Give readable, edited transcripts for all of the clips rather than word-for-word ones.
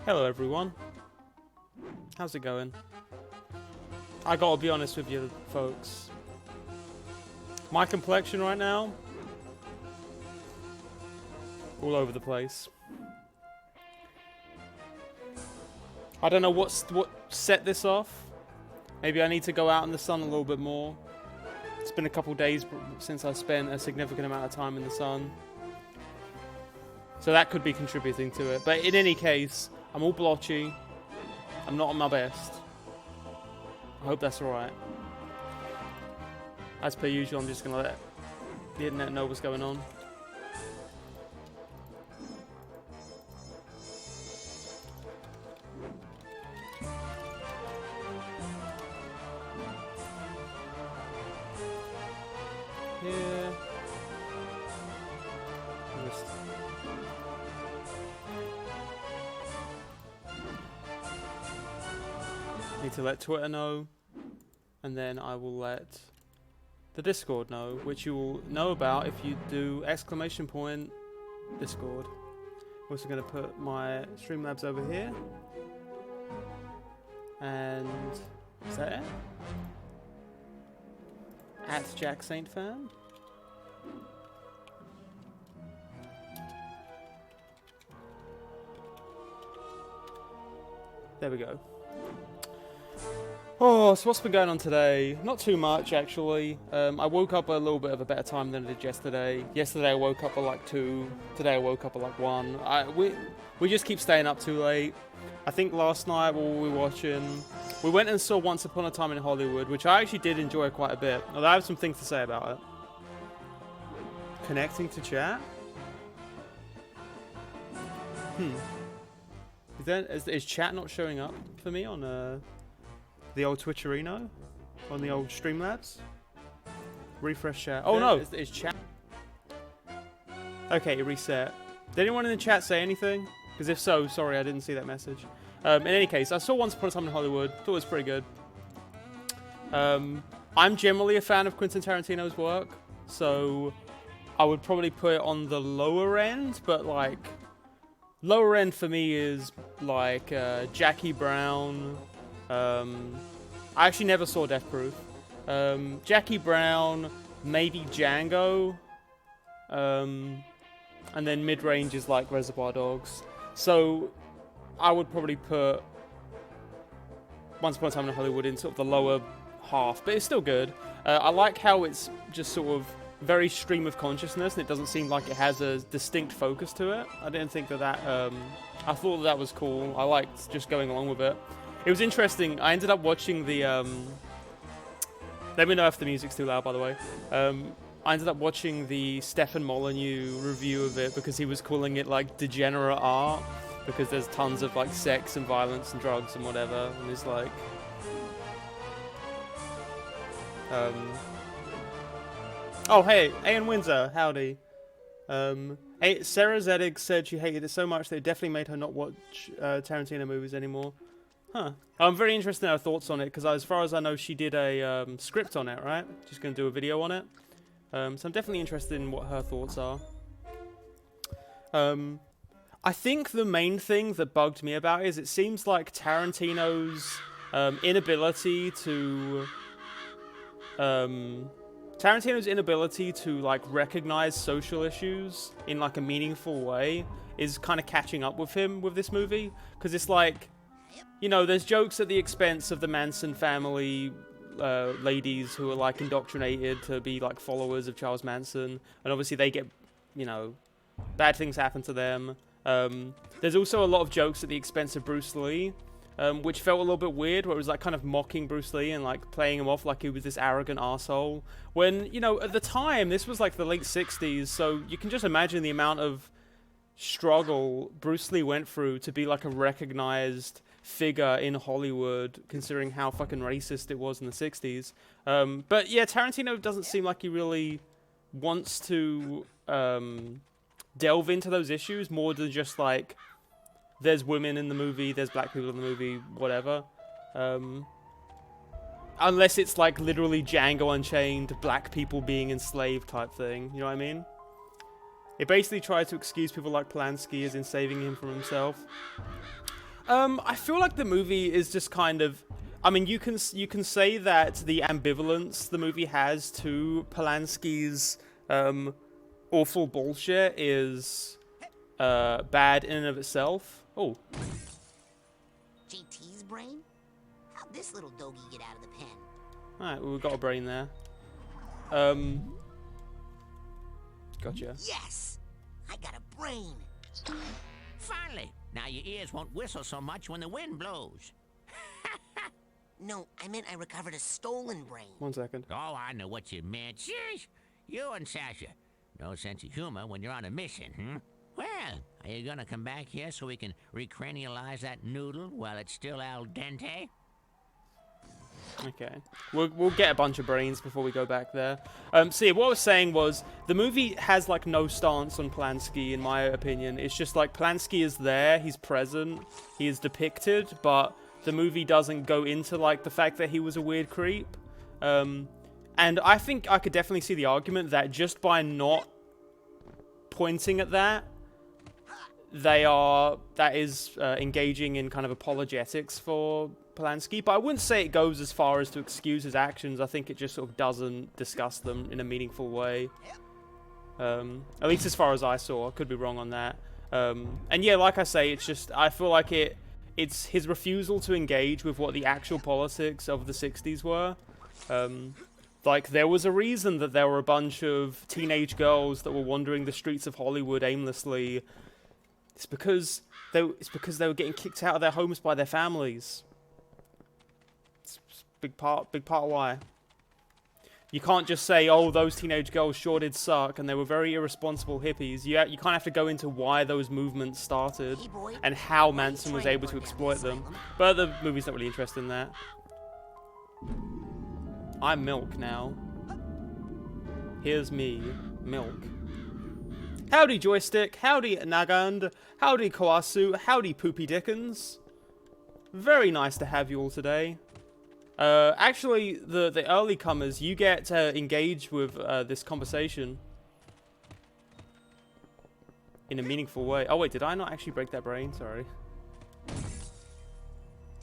Hello everyone. How's it going? I gotta be honest with you folks. My complexion right now, all over the place. I don't know what set this off. Maybe I need to go out in the sun a little bit more. It's been a couple days since I spent a significant amount of time in the sun. So that could be contributing to it. But in any case, I'm all blotchy. I'm not on my best. I hope that's alright. As per usual, I'm just going to let the internet know what's going on. Yeah. Need to let Twitter know, and then I will let the Discord know, which you will know about if you do !Discord. I'm also going to put my Streamlabs over here, and is that it? At Jack Saint Fan. There we go. Oh, so what's been going on today? Not too much, actually. I woke up a little bit of a better time than I did yesterday. Yesterday I woke up at like 2. Today I woke up at like 1. We just keep staying up too late. I think last night, what were we watching? We went and saw Once Upon a Time in Hollywood, which I actually did enjoy quite a bit. Although I have some things to say about it. Connecting to chat? Is chat not showing up for me on the old Twitcherino? On the old Streamlabs? Refresh chat. Oh no! Is chat... Okay, reset. Did anyone in the chat say anything? Because if so, sorry, I didn't see that message. In any case, I saw Once Upon a Time in Hollywood. Thought it was pretty good. I'm generally a fan of Quentin Tarantino's work, so I would probably put it on the lower end, but like... Lower end for me is like Jackie Brown. I actually never saw Death Proof. Jackie Brown, maybe Django. And then mid-range is like Reservoir Dogs. So I would probably put Once Upon a Time in Hollywood in sort of the lower half, but it's still good. I like how it's just sort of very stream of consciousness, and it doesn't seem like it has a distinct focus to it. I didn't think that I thought that was cool. I liked just going along with it. It was interesting. I ended up watching the let me know if the music's too loud, by the way. I ended up watching the Stefan Molyneux review of it because he was calling it like degenerate art because there's tons of like sex and violence and drugs and whatever, and it's like oh, hey, Ian Windsor, howdy. Sarah Zedig said she hated it so much that it definitely made her not watch Tarantino movies anymore. Huh. I'm very interested in her thoughts on it, because as far as I know, she did a script on it, right? She's going to do a video on it. So I'm definitely interested in what her thoughts are. I think the main thing that bugged me about it is it seems like Tarantino's inability to like recognize social issues in like a meaningful way is kind of catching up with him with this movie, because it's like, you know, there's jokes at the expense of the Manson family ladies who are like indoctrinated to be like followers of Charles Manson, and obviously they get, you know, bad things happen to them. There's also a lot of jokes at the expense of Bruce Lee, which felt a little bit weird, where it was like kind of mocking Bruce Lee and like playing him off like he was this arrogant arsehole. When, you know, at the time, this was like the late 60s, so you can just imagine the amount of struggle Bruce Lee went through to be like a recognized figure in Hollywood, considering how fucking racist it was in the 60s. But yeah, Tarantino doesn't seem like he really wants to delve into those issues more than just like, there's women in the movie, there's black people in the movie, whatever. Unless it's like literally Django Unchained, black people being enslaved type thing, you know what I mean? It basically tried to excuse people like Polanski as in saving him from himself. I feel like the movie is just kind of... I mean, you can say that the ambivalence the movie has to Polanski's awful bullshit is bad in and of itself. Oh. JT's brain? How'd this little doggy get out of the pen? Alright, well, we've got a brain there. Gotcha. Yes! I got a brain! Finally! Now your ears won't whistle so much when the wind blows. No, I meant I recovered a stolen brain. 1 second. Oh, I know what you meant. Sheesh! You and Sasha. No sense of humor when you're on a mission, hmm? Well, are you gonna come back here so we can recranialize that noodle while it's still al dente? Okay. We'll get a bunch of brains before we go back there. See, what I was saying was, the movie has, like, no stance on Polanski, in my opinion. It's just, like, Polanski is there, he's present, he is depicted, but the movie doesn't go into, like, the fact that he was a weird creep. And I think I could definitely see the argument that just by not pointing at that, that is engaging in kind of apologetics for Polanski, but I wouldn't say it goes as far as to excuse his actions. I think it just sort of doesn't discuss them in a meaningful way. At least as far as I saw. I could be wrong on that. And yeah, like I say, it's just, I feel like it's his refusal to engage with what the actual politics of the 60s were. Like, there was a reason that there were a bunch of teenage girls that were wandering the streets of Hollywood aimlessly. It's because they were getting kicked out of their homes by their families. It's big part of why. You can't just say, oh, those teenage girls sure did suck and they were very irresponsible hippies. You kind of have to go into why those movements started and how Manson was able to exploit them. But the movie's not really interested in that. I'm Milk now. Here's me, Milk. Howdy Joystick, howdy Nagand, howdy Kawasu, howdy Poopy Dickens. Very nice to have you all today. Actually, the early comers, you get to engage with this conversation in a meaningful way. Oh wait, did I not actually break that brain? Sorry.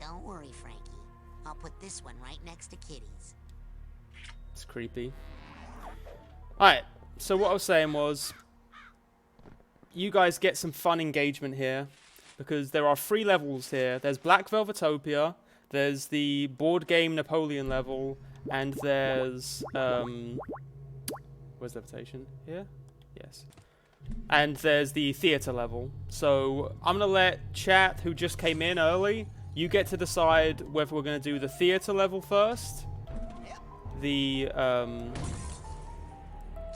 Don't worry, Frankie. I'll put this one right next to Kitty's. It's creepy. Alright, so what I was saying was, you guys get some fun engagement here, because there are 3 levels here. There's Black Velvetopia, there's the board game Napoleon level, and there's, where's levitation? Here? Yes. And there's the theater level. So, I'm gonna let chat, who just came in early, you get to decide whether we're gonna do the theater level first, the,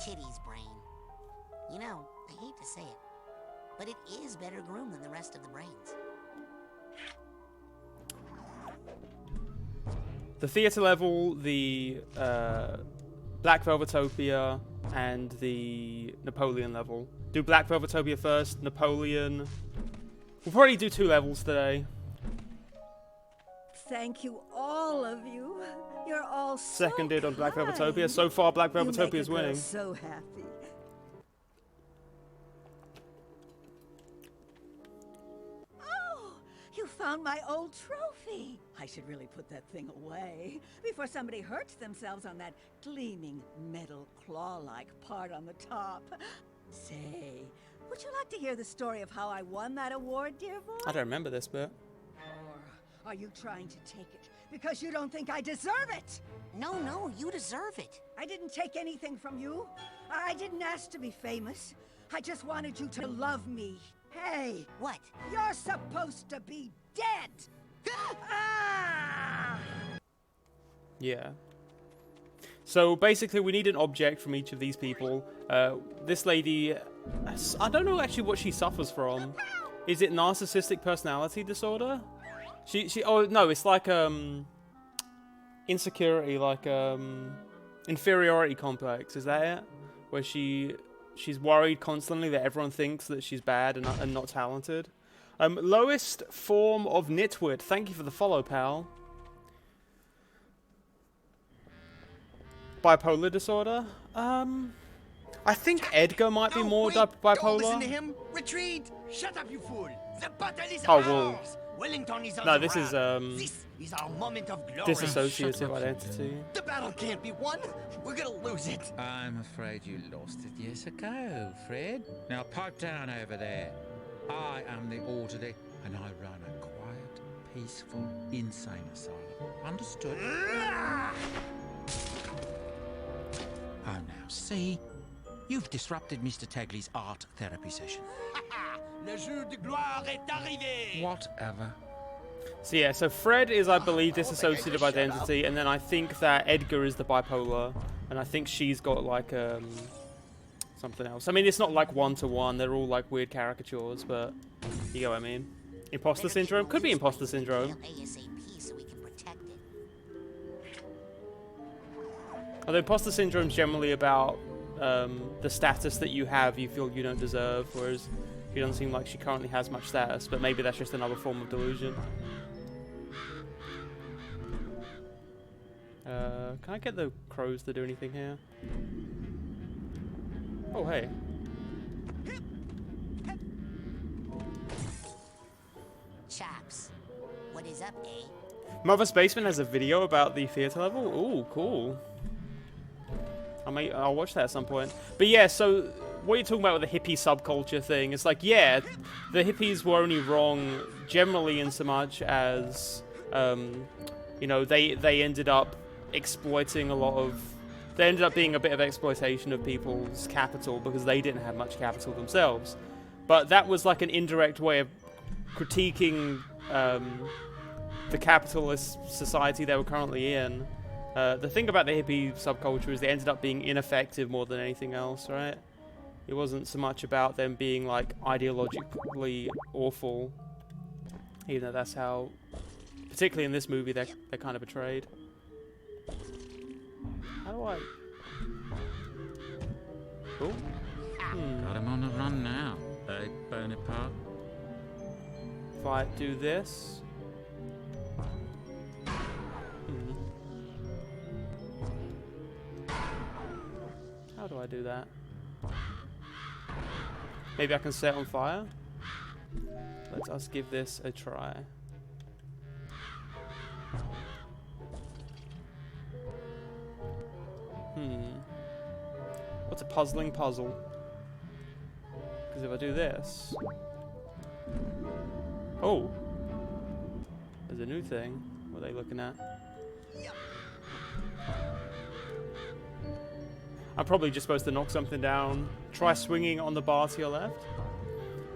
Kitty's brain. You know, I hate to say it, but it is better groomed than the rest of the brains. the theater level, the Black Velvetopia, and the Napoleon level. Do Black Velvetopia first, Napoleon. We'll probably do 2 levels today. Thank you, all of you. You're all so Seconded on Black kind. Velvetopia. So far, Black You make Velvetopia a is girl winning. so happy. Oh, you found my old trophy. I should really put that thing away before somebody hurts themselves on that gleaming metal claw-like part on the top. Say, would you like to hear the story of how I won that award, dear boy? I don't remember this bit. Or are you trying to take it because you don't think I deserve it? No, you deserve it. I didn't take anything from you. I didn't ask to be famous. I just wanted you to love me. Hey, What? you're supposed to be dead! Ah! Yeah. So basically, we need an object from each of these people. This lady, I don't know actually what she suffers from. Is it narcissistic personality disorder? Oh no, it's like insecurity, like inferiority complex. Is that it? Where she's worried constantly that everyone thinks that she's bad and not talented. Lowest form of nitwit. Thank you for the follow, pal. Bipolar disorder? I think Edgar might be more bipolar. Don't listen to him. Retreat. Shut up, you fool. The battle is Oh, well, ours. Wellington is on No, the this is run. This is our moment of glory. dissociative identity. The battle can't be won. We're gonna lose it. I'm afraid you lost it years ago, Fred. Now pipe down over there. I am the orderly, and I run a quiet, peaceful, insane asylum. Understood? Oh, now see, you've disrupted Mr. Tagley's art therapy session. Le jour de gloire est arrivé. Whatever. So yeah, so Fred is, I believe, dissociative identity, and then I think that Edgar is the bipolar, and I think she's got like something else. I mean, it's not like one-to-one; they're all like weird caricatures, but you get what I mean. Imposter syndrome could be imposter syndrome. ASAP so we can protect it. Although imposter syndrome is generally about the status that you have, you feel you don't deserve, whereas she doesn't seem like she currently has much status, but maybe that's just another form of delusion. Can I get the crows to do anything here? Oh, hey. Chops, what is up, eh? Mother's Basement has a video about the theater level. Ooh, cool. I'll watch that at some point. But yeah, so what you're talking about with the hippie subculture thing, it's like, yeah, the hippies were only wrong generally in so much as, you know, they ended up exploiting a lot of... They ended up being a bit of exploitation of people's capital because they didn't have much capital themselves. But that was like an indirect way of critiquing the capitalist society they were currently in. The thing about the hippie subculture is they ended up being ineffective more than anything else, right? It wasn't so much about them being like ideologically awful, even though that's how, particularly in this movie, they're kind of portrayed. How do I... Oh. Got him on the run now, eh, Bonaparte? If I do this... How do I do that? Maybe I can set it on fire? Let us give this a try. What's a puzzling puzzle? Because if I do this... Oh! There's a new thing. What are they looking at? I'm probably just supposed to knock something down. Try swinging on the bar to your left.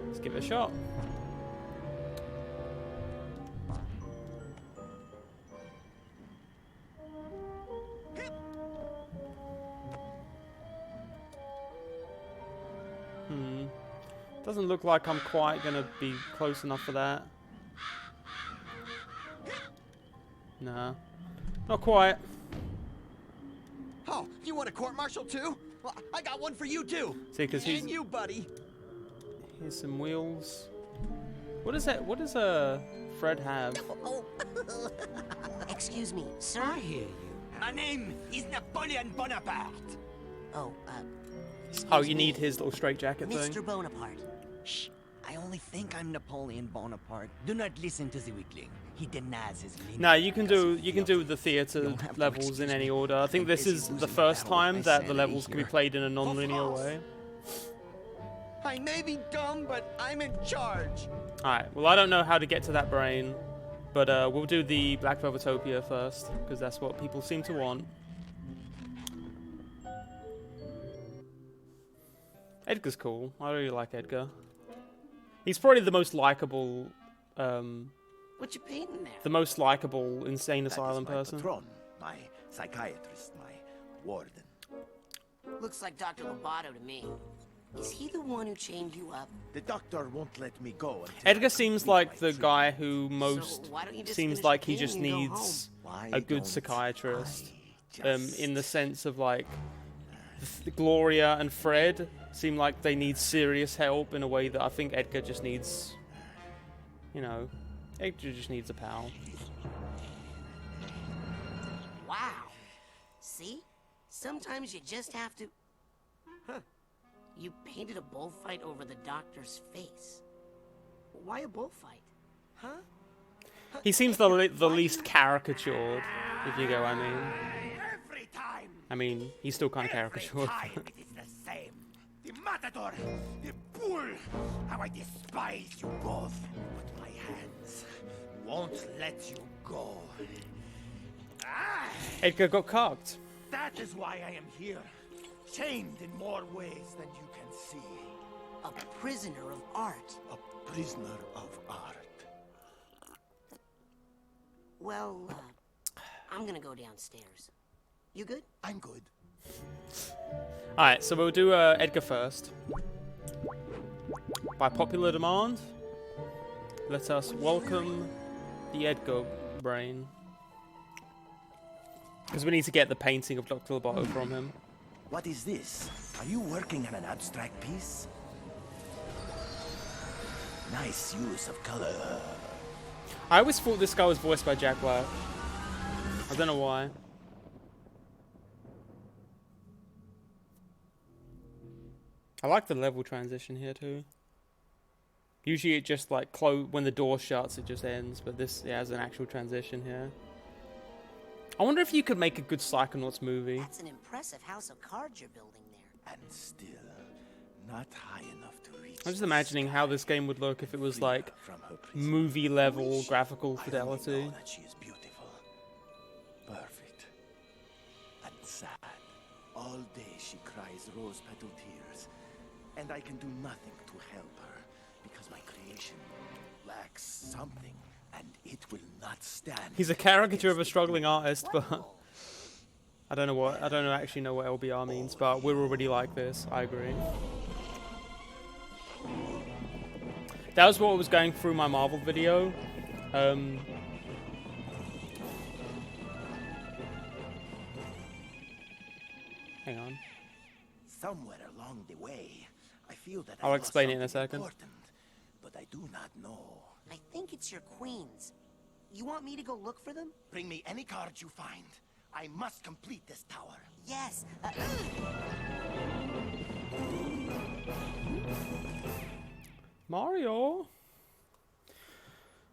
Let's give it a shot. Doesn't look like I'm quite gonna be close enough for that. Nah. Not quite. Oh, you want a court-martial too? Well, I got one for you too. See, because he's... And you, buddy. Here's some wheels. What is that? What does Fred have? Oh. Excuse me, sir? I hear you. My name is Napoleon Bonaparte. Oh, Oh, you need his little straitjacket thing. Mr. Bonaparte. Shh. I only think I'm Napoleon Bonaparte. Do not listen to the weakling. He denies his lineage. No, you can do the theater levels in any order. I think this is the first time that the levels can be played in a non-linear way. I may be dumb, but I'm in charge. Alright, well I don't know how to get to that brain, but we'll do the Black Velvetopia first, because that's what people seem to want. Edgar's cool. I really like Edgar. He's probably the most likable, What you painting there? the most likable insane That is asylum my person. patron, my psychiatrist, my warden. Looks like Dr. Lobato to me. Is he the one who chained you up? The doctor won't let me go until Edgar I seems complete like my the treatment. guy who most why don't you just seems finish like the he just painting and go needs Why a good don't psychiatrist. I just- In the sense of like Gloria and Fred seem like they need serious help in a way that I think Edgar just needs, you know, Edgar just needs a pal. Wow. See? Sometimes you just have to... Huh. You painted a bullfight over the doctor's face. Why a bullfight? Huh? He seems the least caricatured, if you get what I mean. Every time. I mean, he's still kind of caricatured. Time it is the same. The matador, the bull. How I despise you both. But my hands won't let you go. Ah, Edgar got cocked. that is why I am here. Chained in more ways than you can see. A prisoner of art. A prisoner of art. Well, I'm gonna go downstairs. You good? I'm good. Alright, so we'll do Edgar first. By popular demand, let us welcome the Edgar brain. Because we need to get the painting of Dr. Loboto from him. What is this? Are you working on an abstract piece? Nice use of color. I always thought this guy was voiced by Jack Black. I don't know why. I like the level transition here too. Usually it just like when the door shuts it just ends, but this has an actual transition here. I wonder if you could make a good Psychonauts movie. That's an impressive house of cards you're building there. And still not high enough to reach. I'm just imagining how this game would look if it was like movie level graphical fidelity. I only know that she is beautiful, perfect, and sad. All day she cries rose petal tears, and I can do nothing to help her because my creation lacks something, and it will not stand. He's a caricature of a struggling artist, but I don't actually know what LBR means, but we're already like this. I agree. That was what was going through my Marvel video. Hang on. Somewhere along the way, I feel that I'll I lost explain it in a something second. important, but I do not know. I think it's your queens. You want me to go look for them? Bring me any cards you find. I must complete this tower. Yes. Mario.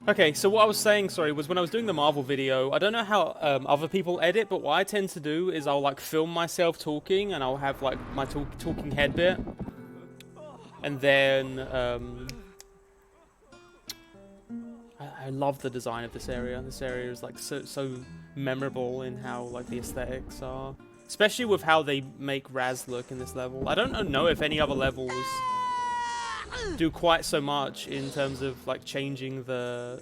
Okay, so what I was saying, sorry, was when I was doing the Marvel video, I don't know how other people edit, but what I tend to do is I'll like film myself talking, and I'll have like my talking head bit, and then I love the design of this area. This area is like so memorable in how like the aesthetics are, especially with how they make Raz look in this level. I don't know if any other levels do quite so much in terms of like changing the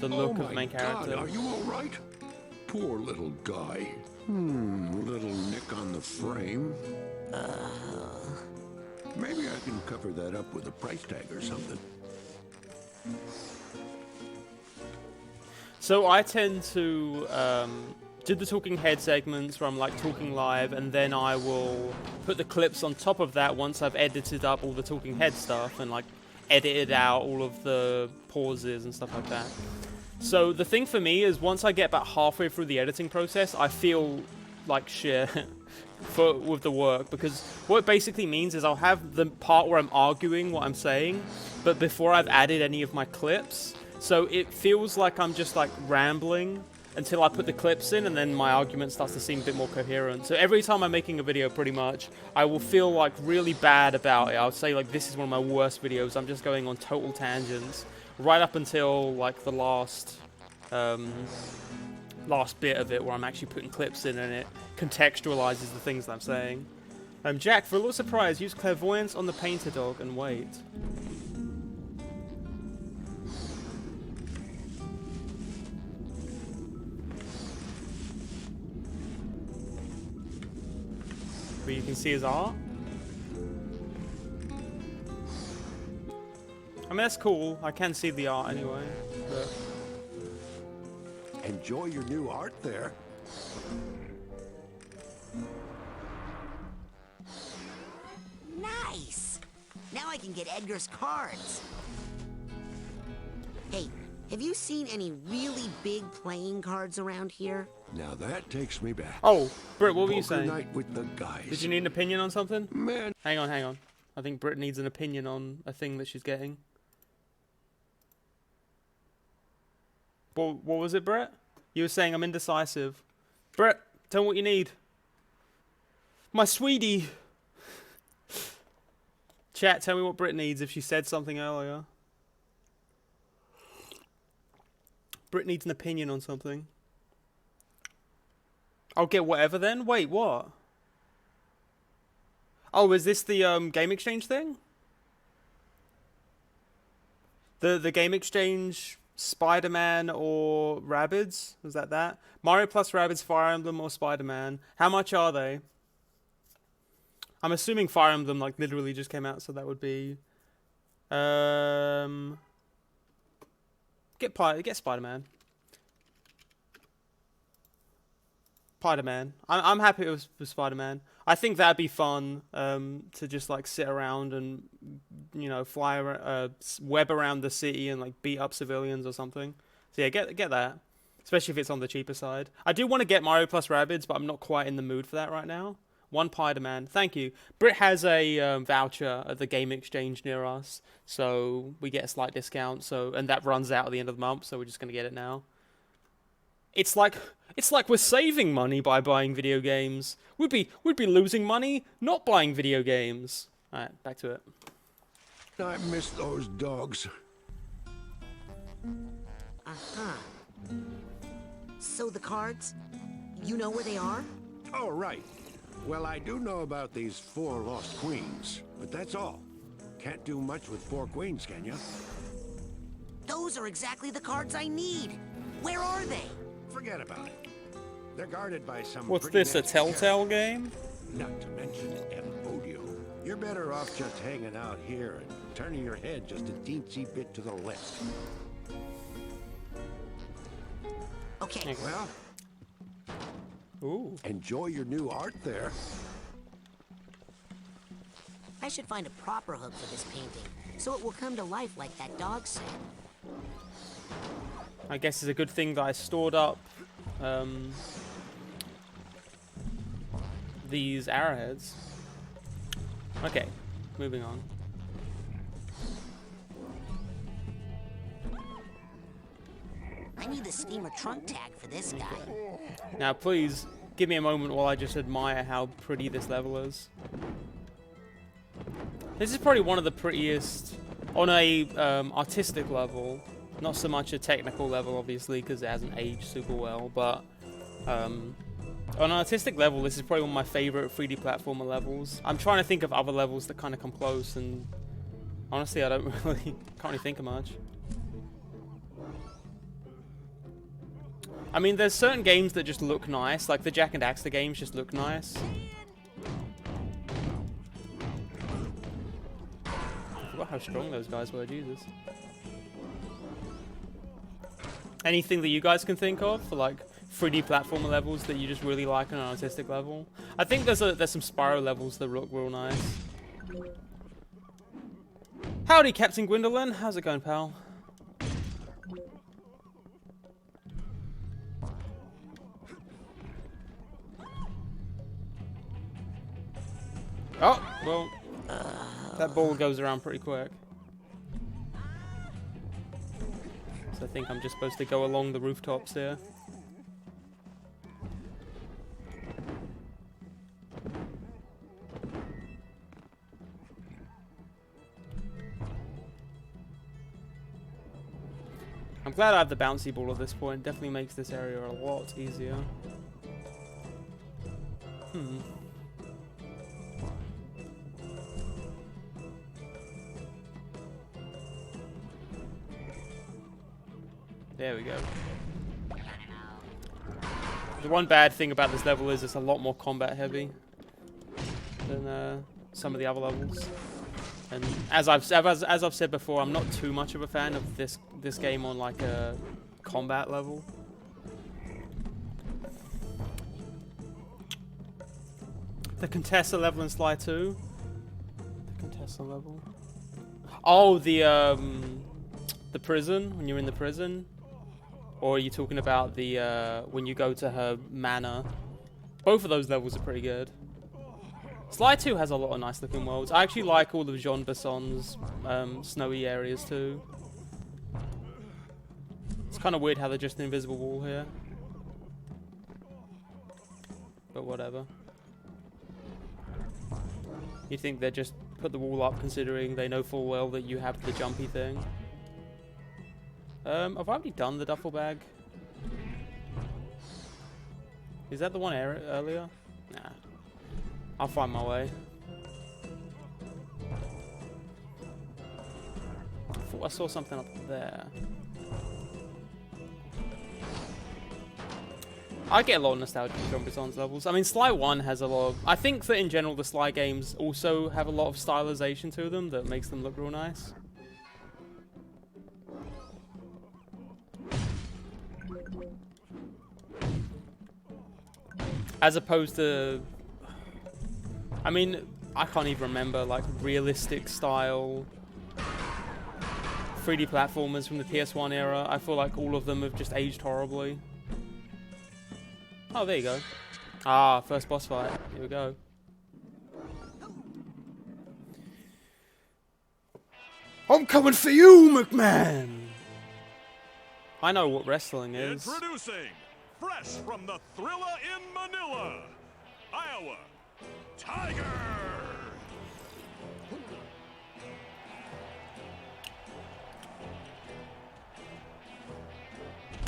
look of the main character. God, are you all right? Poor little guy. Little nick on the frame. Maybe I can cover that up with a price tag or something. So I tend to do the talking head segments where I'm like talking live, and then I will put the clips on top of that once I've edited up all the talking head stuff and like edited out all of the pauses and stuff like that. So the thing for me is once I get about halfway through the editing process, I feel like shit with the work, because what it basically means is I'll have the part where I'm arguing what I'm saying, but before I've added any of my clips. So it feels like I'm just like rambling until I put the clips in, and then my argument starts to seem a bit more coherent. So every time I'm making a video, pretty much, I will feel like really bad about it. I'll say like, this is one of my worst videos. I'm just going on total tangents right up until like the last bit of it where I'm actually putting clips in and it contextualizes the things that I'm saying. Jack, for a little surprise, use clairvoyance on the painter dog and wait. Where you can see his art. I mean, that's cool. I can see the art anyway. But Enjoy your new art there. Nice. Now I can get Edgar's cards. Hey, have you seen any really big playing cards around here? Now that takes me back. oh, Britt, what were you Poker saying? night with the guys. Did you need an opinion on something? Man, Hang on. I think Britt needs an opinion on a thing that she's getting. What was it, Brett? You were saying I'm indecisive. Brett, tell me what you need. My sweetie. Chat, tell me what Brit needs if she said something earlier. Brit needs an opinion on something. I'll get whatever then? Wait, what? Oh, is this the game exchange thing? The game exchange Spider-Man or Rabbids? Was that? Mario plus Rabbids, Fire Emblem or Spider-Man? How much are they? I'm assuming Fire Emblem like literally just came out, so that would be get Spider-Man. Spider-Man. I'm happy with Spider-Man. I think that'd be fun to just like sit around and fly web around the city and like beat up civilians or something. So yeah, get that. Especially if it's on the cheaper side. I do want to get Mario plus Rabbids, but I'm not quite in the mood for that right now. One Spider-Man. Thank you. Brit has a voucher at the game exchange near us, so we get a slight discount. And that runs out at the end of the month, so we're just gonna get it now. It's like we're saving money by buying video games. We'd be losing money not buying video games. All right, back to it. I miss those dogs. So the cards, you know where they are? Oh, right. Well, I do know about these 4 lost queens, but that's all. Can't do much with 4 queens, can you? Those are exactly the cards I need. Where are they? Forget about it. They're guarded by some. What's this, a Telltale game? Not to mention Odio. You're better off just hanging out here and turning your head just a teensy bit to the left. Okay. Well, ooh. Enjoy your new art there. I should find a proper hook for this painting, so it will come to life like that dog said. I guess it's a good thing that I stored up these arrowheads. Okay, moving on. I need the steamer trunk tag for this guy. Now, please give me a moment while I just admire how pretty this level is. This is probably one of the prettiest on a artistic level. Not so much a technical level, obviously, because it hasn't aged super well, but on an artistic level, this is probably one of my favorite 3D platformer levels. I'm trying to think of other levels that kind of come close, and honestly, I don't can't really think of much. I mean, there's certain games that just look nice, like the Jak and Daxter games just look nice. I forgot how strong those guys were, Jesus. Anything that you guys can think of for like 3D platformer levels that you just really like on an artistic level? I think there's some Spyro levels that look real nice. Howdy, Captain Gwendolyn. How's it going, pal? Oh, well, that ball goes around pretty quick. So I think I'm just supposed to go along the rooftops here. I'm glad I have the bouncy ball at this point. Definitely makes this area a lot easier. There we go. The one bad thing about this level is it's a lot more combat heavy than some of the other levels. And as I've said before, I'm not too much of a fan of this game on like a combat level. The Contessa level in Sly 2. The Contessa level. Oh, the prison, when you're in the prison. Or are you talking about the when you go to her manor? Both of those levels are pretty good. Sly 2 has a lot of nice looking worlds. I actually like all of Jean Besson's snowy areas too. It's kind of weird how they're just an invisible wall here. But whatever. You think they just put the wall up considering they know full well that you have the jumpy thing? I've already done the duffel bag. Is that the one earlier? Nah. I'll find my way. I thought I saw something up there. I get a lot of nostalgia from Brison's levels. I mean, Sly 1 has a lot of... I think that in general the Sly games also have a lot of stylization to them that makes them look real nice. As opposed to... I mean, I can't even remember, like, realistic style 3D platformers from the PS1 era. I feel like all of them have just aged horribly. Oh, there you go. Ah, first boss fight. Here we go. I'm coming for you, McMahon! I know what wrestling is. Introducing, fresh from the Thrilla in Manila, Iowa, Tiger!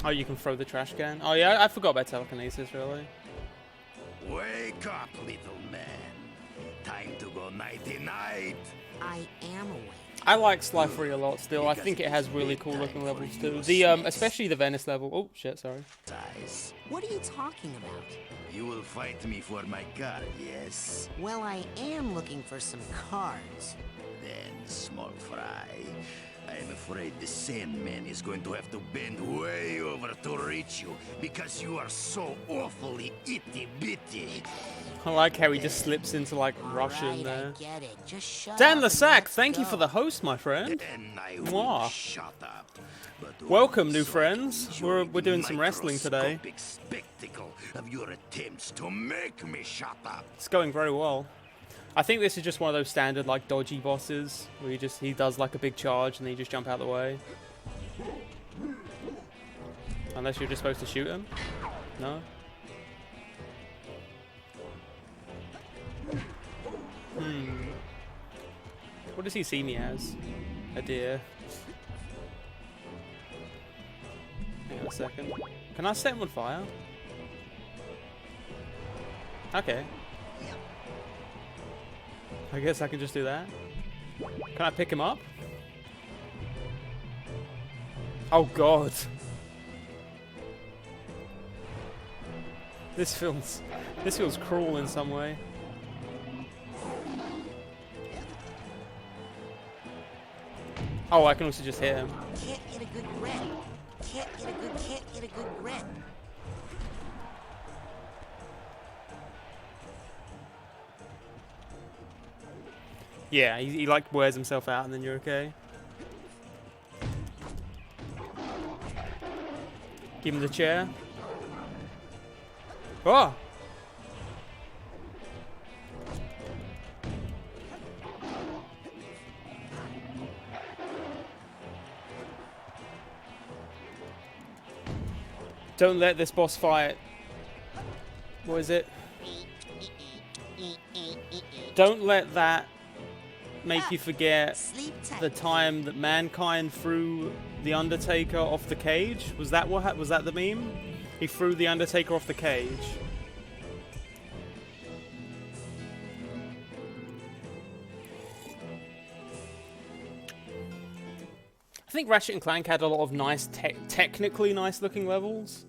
Oh, you can throw the trash can? Oh yeah, I forgot about telekinesis, really. Wake up, little man. Time to go nighty-night. I am awake. I like Sly 3 a lot still. I think it has really cool looking levels too. The especially the Venice level. Oh shit, sorry. What are you talking about? You will fight me for my card, yes? Well, I am looking for some cards. Then, small fry, I'm afraid the Sandman is going to have to bend way over to reach you because you are so awfully itty-bitty. I like how he just slips into like Russian Right, there. I get it. Just shut Dan up the and Sack, let's thank you go. for the host, my friend. And I Mwah. will shut up. But Welcome, also new friends. enjoy We're the doing some wrestling today. microscopic spectacle of your attempts to make me shut up. It's going very well. I think this is just one of those standard like dodgy bosses where he does like a big charge and then you just jump out of the way. Unless you're just supposed to shoot him. No? What does he see me as? A deer. Hang on a second. Can I set him on fire? Okay. I guess I can just do that. Can I pick him up? Oh god. This feels cruel in some way. Oh, I can also just hit him. Can't get a good grip. Can't get a good grip. Yeah, he like wears himself out and then you're okay. Give him the chair. Oh! Don't let this boss fight. What is it? Don't let that make you forget Sleep tight. the time that Mankind threw the Undertaker off the cage. Was that what? Was that the meme? He threw the Undertaker off the cage. I think Ratchet and Clank had a lot of nice, technically nice looking levels.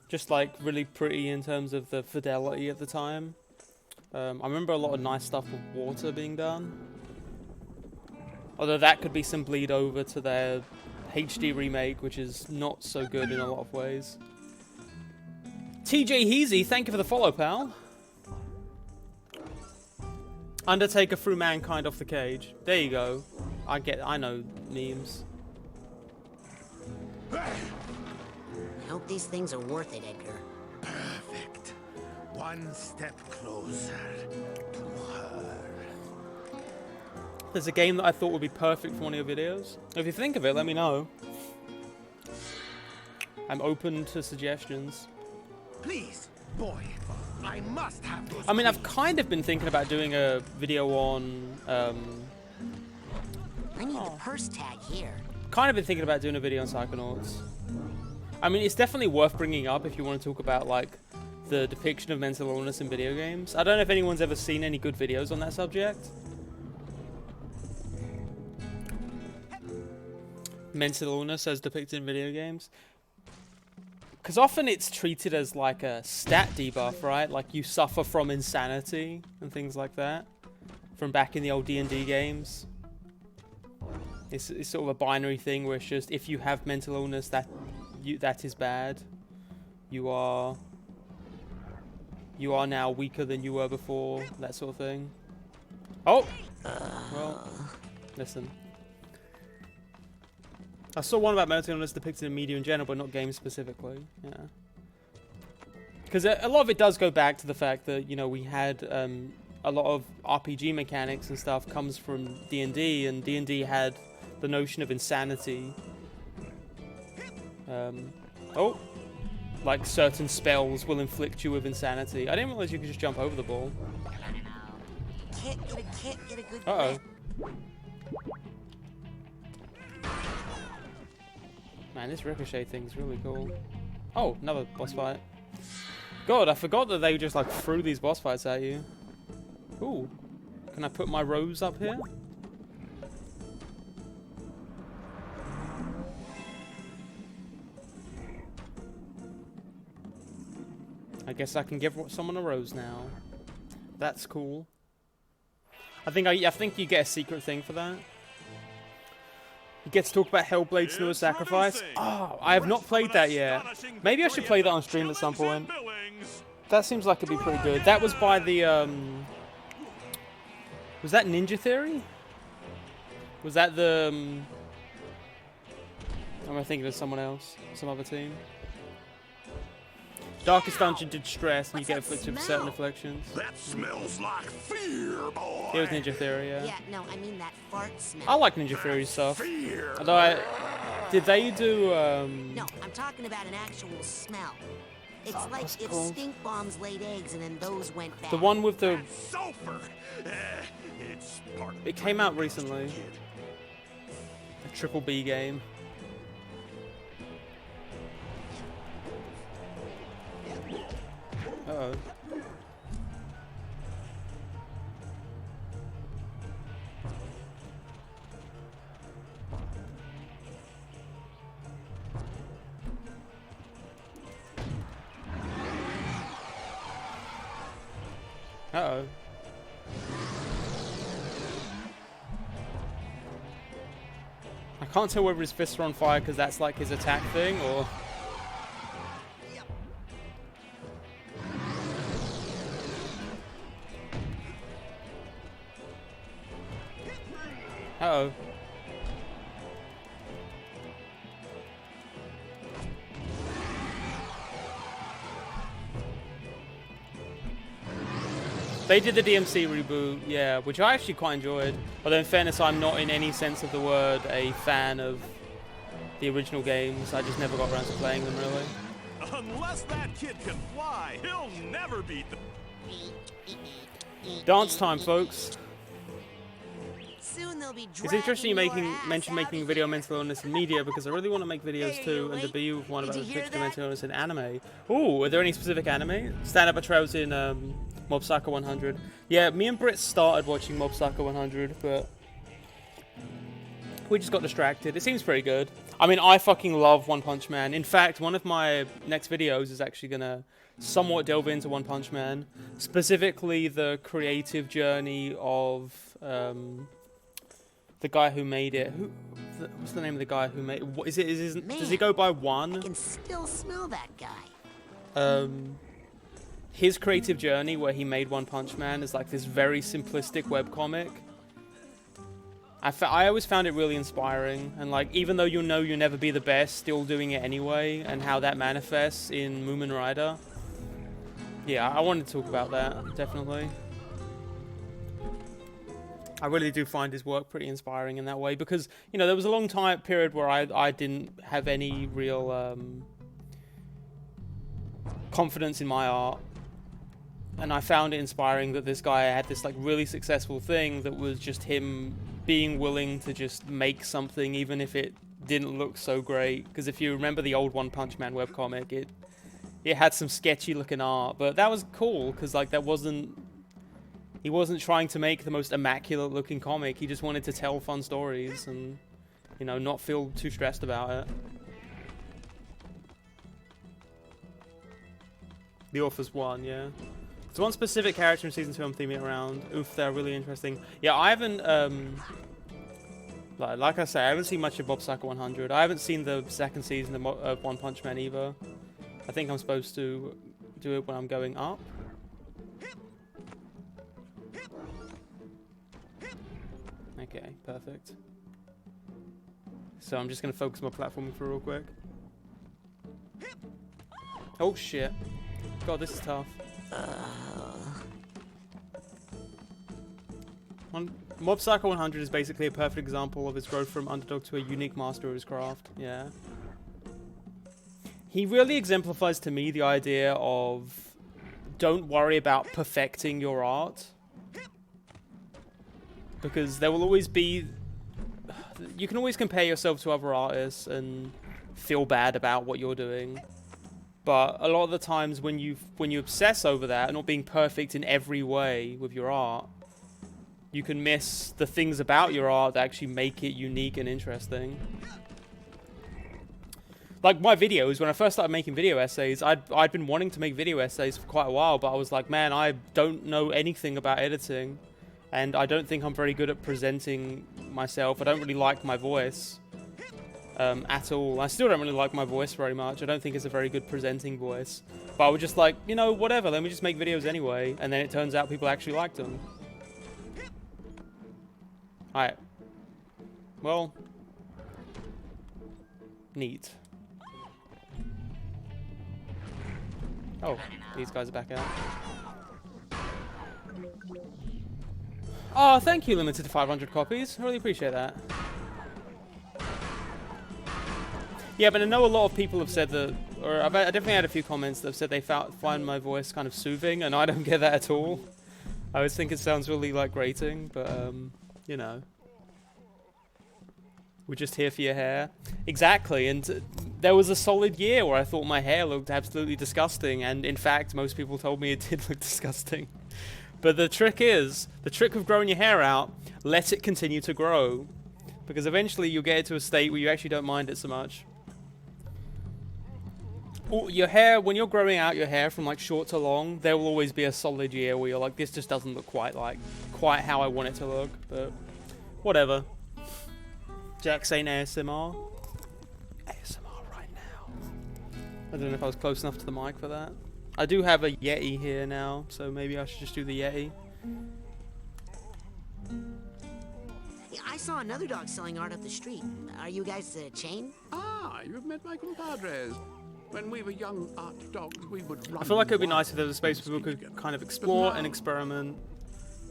Just like really pretty in terms of the fidelity at the time. I remember a lot of nice stuff with water being done. Although that could be some bleed over to their HD remake, which is not so good in a lot of ways. TJ Heezy, thank you for the follow, pal. Undertaker threw Mankind off the cage. There you go. I know memes. I hope these things are worth it, Edgar. Perfect. One step closer to her. There's a game that I thought would be perfect for one of your videos. If you think of it, let me know. I'm open to suggestions. Please, boy, I must have those. I mean, I've kind of been thinking about doing a video on, I need the purse tag here. kind of been thinking about doing a video on Psychonauts. I mean, it's definitely worth bringing up if you want to talk about, like, the depiction of mental illness in video games. I don't know if anyone's ever seen any good videos on that subject. Mental illness as depicted in video games. Because often it's treated as like a stat debuff, right? Like you suffer from insanity and things like that. From back in the old D&D games. It's sort of a binary thing where it's just if you have mental illness, that is bad. You are now weaker than you were before, that sort of thing. Oh! Well, listen. I saw one about mental illness depicted in media in general, but not games specifically. Yeah. Because a lot of it does go back to the fact that, you know, we had a lot of RPG mechanics and stuff comes from D&D, and D&D had the notion of insanity. Like certain spells will inflict you with insanity. I didn't realize you could just jump over the ball. Can't get a good Uh-oh. grip. Man, this ricochet thing's really cool. Oh, another boss fight. God, I forgot that they just like threw these boss fights at you. Ooh. Can I put my rose up here? I guess I can give someone a rose now. That's cool. I think you get a secret thing for that. You get to talk about Hellblade's Senua's Sacrifice. Oh, I have not played that yet. Maybe I should play that on stream at some point. That seems like it'd be pretty good. That was by the, was that Ninja Theory? Was that the, am I thinking of someone else? Some other team? Darkest Dungeon did stress, and you get afflicted with certain afflictions. That smells like fear, boy. It was Ninja Theory, yeah. Yeah, no, I mean that fart smell. I like Ninja Theory stuff. Fear. Although did they do, No, I'm talking about an actual smell. It's like what's it if called? stink bombs laid eggs and then those went bad. The one with the, Sulfur. It's part of it came out recently. A Triple B game. Uh-oh. Uh-oh. I can't tell whether his fists are on fire because that's like his attack thing, or... Uh-oh. They did the DMC reboot, yeah, which I actually quite enjoyed. Although in fairness, I'm not in any sense of the word a fan of the original games. I just never got around to playing them, really. Unless that kid can fly, he'll never beat them. Dance time, folks. Soon they'll be It's interesting you dragging your mention ass making out video of on mental illness in media because I really want to make videos Hey, too you and late? debut with one Did about you the hear depiction of mental that? illness in anime. Ooh, are there any specific anime? Stand Up a Trails in Mob Psycho 100. Yeah, me and Britt started watching Mob Psycho 100, but we just got distracted. It seems pretty good. I mean, I fucking love One Punch Man. In fact, one of my next videos is actually gonna somewhat delve into One Punch Man, specifically the creative journey of the guy who made it. What's the name of the guy who made? Does he go by I One? can still smell that guy. His creative journey where he made One Punch Man is like this very simplistic webcomic. I always found it really inspiring, and like even though you know you'll never be the best, still doing it anyway, and how that manifests in Moomin Rider. Yeah, I wanted to talk about that, definitely. I really do find his work pretty inspiring in that way, because, you know, there was a long time period where I didn't have any real confidence in my art. And I found it inspiring that this guy had this like really successful thing that was just him being willing to just make something even if it didn't look so great. Because if you remember the old One Punch Man webcomic, it had some sketchy looking art, but that was cool because like he wasn't trying to make the most immaculate looking comic. He just wanted to tell fun stories and, you know, not feel too stressed about it. The author's one, yeah. There's one specific character in Season 2 I'm theming around. Oof, they're really interesting. Yeah, I haven't, like I say, I haven't seen much of Mob Psycho 100. I haven't seen the second season of One Punch Man either. I think I'm supposed to do it when I'm going up. Okay, perfect. So I'm just going to focus my platforming for real quick. Oh shit. God, this is tough. Mob Psycho 100 is basically a perfect example of his growth from underdog to a unique master of his craft. Yeah. He really exemplifies to me the idea of don't worry about perfecting your art. Because there will always be... You can always compare yourself to other artists and feel bad about what you're doing. But a lot of the times when you obsess over that and not being perfect in every way with your art, you can miss the things about your art that actually make it unique and interesting. Like my videos, when I first started making video essays, I'd been wanting to make video essays for quite a while, but I was like, man, I don't know anything about editing. And I don't think I'm very good at presenting myself. I don't really like my voice at all. I still don't really like my voice very much. I don't think it's a very good presenting voice. But I was just like, you know, whatever, let me just make videos anyway. And then it turns out people actually liked them. Alright. Well. Neat. Oh, these guys are back out. Oh, thank you, limited to 500 copies. I really appreciate that. Yeah, but I know a lot of people have said that, or I definitely had a few comments that have said they find my voice kind of soothing, and I don't get that at all. I always think it sounds really, like, grating, but, you know. We're just here for your hair. Exactly, and there was a solid year where I thought my hair looked absolutely disgusting, and in fact, most people told me it did look disgusting. But the trick of growing your hair out, let it continue to grow. Because eventually you'll get it to a state where you actually don't mind it so much. Your hair, when you're growing out your hair from like short to long, there will always be a solid year where you're like, this just doesn't look quite how I want it to look. But whatever. Jack saying ASMR. ASMR right now. I don't know if I was close enough to the mic for that. I do have a Yeti here now, so maybe I should just do the Yeti. Yeah, I saw another dog selling art up the street. Are you guys a chain? Ah, you've met my compadres. When we were young art dogs, we would run. I feel like it would be nice if there was a space where people could kind of explore and experiment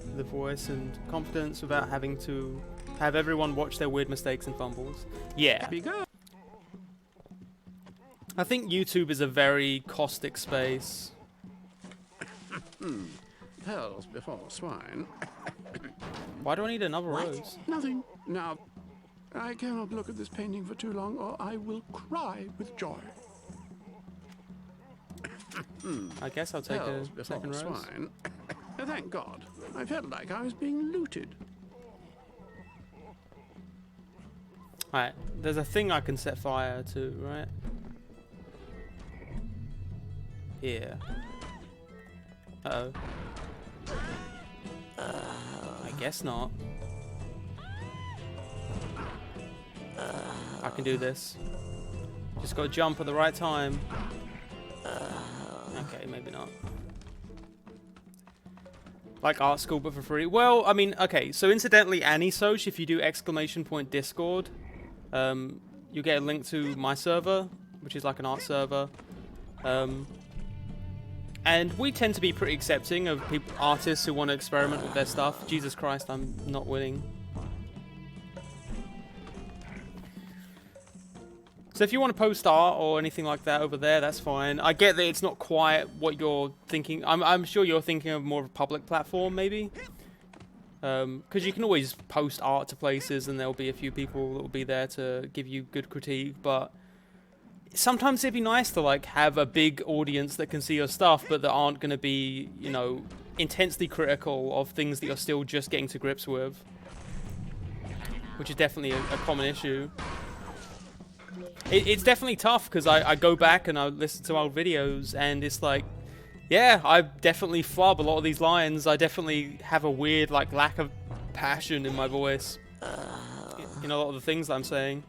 with the voice and confidence without having to have everyone watch their weird mistakes and fumbles. Yeah. I think YouTube is a very caustic space. Pearls before swine. Why do I need another rose? Nothing. Now, I cannot look at this painting for too long, or I will cry with joy. I guess I'll take Pearls a second rose. swine. Thank God. I felt like I was being looted. Alright, there's a thing I can set fire to, right? Here. Uh-oh. I guess not. I can do this. Just gotta jump at the right time. Okay, maybe not. Like art school, but for free. Well, I mean, okay. So incidentally, AniSoch, if you do !Discord, you get a link to my server, which is like an art server. And we tend to be pretty accepting of artists who want to experiment with their stuff. Jesus Christ, I'm not winning. So if you want to post art or anything like that over there, that's fine. I get that it's not quite what you're thinking. I'm sure you're thinking of more of a public platform, maybe. Because you can always post art to places and there'll be a few people that will be there to give you good critique, but sometimes it'd be nice to like have a big audience that can see your stuff, but that aren't going to be, you know, intensely critical of things that you're still just getting to grips with. Which is definitely a common issue. It's definitely tough because I go back and I listen to old videos and it's like, yeah, I definitely flub a lot of these lines. I definitely have a weird like lack of passion in my voice. In a lot of the things that I'm saying.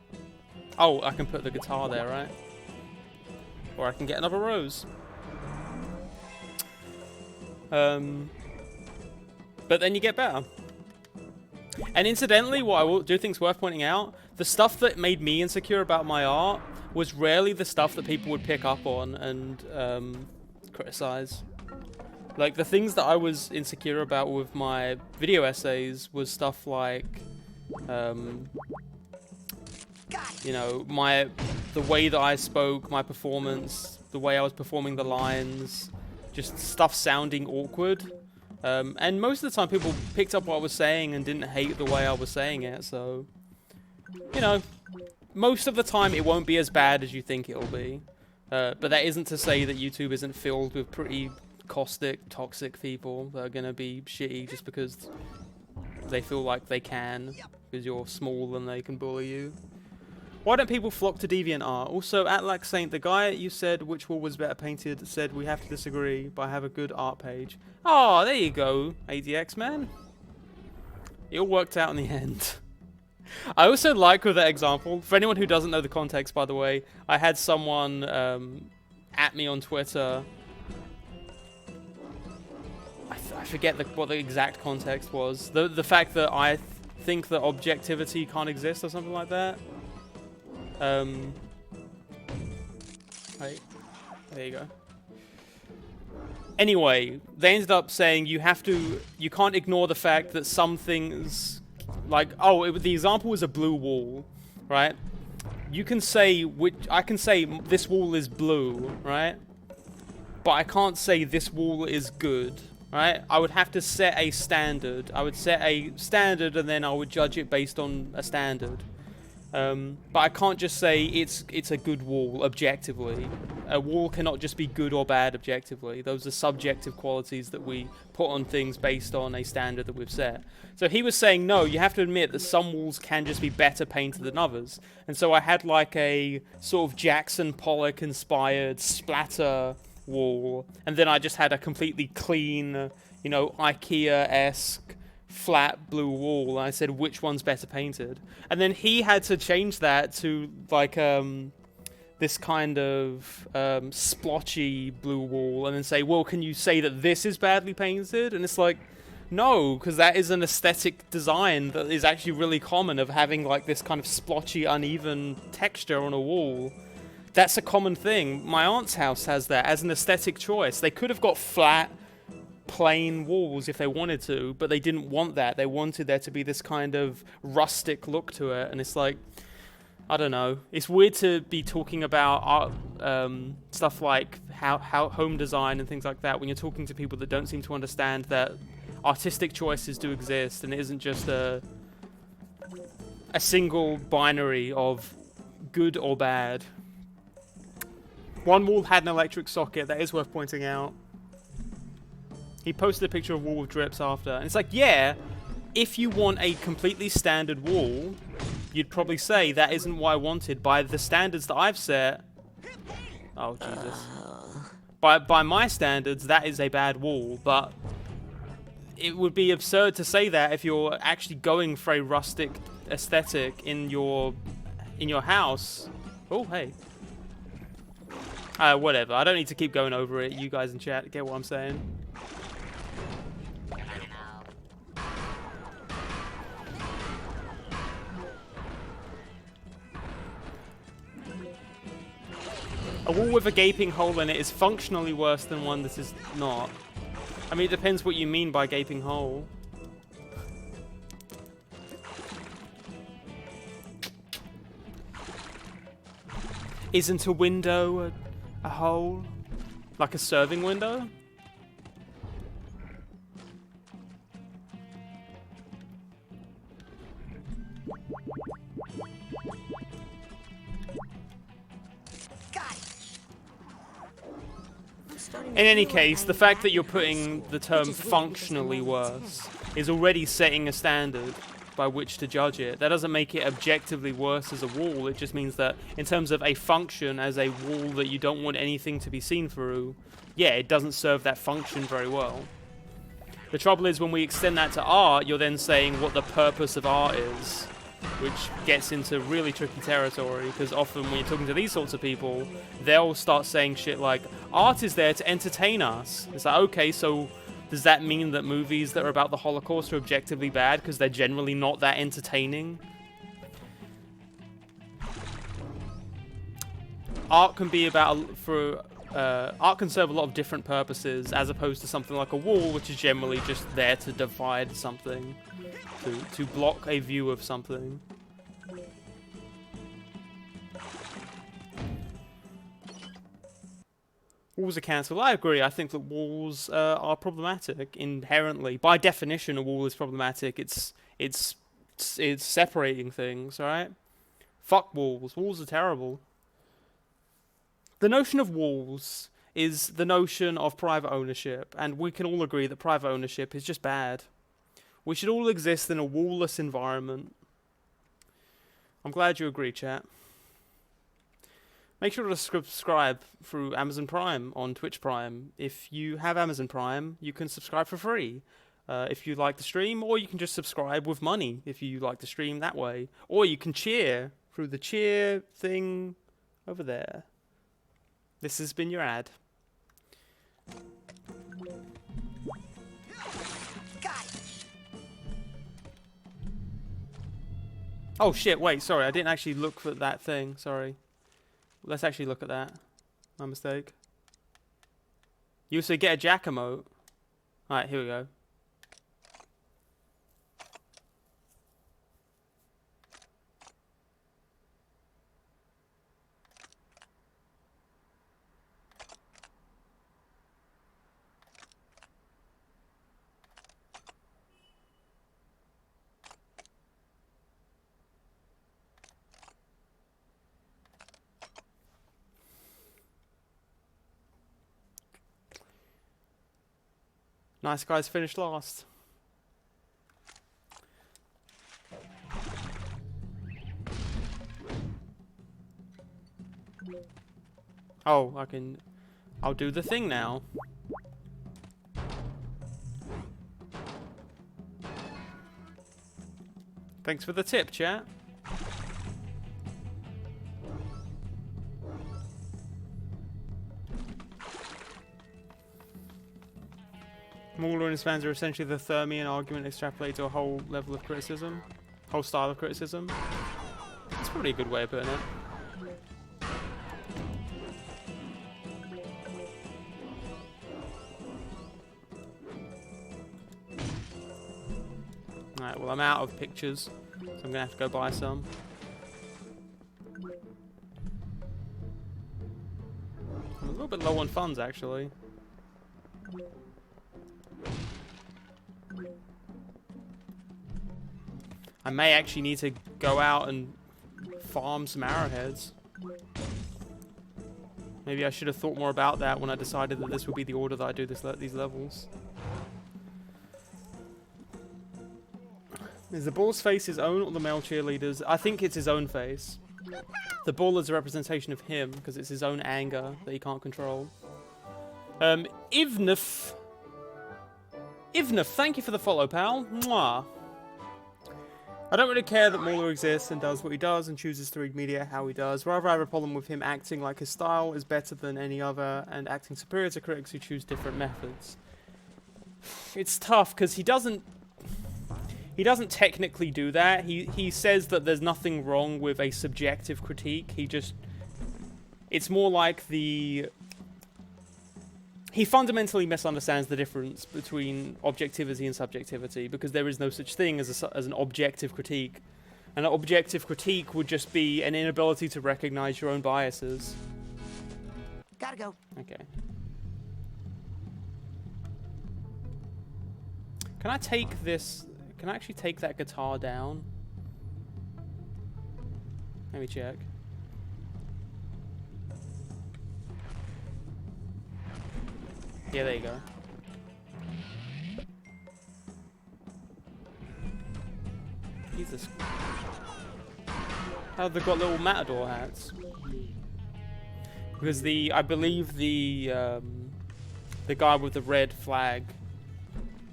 Oh, I can put the guitar there, right? Or I can get another rose. But then you get better. And incidentally, what I do think's worth pointing out, the stuff that made me insecure about my art was rarely the stuff that people would pick up on and criticize. Like, the things that I was insecure about with my video essays was stuff like, you know, the way that I spoke, my performance, the way I was performing the lines, just stuff sounding awkward. And most of the time people picked up what I was saying and didn't hate the way I was saying it, so, you know, most of the time it won't be as bad as you think it'll be. But that isn't to say that YouTube isn't filled with pretty caustic, toxic people that are gonna be shitty just because they feel like they can, because you're small and they can bully you. Why don't people flock to DeviantArt? Also, Atlac Saint, the guy you said which wall was better painted, said we have to disagree, but I have a good art page. Oh, there you go, ADX man. It all worked out in the end. I also like with that example, for anyone who doesn't know the context, by the way, I had someone at me on Twitter. I forget what the exact context was. The fact that I think that objectivity can't exist or something like that. Right, there you go. Anyway, they ended up saying you can't ignore the fact that some things, like, the example was a blue wall, right? You can say, I can say this wall is blue, right? But I can't say this wall is good, right? I would have to set a standard. I would set a standard and then I would judge it based on a standard. But I can't just say it's a good wall objectively. A wall cannot just be good or bad objectively. Those are subjective qualities that we put on things based on a standard that we've set. So he was saying, no, you have to admit that some walls can just be better painted than others. And so I had like a sort of Jackson Pollock inspired splatter wall, and then I just had a completely clean, you know, IKEA-esque flat blue wall, and I said which one's better painted, and then he had to change that to like this kind of splotchy blue wall, and then say, well, can you say that this is badly painted? And it's like, no, because that is an aesthetic design that is actually really common, of having like this kind of splotchy, uneven texture on a wall. That's a common thing. My aunt's house has that as an aesthetic choice. They could have got flat, plain walls if they wanted to, but they didn't want that. They wanted there to be this kind of rustic look to it, and it's like, I don't know. It's weird to be talking about art, stuff like how home design and things like that when you're talking to people that don't seem to understand that artistic choices do exist, and it isn't just a single binary of good or bad. One wall had an electric socket, that is worth pointing out. He posted a picture of a wall with drips after. And it's like, yeah, if you want a completely standard wall, you'd probably say that isn't what I wanted. By the standards that I've set... Oh, Jesus. By my standards, that is a bad wall. But it would be absurd to say that if you're actually going for a rustic aesthetic in your house. Oh, hey. Whatever. I don't need to keep going over it. You guys in chat get what I'm saying. A wall with a gaping hole in it is functionally worse than one that is not. I mean, it depends what you mean by gaping hole. Isn't a window a hole? Like a serving window? In any case, the fact that you're putting the term functionally worse is already setting a standard by which to judge it. That doesn't make it objectively worse as a wall. It just means that in terms of a function as a wall that you don't want anything to be seen through, yeah, it doesn't serve that function very well. The trouble is when we extend that to art, you're then saying what the purpose of art is, which gets into really tricky territory, because often when you're talking to these sorts of people, they'll start saying shit like, art is there to entertain us. It's like, okay, so does that mean that movies that are about the Holocaust are objectively bad because they're generally not that entertaining? Art can be about, art can serve a lot of different purposes, as opposed to something like a wall, which is generally just there to divide something. To block a view of something. Walls are cancelled. I agree. I think that walls are problematic inherently. By definition, a wall is problematic. It's separating things, right? Fuck walls. Walls are terrible. The notion of walls is the notion of private ownership, and we can all agree that private ownership is just bad. We should all exist in a wall-less environment. I'm glad you agree, chat. Make sure to subscribe through Amazon Prime on Twitch Prime. If you have Amazon Prime, you can subscribe for free if you like to stream, or you can just subscribe with money if you like to stream that way. Or you can cheer through the cheer thing over there. This has been your ad. Oh shit, wait, sorry, I didn't actually look for that thing, sorry. Let's actually look at that. My mistake. You also get a jack emote. Alright, here we go. Nice guys finished last. Oh, I'll do the thing now. Thanks for the tip, chat. Mauler and his fans are essentially the Thermian argument extrapolated to a whole level of criticism. Whole style of criticism. That's probably a good way of putting it. Alright, well I'm out of pictures, so I'm gonna have to go buy some. I'm a little bit low on funds actually. I may actually need to go out and farm some arrowheads. Maybe I should have thought more about that when I decided that this would be the order that I do these levels. Is the bull's face his own or the male cheerleader's? I think it's his own face. The bull is a representation of him because it's his own anger that he can't control. Ivnif, thank you for the follow, pal. Mwah. I don't really care that Mauler exists and does what he does and chooses to read media how he does. Rather, I have a problem with him acting like his style is better than any other and acting superior to critics who choose different methods. It's tough because he doesn't technically do that. He says that there's nothing wrong with a subjective critique. It's more like he fundamentally misunderstands the difference between objectivity and subjectivity because there is no such thing as an objective critique. An objective critique would just be an inability to recognize your own biases. Gotta go. Okay. Can I take this... Can I actually take that guitar down? Let me check. Yeah, there you go. Jesus. Oh, they've got little matador hats. Because I believe the guy with the red flag,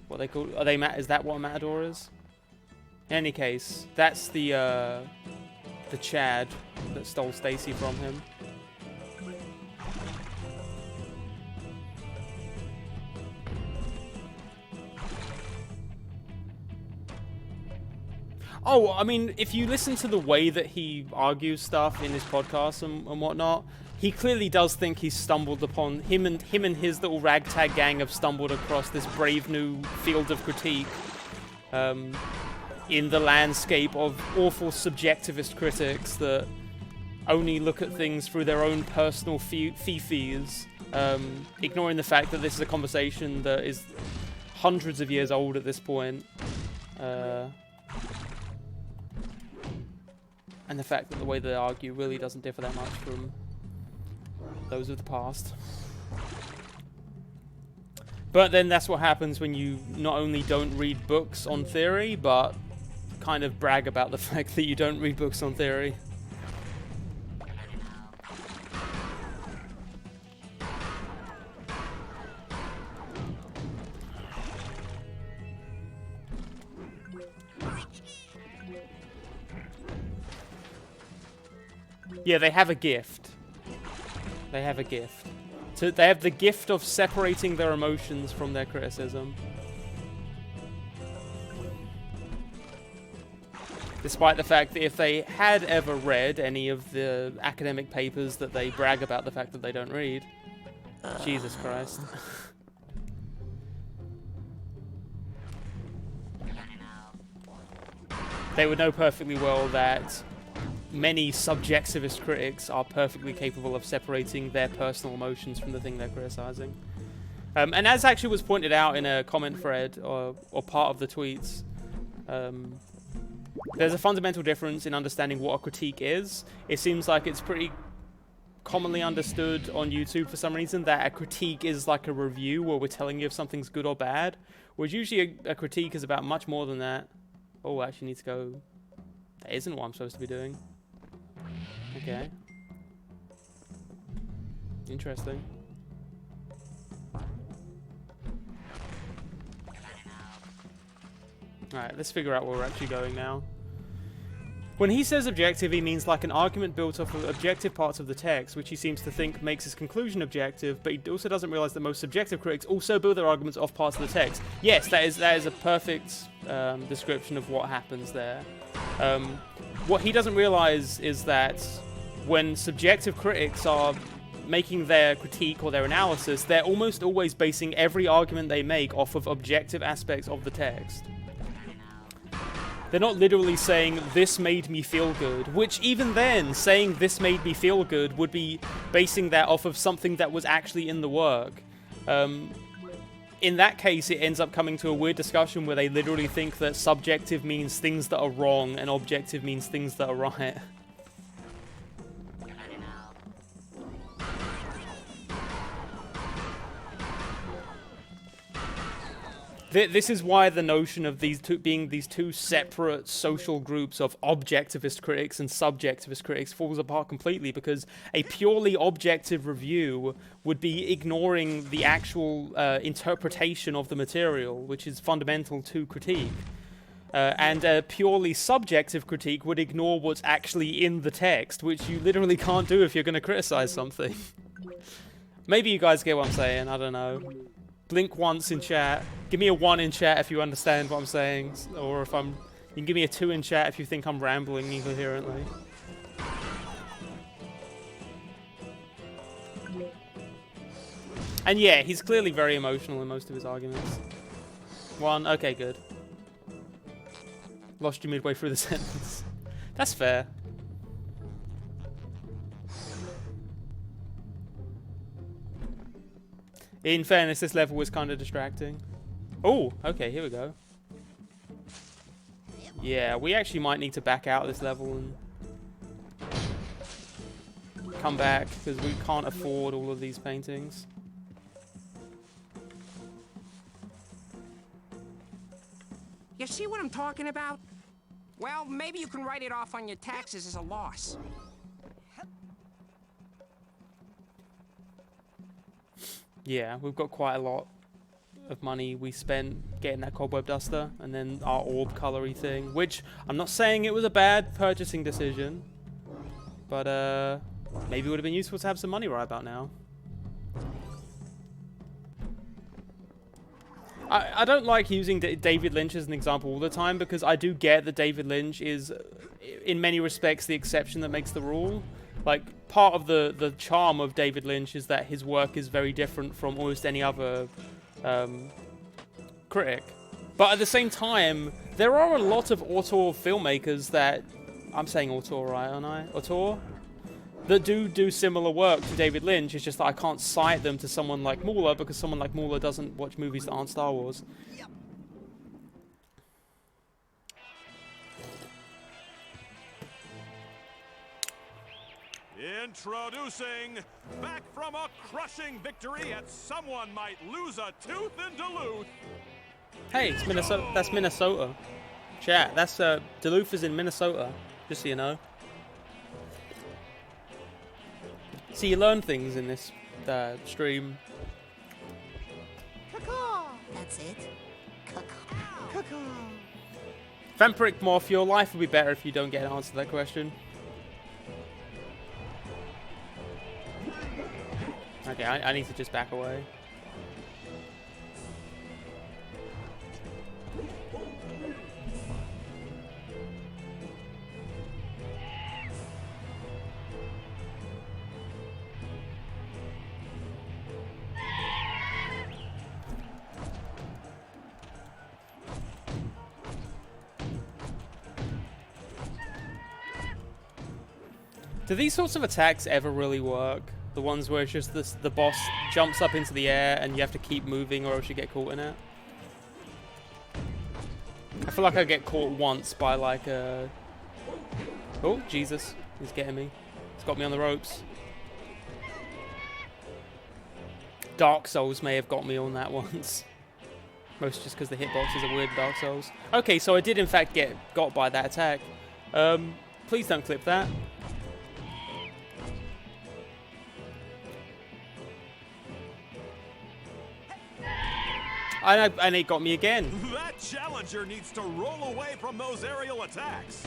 what they call, is that what a matador is? In any case, that's the Chad that stole Stacy from him. Oh, I mean, if you listen to the way that he argues stuff in his podcast and whatnot, he clearly does think he's stumbled upon him and his little ragtag gang have stumbled across this brave new field of critique in the landscape of awful subjectivist critics that only look at things through their own personal fifis, ignoring the fact that this is a conversation that is hundreds of years old at this point. And the fact that the way they argue really doesn't differ that much from those of the past. But then that's what happens when you not only don't read books on theory, but kind of brag about the fact that you don't read books on theory. Yeah, they have a gift. They have a gift. So they have the gift of separating their emotions from their criticism. Despite the fact that if they had ever read any of the academic papers that they brag about the fact that they don't read. Jesus Christ. They would know perfectly well that many subjectivist critics are perfectly capable of separating their personal emotions from the thing they're criticizing. And as actually was pointed out in a comment thread or part of the tweets, there's a fundamental difference in understanding what a critique is. It seems like it's pretty commonly understood on YouTube for some reason that a critique is like a review where we're telling you if something's good or bad, whereas usually a critique is about much more than that. Oh, I actually need to go... That isn't what I'm supposed to be doing. Okay. Interesting. Alright, let's figure out where we're actually going now. When he says objective, he means like an argument built off of objective parts of the text, which he seems to think makes his conclusion objective, but he also doesn't realize that most subjective critics also build their arguments off parts of the text. Yes, that is a perfect description of what happens there. What he doesn't realize is that when subjective critics are making their critique or their analysis, they're almost always basing every argument they make off of objective aspects of the text. They're not literally saying, this made me feel good, which even then, saying this made me feel good would be basing that off of something that was actually in the work. In that case, it ends up coming to a weird discussion where they literally think that subjective means things that are wrong and objective means things that are right. This is why the notion of these two being these two separate social groups of objectivist critics and subjectivist critics falls apart completely, because a purely objective review would be ignoring the actual interpretation of the material, which is fundamental to critique. And a purely subjective critique would ignore what's actually in the text, which you literally can't do if you're going to criticize something. Maybe you guys get what I'm saying, I don't know. Blink once in chat. Give me a 1 in chat if you understand what I'm saying, or if you can give me a 2 in chat if you think I'm rambling incoherently. And yeah, he's clearly very emotional in most of his arguments. 1, okay, good. Lost you midway through the sentence. That's fair. In fairness, this level was kind of distracting. Oh, okay, here we go. Yeah, we actually might need to back out this level and come back, because we can't afford all of these paintings. You see what I'm talking about? Well, maybe you can write it off on your taxes as a loss. Yeah, we've got quite a lot of money we spent getting that cobweb duster, and then our orb colory thing, which I'm not saying it was a bad purchasing decision, but maybe it would have been useful to have some money right about now. I don't like using David Lynch as an example all the time, because I do get that David Lynch is, in many respects, the exception that makes the rule. Like, part of the charm of David Lynch is that his work is very different from almost any other critic. But at the same time, there are a lot of auteur filmmakers that... I'm saying auteur, right, aren't I? Auteur? That do similar work to David Lynch. It's just that I can't cite them to someone like Mueller, because someone like Mueller doesn't watch movies that aren't Star Wars. Introducing, back from a crushing victory at someone might lose a tooth in Duluth. Hey, it's Minnesota. That's Minnesota. Chat, that's Duluth is in Minnesota, just so you know. See, you learn things in this stream. That's it. Vampiric Morph, your life would be better if you don't get an answer to that question. Okay, I need to just back away. Do these sorts of attacks ever really work? The ones where it's just the boss jumps up into the air and you have to keep moving or else you get caught in it? I feel like I get caught once by like a... Oh, Jesus. He's getting me. He's got me on the ropes. Dark Souls may have got me on that once. Most just because the hitboxes are weird in Dark Souls. Okay, so I did in fact get got by that attack. Please don't clip that. And it got me again. That challenger needs to roll away from those aerial attacks.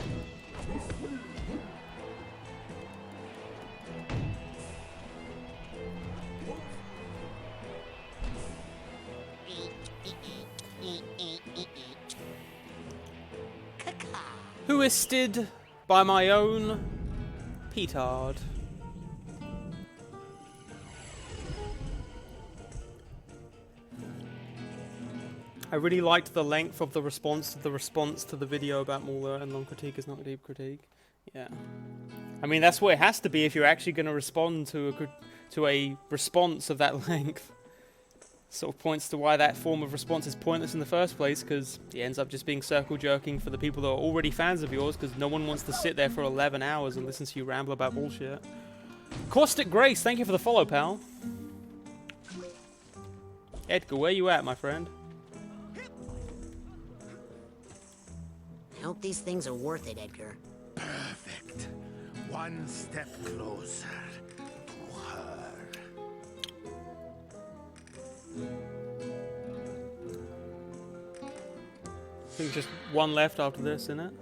Hoisted by my own petard. I really liked the length of the response to the video about Mueller and long critique is not a deep critique. Yeah. I mean, that's what it has to be if you're actually going to respond to a response of that length. Sort of points to why that form of response is pointless in the first place, because it ends up just being circle jerking for the people that are already fans of yours, because no one wants to sit there for 11 hours and listen to you ramble about bullshit. Caustic Grace, thank you for the follow, pal. Edgar, where you at, my friend? I hope these things are worth it, Edgar. Perfect. One step closer to her. I think just one left after this, isn't it?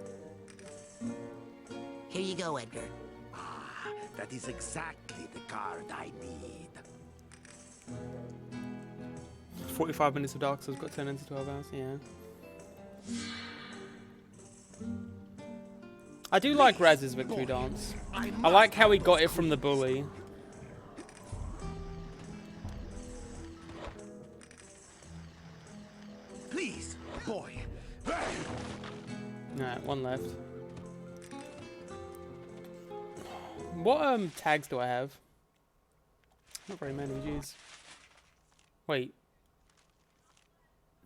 Here you go, Edgar. Ah, that is exactly the card I need. 45 minutes of Dark Souls got turned into 12 hours, yeah. I do like Raz's victory dance. I like how he got it from the bully. Please, boy. Alright, one left. What tags do I have? Not very many, jeez. Wait.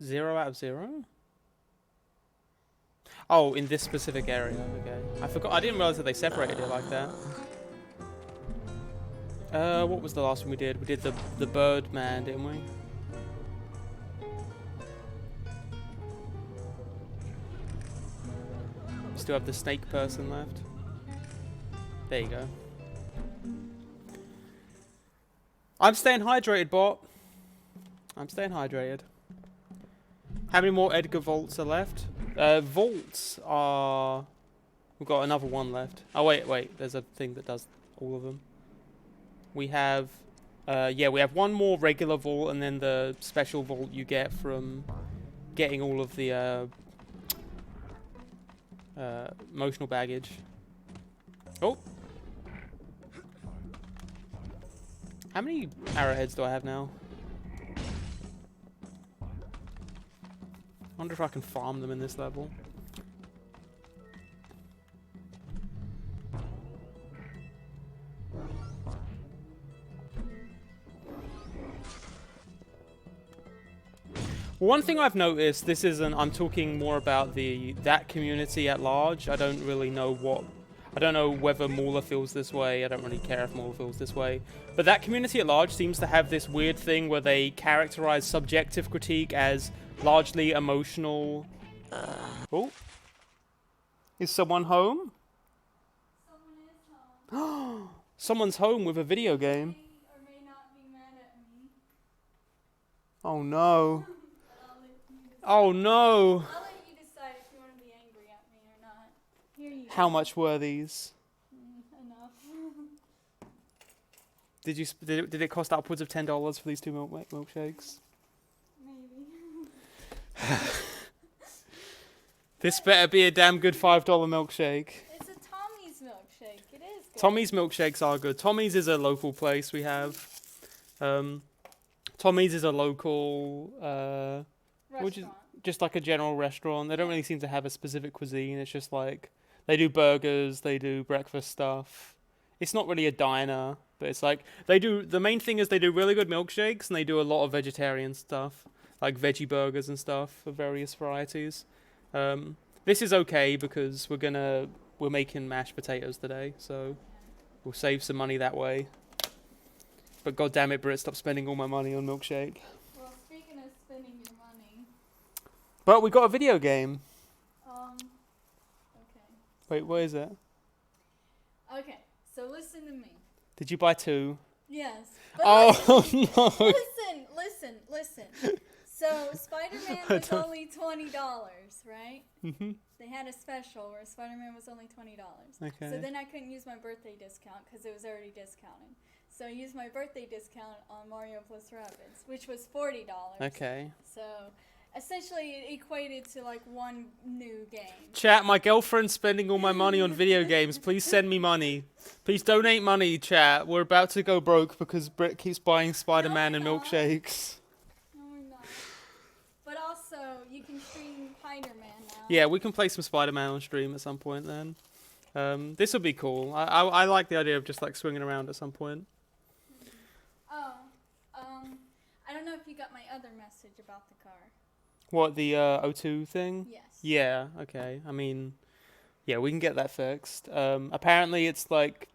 0 out of 0? Oh, in this specific area. Okay. I forgot. I didn't realize that they separated it like that. What was the last one we did? We did the Birdman, didn't we? Still have the snake person left. There you go. I'm staying hydrated, bot. I'm staying hydrated. How many more Edgar vaults are left? Vaults are... We've got another one left. Oh, wait. There's a thing that does all of them. We have... yeah, we have one more regular vault, and then the special vault you get from getting all of the emotional baggage. Oh! How many arrowheads do I have now? I wonder if I can farm them in this level. One thing I've noticed, this isn't, I'm talking more about that community at large. I don't really know what, I don't know whether Mauler feels this way. I don't really care if Mauler feels this way. But that community at large seems to have this weird thing where they characterize subjective critique as largely emotional. Oh. Is someone home? Someone is home. Someone's home with a video game. May or may not be mad at me. Oh no. Oh no. I'll let you decide if you want to be angry at me or not. Here you How go. much were these? Enough. Did it cost upwards of $10 for these two milkshakes? Maybe. This better be a damn good $5 milkshake. It's a Tommy's milkshake. It is good. Tommy's milkshakes are good. Tommy's is a local place we have. Tommy's is a local just like a general restaurant. They don't really seem to have a specific cuisine. It's just like they do burgers, they do breakfast stuff. It's not really a diner, but it's like the main thing is they do really good milkshakes and they do a lot of vegetarian stuff, like veggie burgers and stuff of various varieties. This is okay because we're making mashed potatoes today, so we'll save some money that way. But god damn it, Britt, stop spending all my money on milkshake. Well, speaking of spending your money. But we got a video game. Okay. Wait, what is it? Okay, so listen to me. Did you buy 2? Yes. But Oh no! Listen. So Spider-Man was only $20, right? Mm-hmm. They had a special where Spider-Man was only $20. Okay. So then I couldn't use my birthday discount because it was already discounted. So I used my birthday discount on Mario plus Rabbids, which was $40. Okay. So essentially it equated to like one new game. Chat, my girlfriend's spending all my money on video games. Please send me money. Please donate money, chat. We're about to go broke because Britt keeps buying Spider-Man and milkshakes. No, we're not. But also, you can stream Spider-Man now. Yeah, we can play some Spider-Man on stream at some point then. This will be cool. I like the idea of just like swinging around at some point. I don't know if you got my other message about the car. What, the O2 thing? Yes. Yeah, okay. I mean, yeah, we can get that fixed. Apparently it's like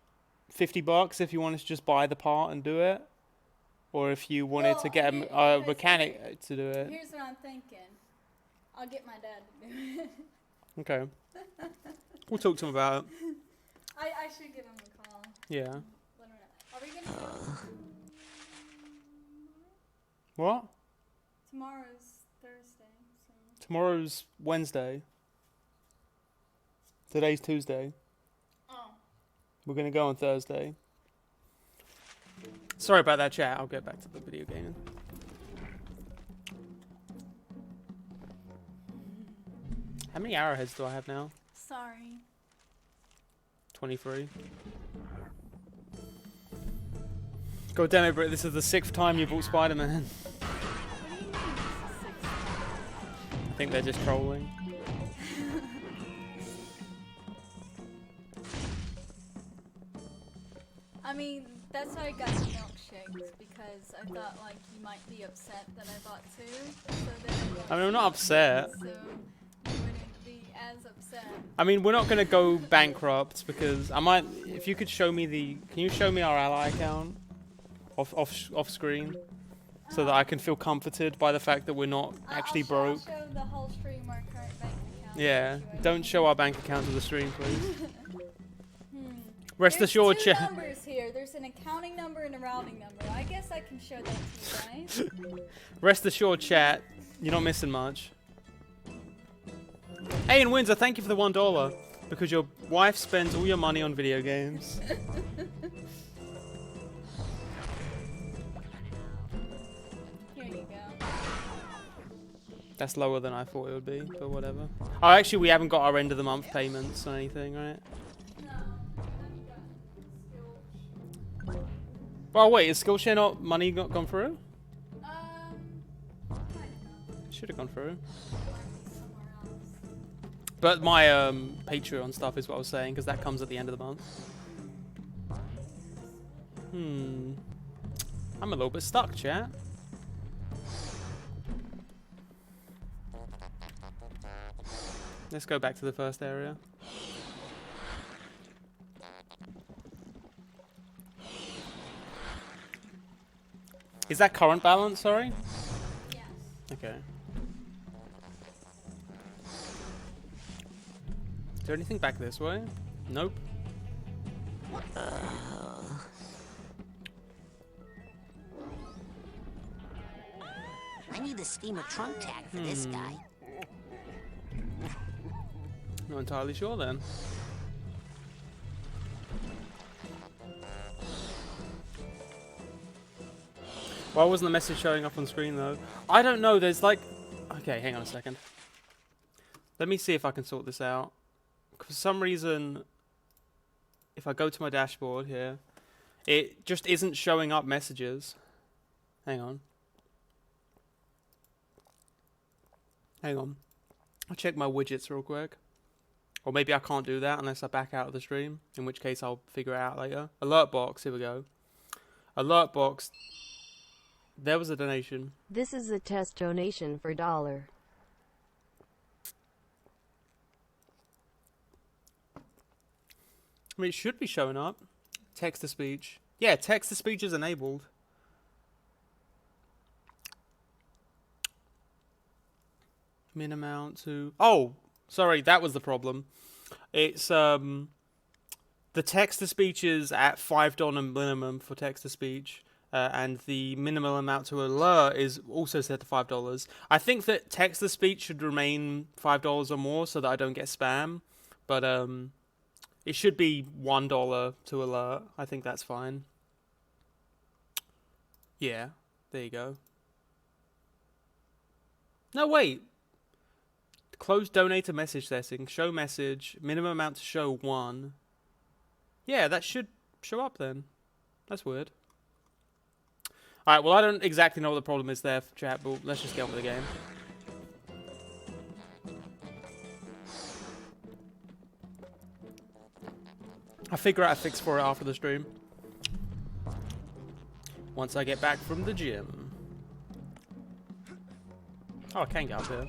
$50 if you wanted to just buy the part and do it. Or if you wanted to get a mechanic to do it. Here's what I'm thinking. I'll get my dad to do it. Okay. We'll talk to him about it. I should give him a call. Yeah. Let him know. Are we going to do What? Tomorrow's Thursday. So. Tomorrow's Wednesday. Today's Tuesday. Oh. We're going to go on Thursday. Sorry about that, chat. I'll get back to the video gaming. How many arrowheads do I have now? Sorry. 23. God damn it, Britt. This is the 6th time you bought Spider-Man. I think they're just trolling. I mean, that's why I got the milkshakes, because I thought, like, you might be upset that I bought 2. So then I mean, I'm not upset. So you wouldn't be as upset. I mean, we're not gonna go bankrupt because I might. If you could show me can you show me our ally account off screen, so that I can feel comforted by the fact that we're not actually broke. I'll show the whole stream our current bank account. Yeah, don't show our bank account to the stream, please. Rest assured, There's 2 numbers here. There's an accounting number and a routing number. I guess I can show that to you guys. Rest assured, chat, you're not missing much. Hey, in Windsor, thank you for the $1 because your wife spends all your money on video games. Here you go. That's lower than I thought it would be, but whatever. Oh, actually, we haven't got our end of the month payments or anything, right? Well, wait, is Skillshare not money gone through? Should have gone through. But my Patreon stuff is what I was saying, because that comes at the end of the month. I'm a little bit stuck, chat. Let's go back to the first area. Is that current balance, sorry? Yes. Okay. Is there anything back this way? Nope. I need the steamer trunk tag for this guy. Not entirely sure then. Why wasn't the message showing up on screen though? I don't know, there's like... Okay, hang on a second. Let me see if I can sort this out. For some reason, if I go to my dashboard here, it just isn't showing up messages. Hang on. Hang on. I'll check my widgets real quick. Or maybe I can't do that unless I back out of the stream, in which case I'll figure it out later. Alert box, here we go. Alert box. There was a donation. This is a test donation for $1. I mean, it should be showing up. Text to speech. Yeah, text to speech is enabled. Min amount to... Oh, sorry, that was the problem. It's, the text to speech is at $5 minimum for text to speech. And the minimal amount to alert is also set to $5. I think that text to speech should remain $5 or more so that I don't get spam. But it should be $1 to alert. I think that's fine. Yeah, there you go. No, wait. Close donator message setting. Show message. Minimum amount to show 1. Yeah, that should show up then. That's weird. Alright, well I don't exactly know what the problem is there, chat, but let's just get on with the game. I'll figure out a fix for it after the stream. Once I get back from the gym. Oh, I can get up here.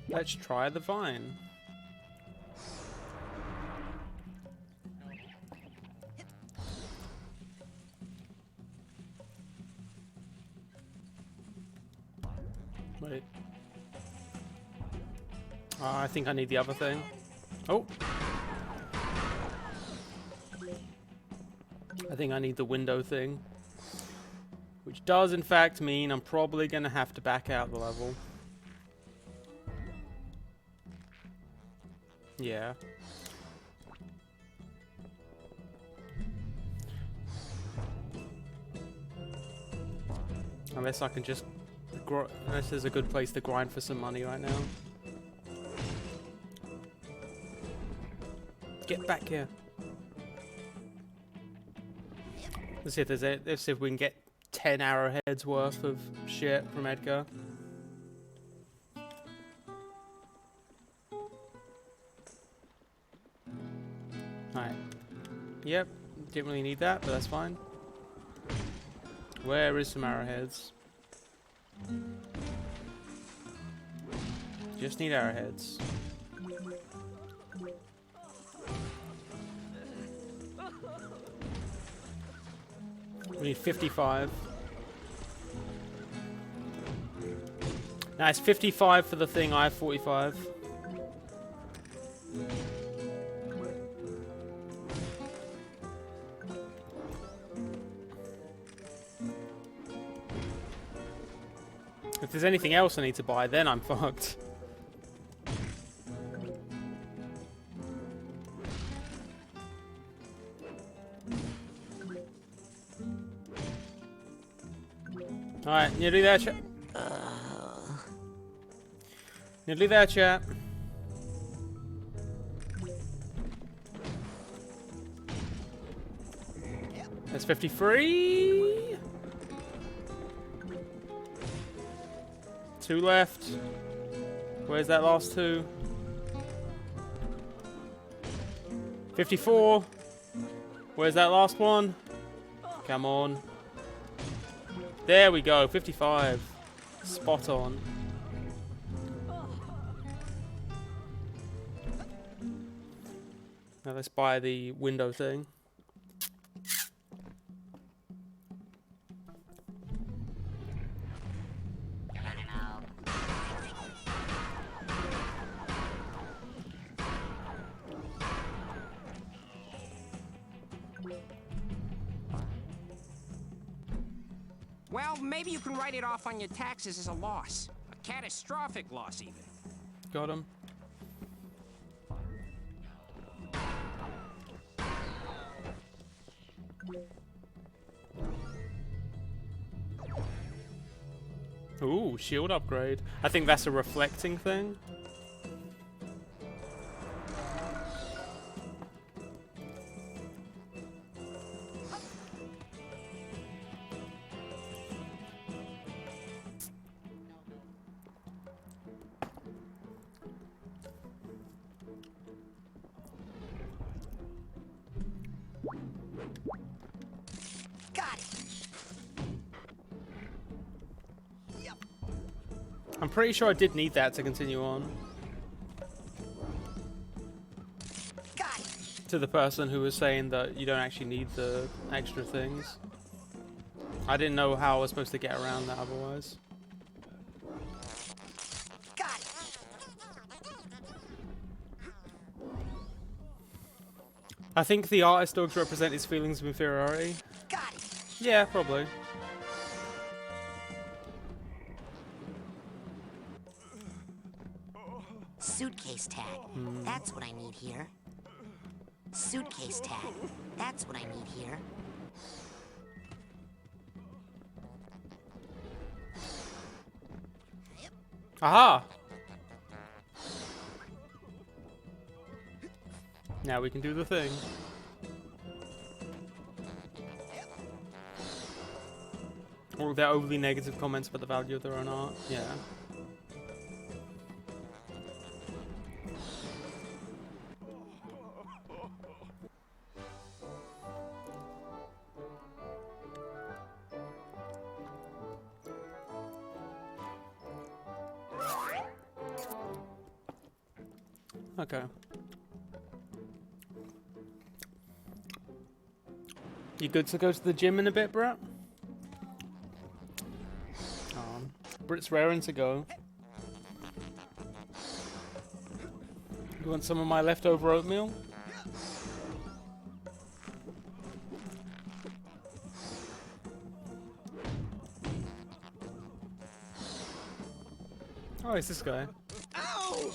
Let's try the vine. Wait. I think I need the other thing. Oh. I think I need the window thing. Which does in fact mean I'm probably going to have to back out the level. Yeah. Unless I can just... Unless there's a good place to grind for some money right now. Get back here. Let's see if there's let's see if we can get 10 arrowheads worth of shit from Edgar. Alright. Yep, didn't really need that, but that's fine. Where is some arrowheads? Just need arrowheads. We need 55. Nice, 55 for the thing. I have 45. If there's anything else I need to buy, then I'm fucked. Alright, nearly there, chat. Nearly there, chat. That's 53. 2 left. Where's that last 2? 54. Where's that last one? Come on. There we go, 55. Spot on. Now let's buy the window thing. Well, maybe you can write it off on your taxes as a loss. A catastrophic loss, even. Got him. Ooh, shield upgrade. I think that's a reflecting thing. I'm pretty sure I did need that to continue on. To the person who was saying that you don't actually need the extra things. I didn't know how I was supposed to get around that otherwise. I think the artist dogs represent his feelings of inferiority. Yeah, probably. Suitcase tag. That's what I need here. Suitcase tag. That's what I need here. Aha! Now we can do the thing. Or their overly negative comments about the value of their own art. Yeah. Okay. You good to go to the gym in a bit, Brett? Brit's raring to go. You want some of my leftover oatmeal? Oh, it's this guy. Ow!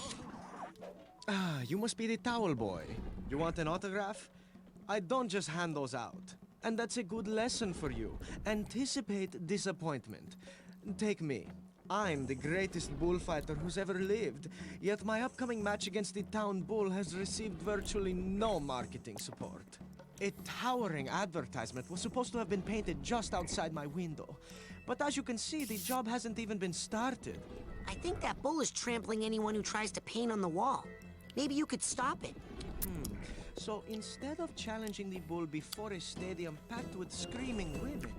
Ah, you must be the towel boy. You want an autograph? I don't just hand those out. And that's a good lesson for you. Anticipate disappointment. Take me. I'm the greatest bullfighter who's ever lived, yet my upcoming match against the town bull has received virtually no marketing support. A towering advertisement was supposed to have been painted just outside my window. But as you can see, the job hasn't even been started. I think that bull is trampling anyone who tries to paint on the wall. Maybe you could stop it. So instead of challenging the bull before a stadium packed with screaming women,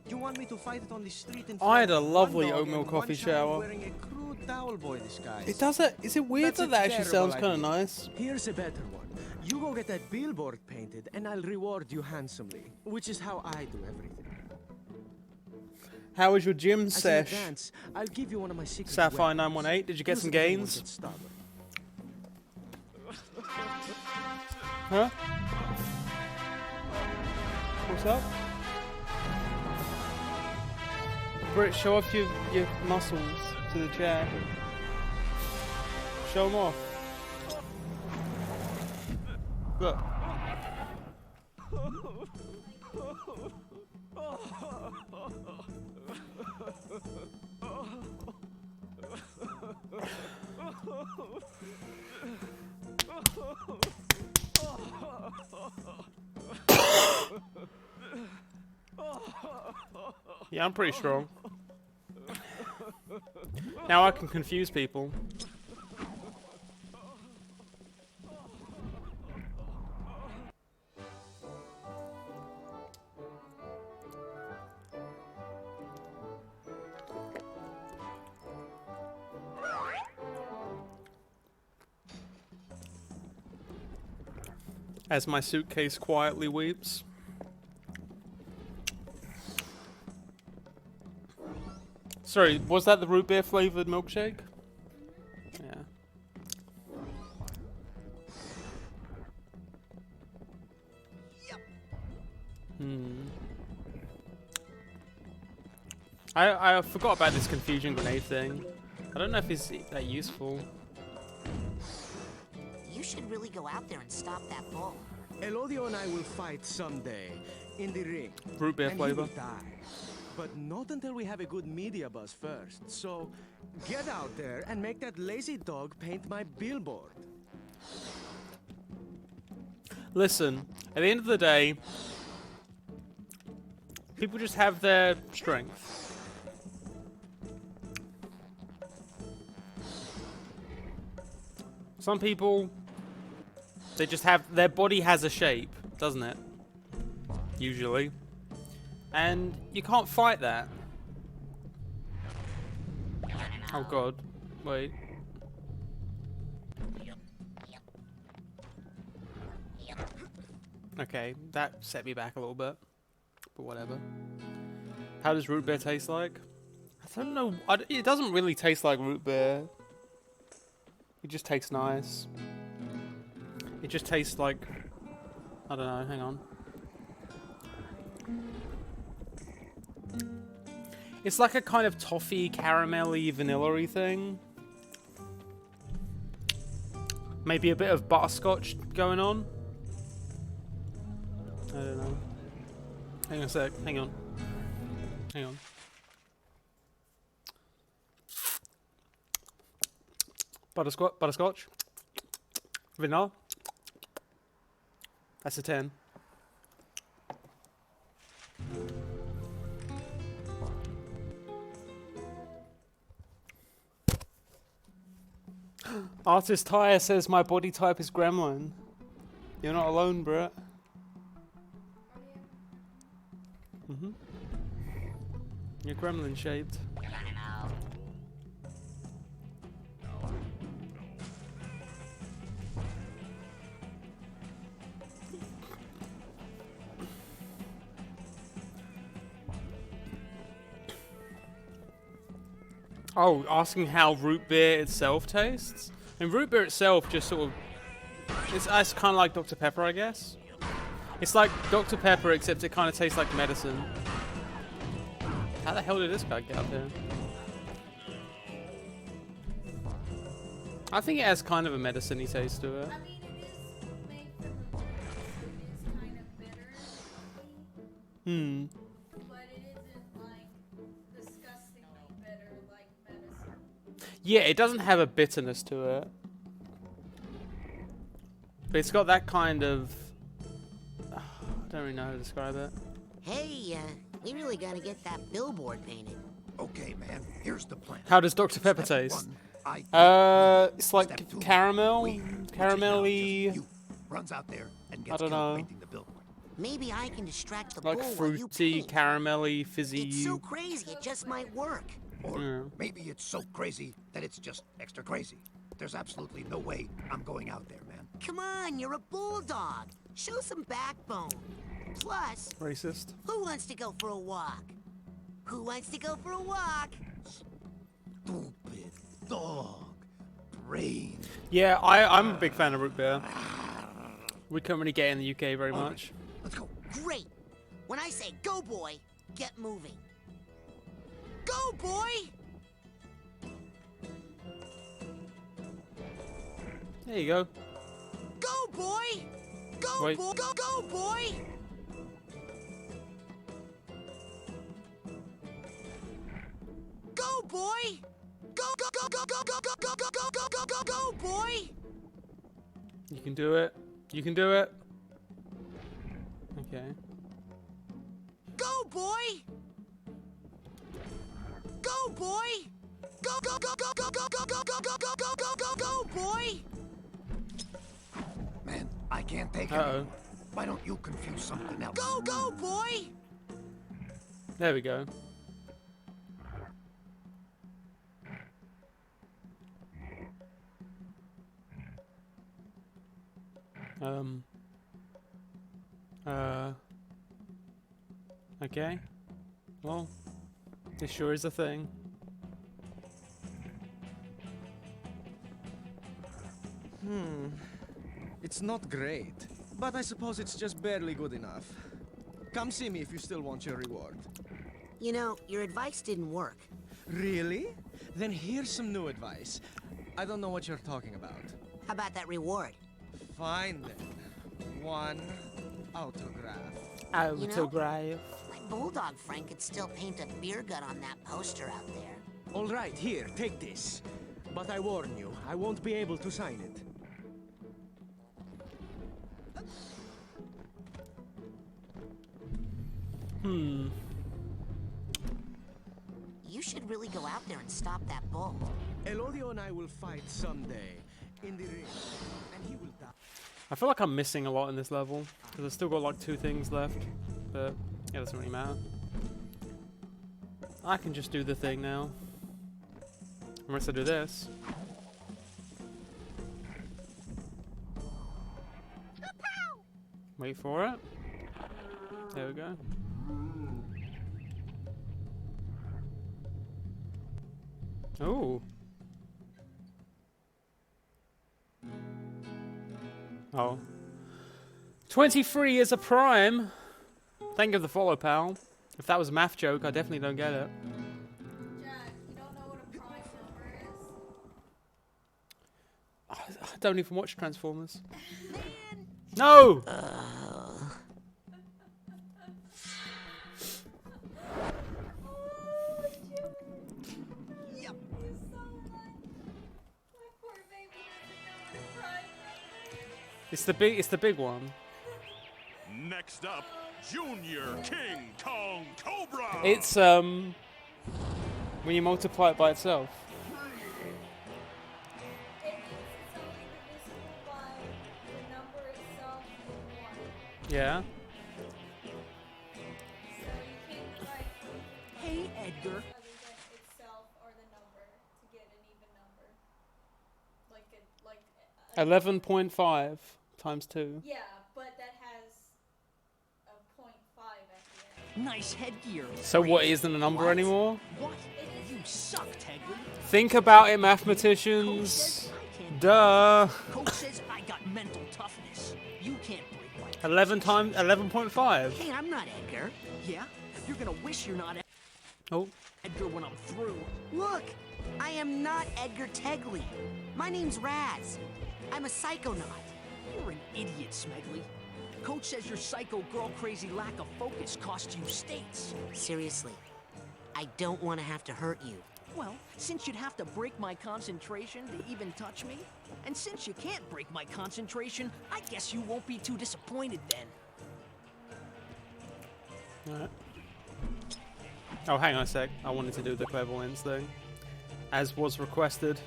you want me to fight it on the street in front I had a of one lovely dog oatmeal and coffee one child shower. wearing a crude towel boy disguise. It does it. Is it weird That's that a actually terrible sounds kind of idea. nice? Here's a better one. You go get that billboard painted, and I'll reward you handsomely. Which is how I do everything. How was your gym As an sesh? advance, I'll give you one of my secret Sapphire weapons. 918. Did you get Use some it if anyone gains? gets stubborn. Huh? What's up? Britt, show off your muscles to the chat. Show them off. Look. Yeah, I'm pretty strong. Now I can confuse people. As my suitcase quietly weeps. Sorry, was that the root beer flavored milkshake? Yeah. I forgot about this confusion grenade thing. I don't know if it's that useful. You should really go out there and stop that bull. Elodio and I will fight someday in the ring. Root beer and flavor. He will die. But not until we have a good media buzz first. So get out there and make that lazy dog paint my billboard. Listen, at the end of the day, people just have their strength. Some people, they just have, their body has a shape, doesn't it? Usually. And you can't fight that. Oh god, wait. Okay, that set me back a little bit, but whatever. How does root beer taste like? I don't know, it doesn't really taste like root beer. It just tastes nice. It just tastes like, I don't know, hang on. It's like a kind of toffee, caramelly, vanilla-y thing. Maybe a bit of butterscotch going on. I don't know. Hang on a sec. Hang on. Hang on. Butterscotch. Vanilla. That's a 10. Artist Tyre says my body type is gremlin. You're not alone, Brett. You're gremlin shaped. Oh, asking how root beer itself tastes? And root beer itself just sort of... It's kind of like Dr. Pepper, I guess. It's like Dr. Pepper, except it kind of tastes like medicine. How the hell did this guy get up there? I think it has kind of a medicine-y taste to it. I mean, it is made from a it is kind of bitter. But it isn't like disgustingly bitter like medicine. Yeah, it doesn't have a bitterness to it. But it's got that kind of... Don't really know how to describe it. Hey, we really gotta get that billboard painted. Okay, man, here's the plan. How does Dr. Pepper Step taste? one, It's like Step two, caramel, we, which is now just caramelly. you, runs out there and I gets don't killed know. painting the billboard. Maybe I can distract the Like bull while you fruity, paint. caramelly, fizzy. It's so crazy, it just might work. Or Yeah. maybe it's so crazy that it's just extra crazy. There's absolutely no way I'm going out there, man. Come on, you're a bulldog. Show some backbone. Plus, Racist. who wants to go for a walk? Who wants to go for a walk? Stupid dog. Brain. Yeah, I'm a big fan of root beer. We can't really get it in the UK very much. Let's go. Great. When I say go, boy, get moving. Go, boy! There you go. Go, boy! Go, Wait. boy! Go, boy! Go, boy! Go, boy! You can do it. You can do it. Okay. Go, boy! Go, boy! Go, boy! Man, I can't take it. Uh-oh. Why don't you confuse something else? Go, boy! There we go. Okay. Well, this sure is a thing. It's not great, but I suppose it's just barely good enough. Come see me if you still want your reward. You know, your advice didn't work. Really? Then here's some new advice. I don't know what you're talking about. How about that reward? Fine then. One autograph. Autograph. My bulldog friend could still paint a beer gut on that poster out there. All right, here, take this. But I warn you, I won't be able to sign it. You should really go out there and stop that bull. Elodio and I will fight someday in the ring, and he will die. I feel like I'm missing a lot in this level because I've still got like 2 things left, but it doesn't really matter. I can just do the thing now. Unless I do this. Wait for it. There we go. Oh. Oh. 23 is a prime. Thank you for the follow, pal. If that was a math joke, I definitely don't get it. Jack, you don't know what a prime number is? I don't even watch Transformers. No! It's the big one. Next up, Junior King Kong Cobra. It's when you multiply it by itself. Yeah. Hey, Edgar. Itself or the number to get an even number. Like 11.5 times 2. Yeah, but that has a 0.5 at the end. Nice headgear. So what isn't a number anymore? What? You suck, Tegley. Think about it, mathematicians. Duh. Coach says I got mental toughness. You can't break my 11.5. Hey, I'm not Edgar. Yeah? You're gonna wish you're not Oh. Edgar when I'm through. Look, I am not Edgar Tegley. My name's Raz. I'm a psychonaut. You're an idiot, Smegley. Coach says your psycho girl crazy lack of focus cost you states. Seriously, I don't want to have to hurt you. Well, since you'd have to break my concentration to even touch me, and since you can't break my concentration, I guess you won't be too disappointed then. Alright. Oh, hang on a sec. I wanted to do the clairvoyance thing, as was requested.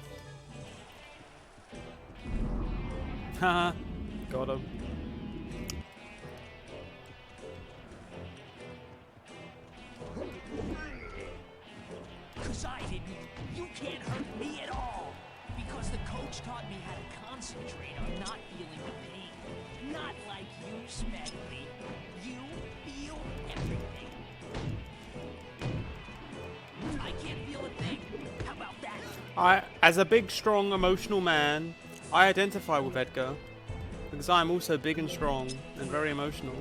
Haha, got him. Cause I didn't. You can't hurt me at all. Because the coach taught me how to concentrate on not feeling the pain. Not like you, Smedley. You feel everything. I can't feel a thing. How about that? As a big, strong, emotional man, I identify with Edgar. Because I'm also big and strong and very emotional.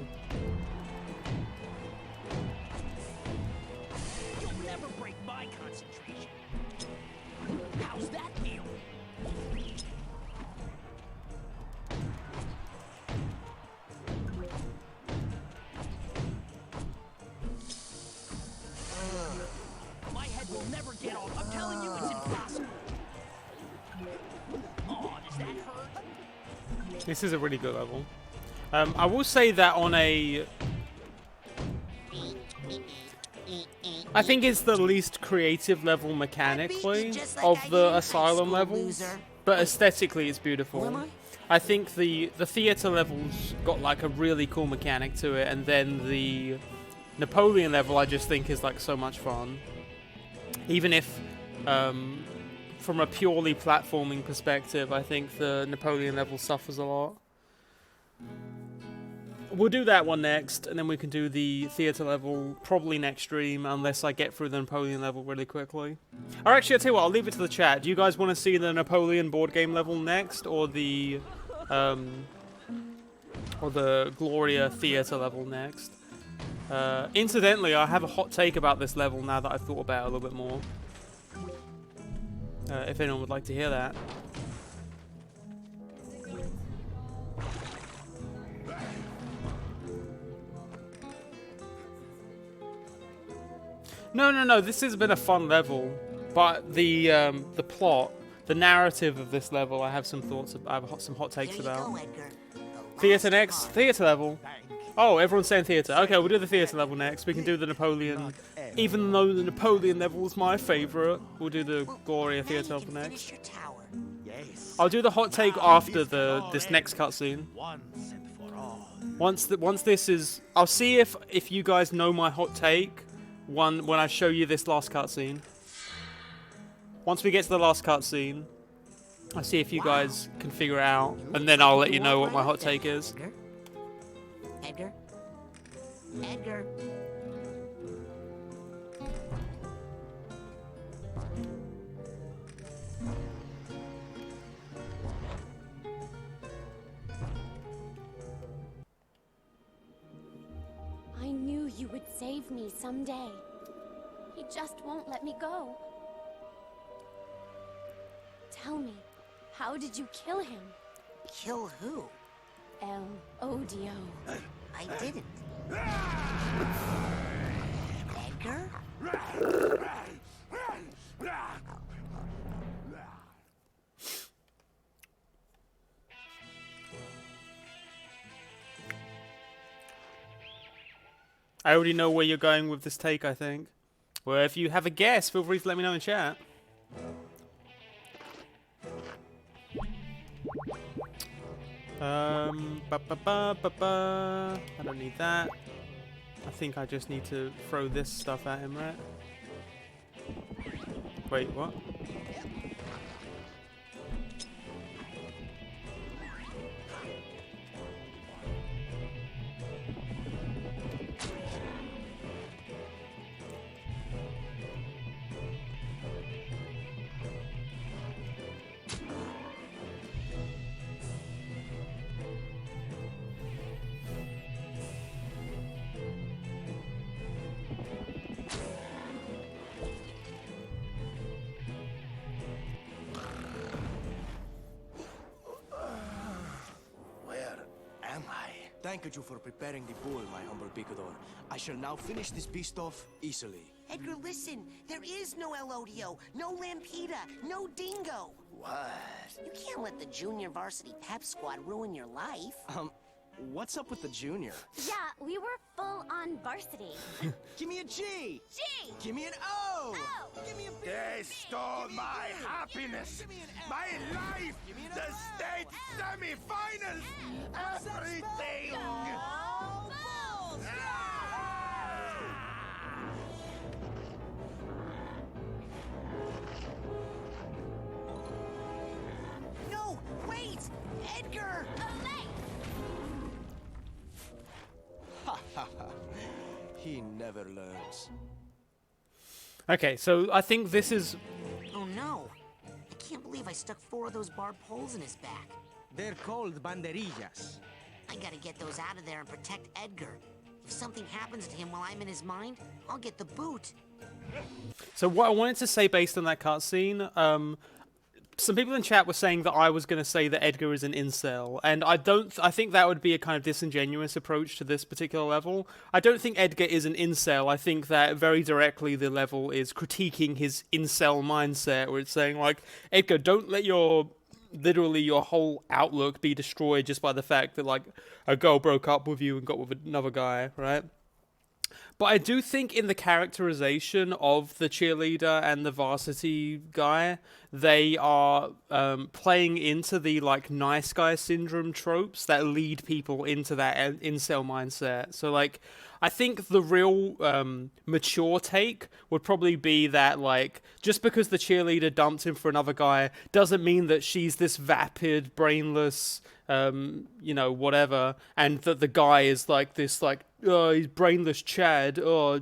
You'll never break my concentration. How's that feel? My head will never get off. I'm telling you, it's impossible. Oh, does that hurt? This is a really good level. I will say that on a... I think it's the least creative level mechanically of the Asylum levels, but aesthetically it's beautiful. I think the theater levels got like a really cool mechanic to it, and then the Napoleon level I just think is like so much fun. Even if from a purely platforming perspective, I think the Napoleon level suffers a lot. We'll do that one next, and then we can do the theater level probably next stream, unless I get through the Napoleon level really quickly. Or actually, I'll tell you what, I'll leave it to the chat. Do you guys want to see the Napoleon board game level next, or the Gloria theater level next? Incidentally, I have a hot take about this level now that I've thought about it a little bit more. If anyone would like to hear that. No, this has been a fun level, but the plot, the narrative of this level, I have some thoughts, I have some hot takes about. Theater next? Theater level? Oh, everyone's saying theater. Okay, we'll do the theater level next. We can do the Napoleon. Even though the Napoleon level is my favorite, we'll do the Gloria theater level next. I'll do the hot take after this next cutscene. Once this is, I'll see if you guys know my hot take when I show you this last cutscene. Once we get to the last cutscene, I'll see if you guys can figure it out, and then I'll let you know what my hot take is. Edgar? Edgar? I knew you would save me someday. He just won't let me go. Tell me, how did you kill him? Kill who? El Odio. I didn't. Edgar? I already know where you're going with this take, I think. Well, if you have a guess, feel free to let me know in chat. I don't need that. I think I just need to throw this stuff at him, right? Wait, what? Thank you for preparing the bull, my humble picador. I shall now finish this beast off easily. Edgar, listen. There is no Elodio, no Lampita, no Dingo. What? You can't let the junior varsity pep squad ruin your life. what's up with the junior? Yeah, we were full on varsity. Give me a G! G! Give me an O! Give me a B! They stole my happiness, my life, the state semi-finals, everything! No, wait! Edgar! Ha ha ha. He never learns. Okay, so I think this is... Oh no! I can't believe I stuck 4 of those barbed poles in his back. They're called banderillas. I gotta get those out of there and protect Edgar. If something happens to him while I'm in his mind, I'll get the boot. So what I wanted to say based on that cutscene, some people in chat were saying that I was going to say that Edgar is an incel, and I think that would be a kind of disingenuous approach to this particular level. I don't think Edgar is an incel. I think that very directly the level is critiquing his incel mindset, where it's saying, like, Edgar, don't let literally your whole outlook be destroyed just by the fact that, like, a girl broke up with you and got with another guy, right? But I do think in the characterization of the cheerleader and the varsity guy, they are playing into the like nice guy syndrome tropes that lead people into that incel mindset. So like, I think the real mature take would probably be that like, just because the cheerleader dumped him for another guy doesn't mean that she's this vapid, brainless, you know, whatever, and that the guy is like this like, oh, he's brainless Chad, or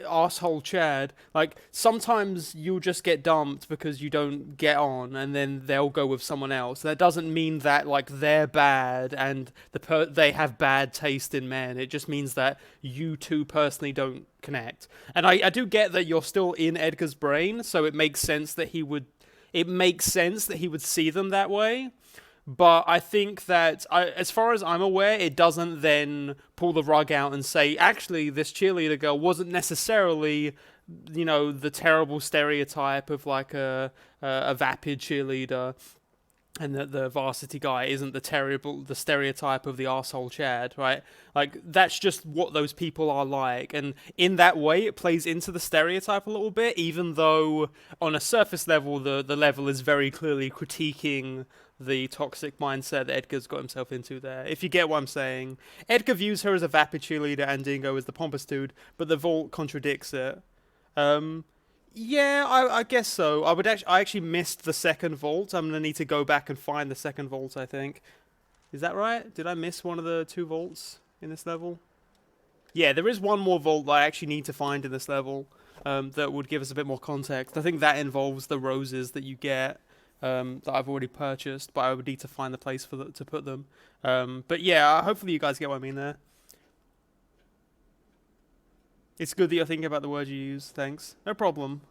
asshole Chad. Like, sometimes you'll just get dumped because you don't get on, and then they'll go with someone else. That doesn't mean that like they're bad and they have bad taste in men. It just means that you two personally don't connect. And I do get that you're still in Edgar's brain, so it makes sense that he would see them that way. But I think that, as far as I'm aware, it doesn't then pull the rug out and say, actually, this cheerleader girl wasn't necessarily, you know, the terrible stereotype of like a vapid cheerleader, and that the varsity guy isn't the stereotype of the arsehole Chad, right? Like, that's just what those people are like. And in that way, it plays into the stereotype a little bit, even though on a surface level, the level is very clearly critiquing the toxic mindset that Edgar's got himself into there. If you get what I'm saying. Edgar views her as a vapid cheerleader and Dingo as the pompous dude, but the vault contradicts it. Yeah, I guess so. I actually missed the second vault. I'm gonna need to go back and find the second vault, I think. Is that right? Did I miss one of the 2 vaults in this level? Yeah, there is one more vault that I actually need to find in this level, that would give us a bit more context. I think that involves the roses that you get, that I've already purchased, but I would need to find the place to put them. But yeah, hopefully you guys get what I mean there. It's good that you're thinking about the words you use. Thanks. No problem.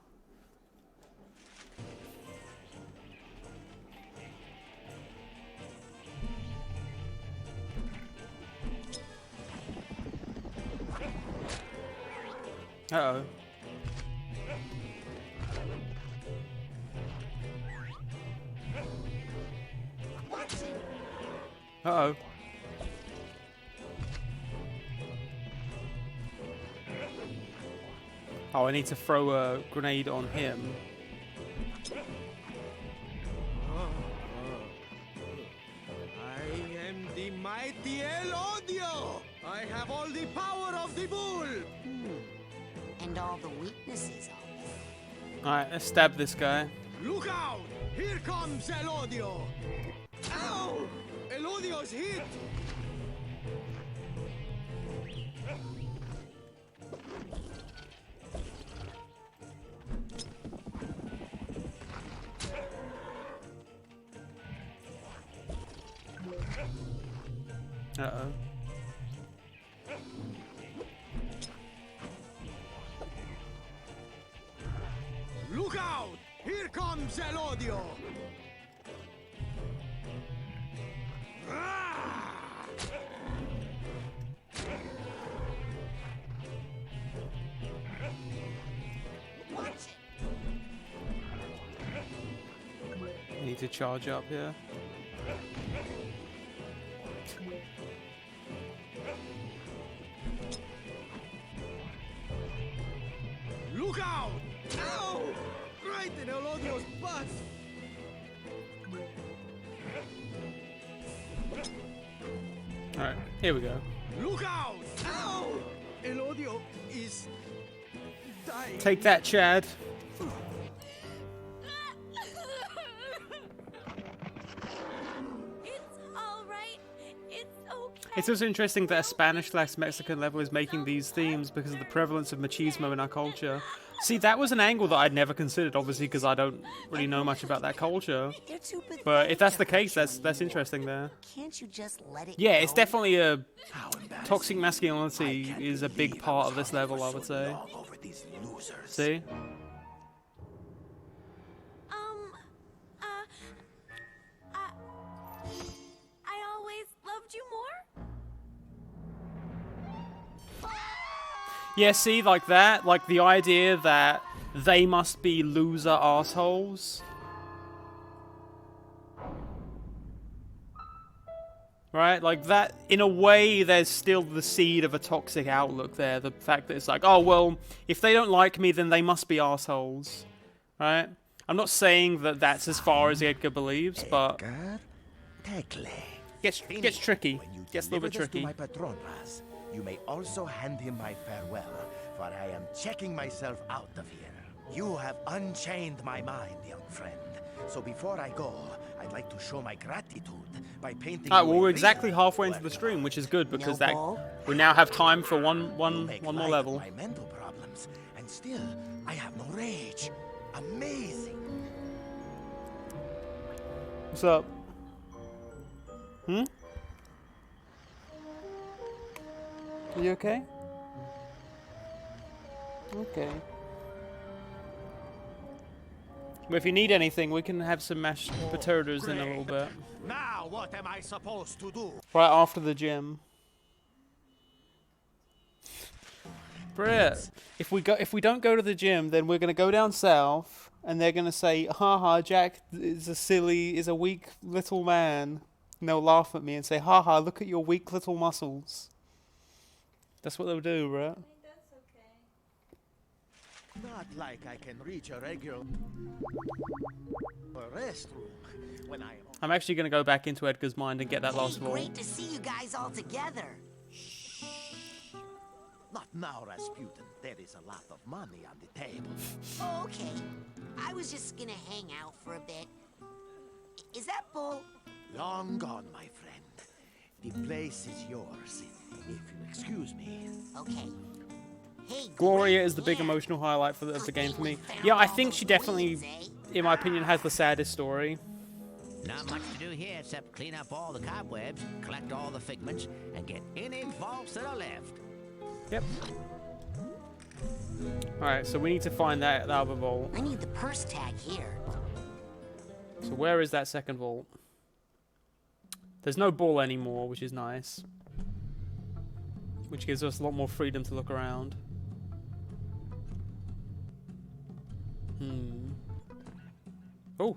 Uh-oh. Uh-oh. Oh, I need to throw a grenade on him. I am the mighty El Odio! I have all the power of the bull! And all the weaknesses of Alright, let's stab this guy. Look out! Here comes El Odio! Ow! El Odio's hit! Uh-oh. Look out! Here comes El Odio! Need to charge up here. in Elodio's butt! Alright, here we go. Look out! Ow! Elodio is dying. Take that, Chad. It's all right. It's okay. It's also interesting that a Spanish/Mexican level is making these themes because of the prevalence of machismo in our culture. See, that was an angle that I'd never considered, obviously, because I don't really know much about that culture. They're too pathetic. But if that's the case, that's interesting there. Can't you just let it Yeah, go? it's definitely a toxic masculinity is a big part of this level, I would say. See? I always loved you more. Yeah, see, like that, like the idea that they must be loser assholes. Right? Like that, in a way, there's still the seed of a toxic outlook there. The fact that it's like, oh, well, if they don't like me, then they must be assholes. Right? I'm not saying that that's as far as Edgar believes, but... Gets tricky. Gets a little bit tricky. My patron, Raz. You may also hand him my farewell, for I am checking myself out of here. You have unchained my mind, young friend. So before I go, I'd like to show my gratitude by painting. Alright, well, we're exactly halfway into the stream, which is good because that we now have time for one more level. My mental problems, and still I have no rage. Amazing. What's up? Are you okay? Okay. Well, if you need anything, we can have some mashed potatoes in a little bit. Now what am I supposed to do? Right after the gym. Brett, if we don't go to the gym, then we're gonna go down south, and they're gonna say, "Haha, Jack is a weak little man." And they'll laugh at me and say, "Haha, look at your weak little muscles." That's what they'll do, right? Not like I can reach a regular restroom when I am. I'm actually going to go back into Edgar's mind and get that last vault. Great to see you guys all together. Not now, Rasputin. There is a lot of money on the table. Okay. I was just gonna hang out for a bit. Is that Bull? Long gone, my friend. The place is yours, if you excuse me. Okay. Hey, Gloria is the big emotional highlight of the game for me. Yeah, I think she definitely, in my opinion, has the saddest story. Not much to do here except clean up all the cobwebs, collect all the figments, and get any vaults that are left. Yep. Alright, so we need to find that other vault. I need the purse tag here. So where is that second vault? There's no ball anymore, which is nice. Which gives us a lot more freedom to look around. Oh!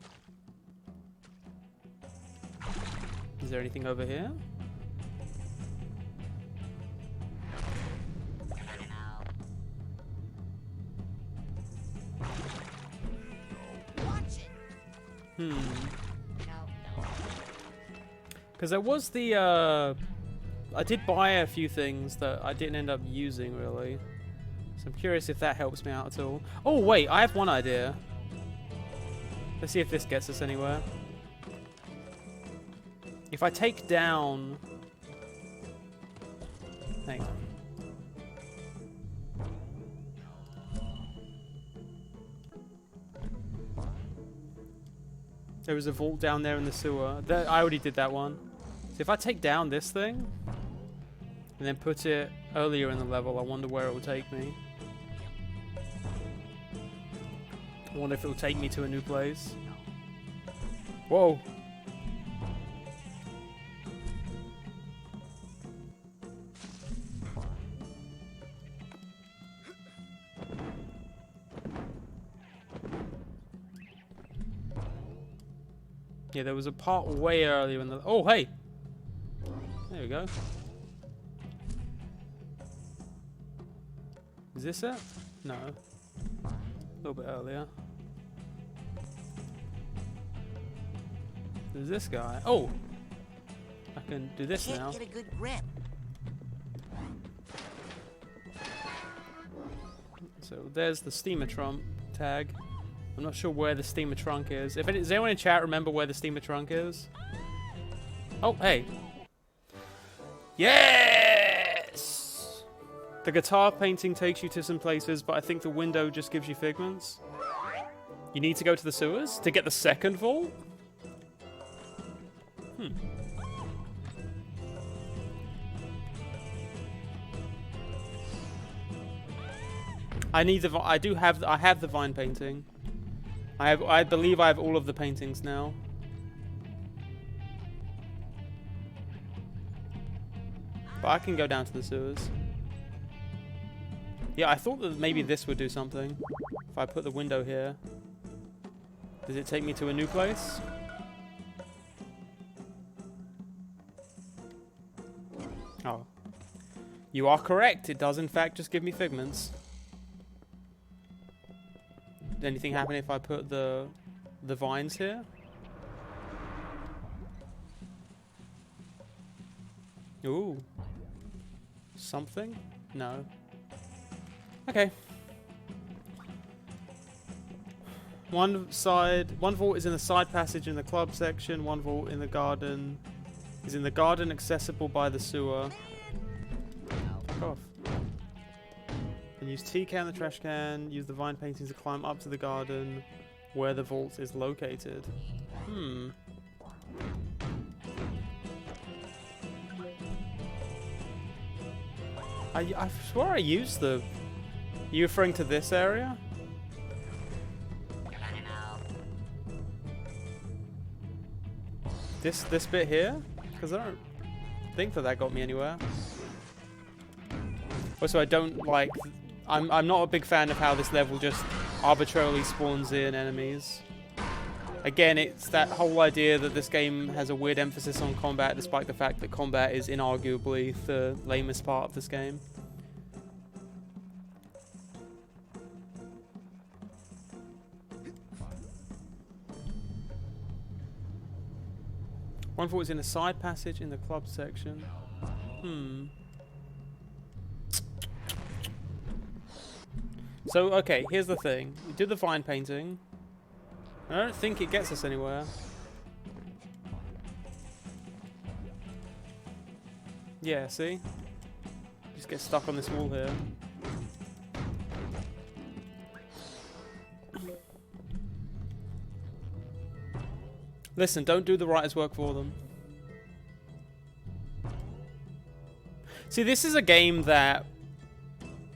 Is there anything over here? Because there was the, I did buy a few things that I didn't end up using, really. So I'm curious if that helps me out at all. Oh, wait, I have one idea. Let's see if this gets us anywhere. If I take down... Hang on. There was a vault down there in the sewer. I already did that one. So if I take down this thing, and then put it earlier in the level, I wonder where it will take me. I wonder if it will take me to a new place. Whoa! Yeah, there was a part way earlier in the... Oh, hey! There we go. Is this it? No. A little bit earlier. There's this guy. Oh! I can do this Can't now. get a good grip. So there's the steamer trunk tag. I'm not sure where the steamer trunk is. Does anyone in chat remember where the steamer trunk is? Oh, hey. Yes! The guitar painting takes you to some places, but I think the window just gives you figments. You need to go to the sewers to get the second vault? I have the vine painting. I believe I have all of the paintings now. But I can go down to the sewers. Yeah, I thought that maybe this would do something. If I put the window here. Does it take me to a new place? Oh. You are correct. It does in fact just give me figments. Did anything happen if I put the vines here? Ooh. Something? No. Okay. One vault is in the side passage in the club section, one vault in the garden is in the garden accessible by the sewer. Fuck off. And use TK on the trash can, use the vine paintings to climb up to the garden where the vault is located. I swear I used the... Are you referring to this area? This bit here? Because I don't think that got me anywhere. Also, I don't like... I'm not a big fan of how this level just arbitrarily spawns in enemies. Again, it's that whole idea that this game has a weird emphasis on combat, despite the fact that combat is inarguably the lamest part of this game. One vault is in a side passage in the club section. So, okay, here's the thing. We do the vine painting. I don't think it gets us anywhere. Yeah, see? Just get stuck on this wall here. Listen, don't do the writer's work for them. See, this is a game that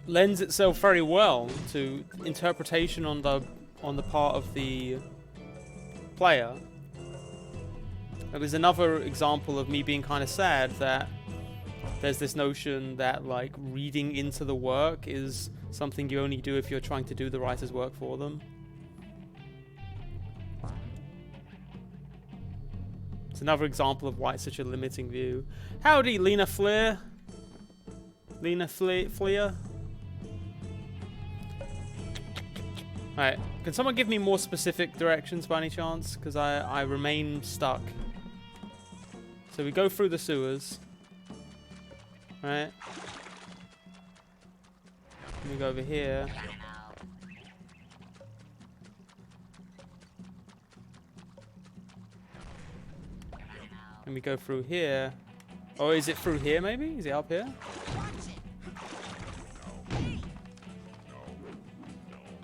lends itself very well to interpretation on the part of the player. It was another example of me being kind of sad that there's this notion that like reading into the work is something you only do if you're trying to do the writer's work for them. It's another example of why it's such a limiting view. Howdy, Lena Fleer. Lena Fleer. Alright, can someone give me more specific directions by any chance? Because I remain stuck. So we go through the sewers. Right. We go over here. And we go through here. Oh, is it through here maybe? Is it up here?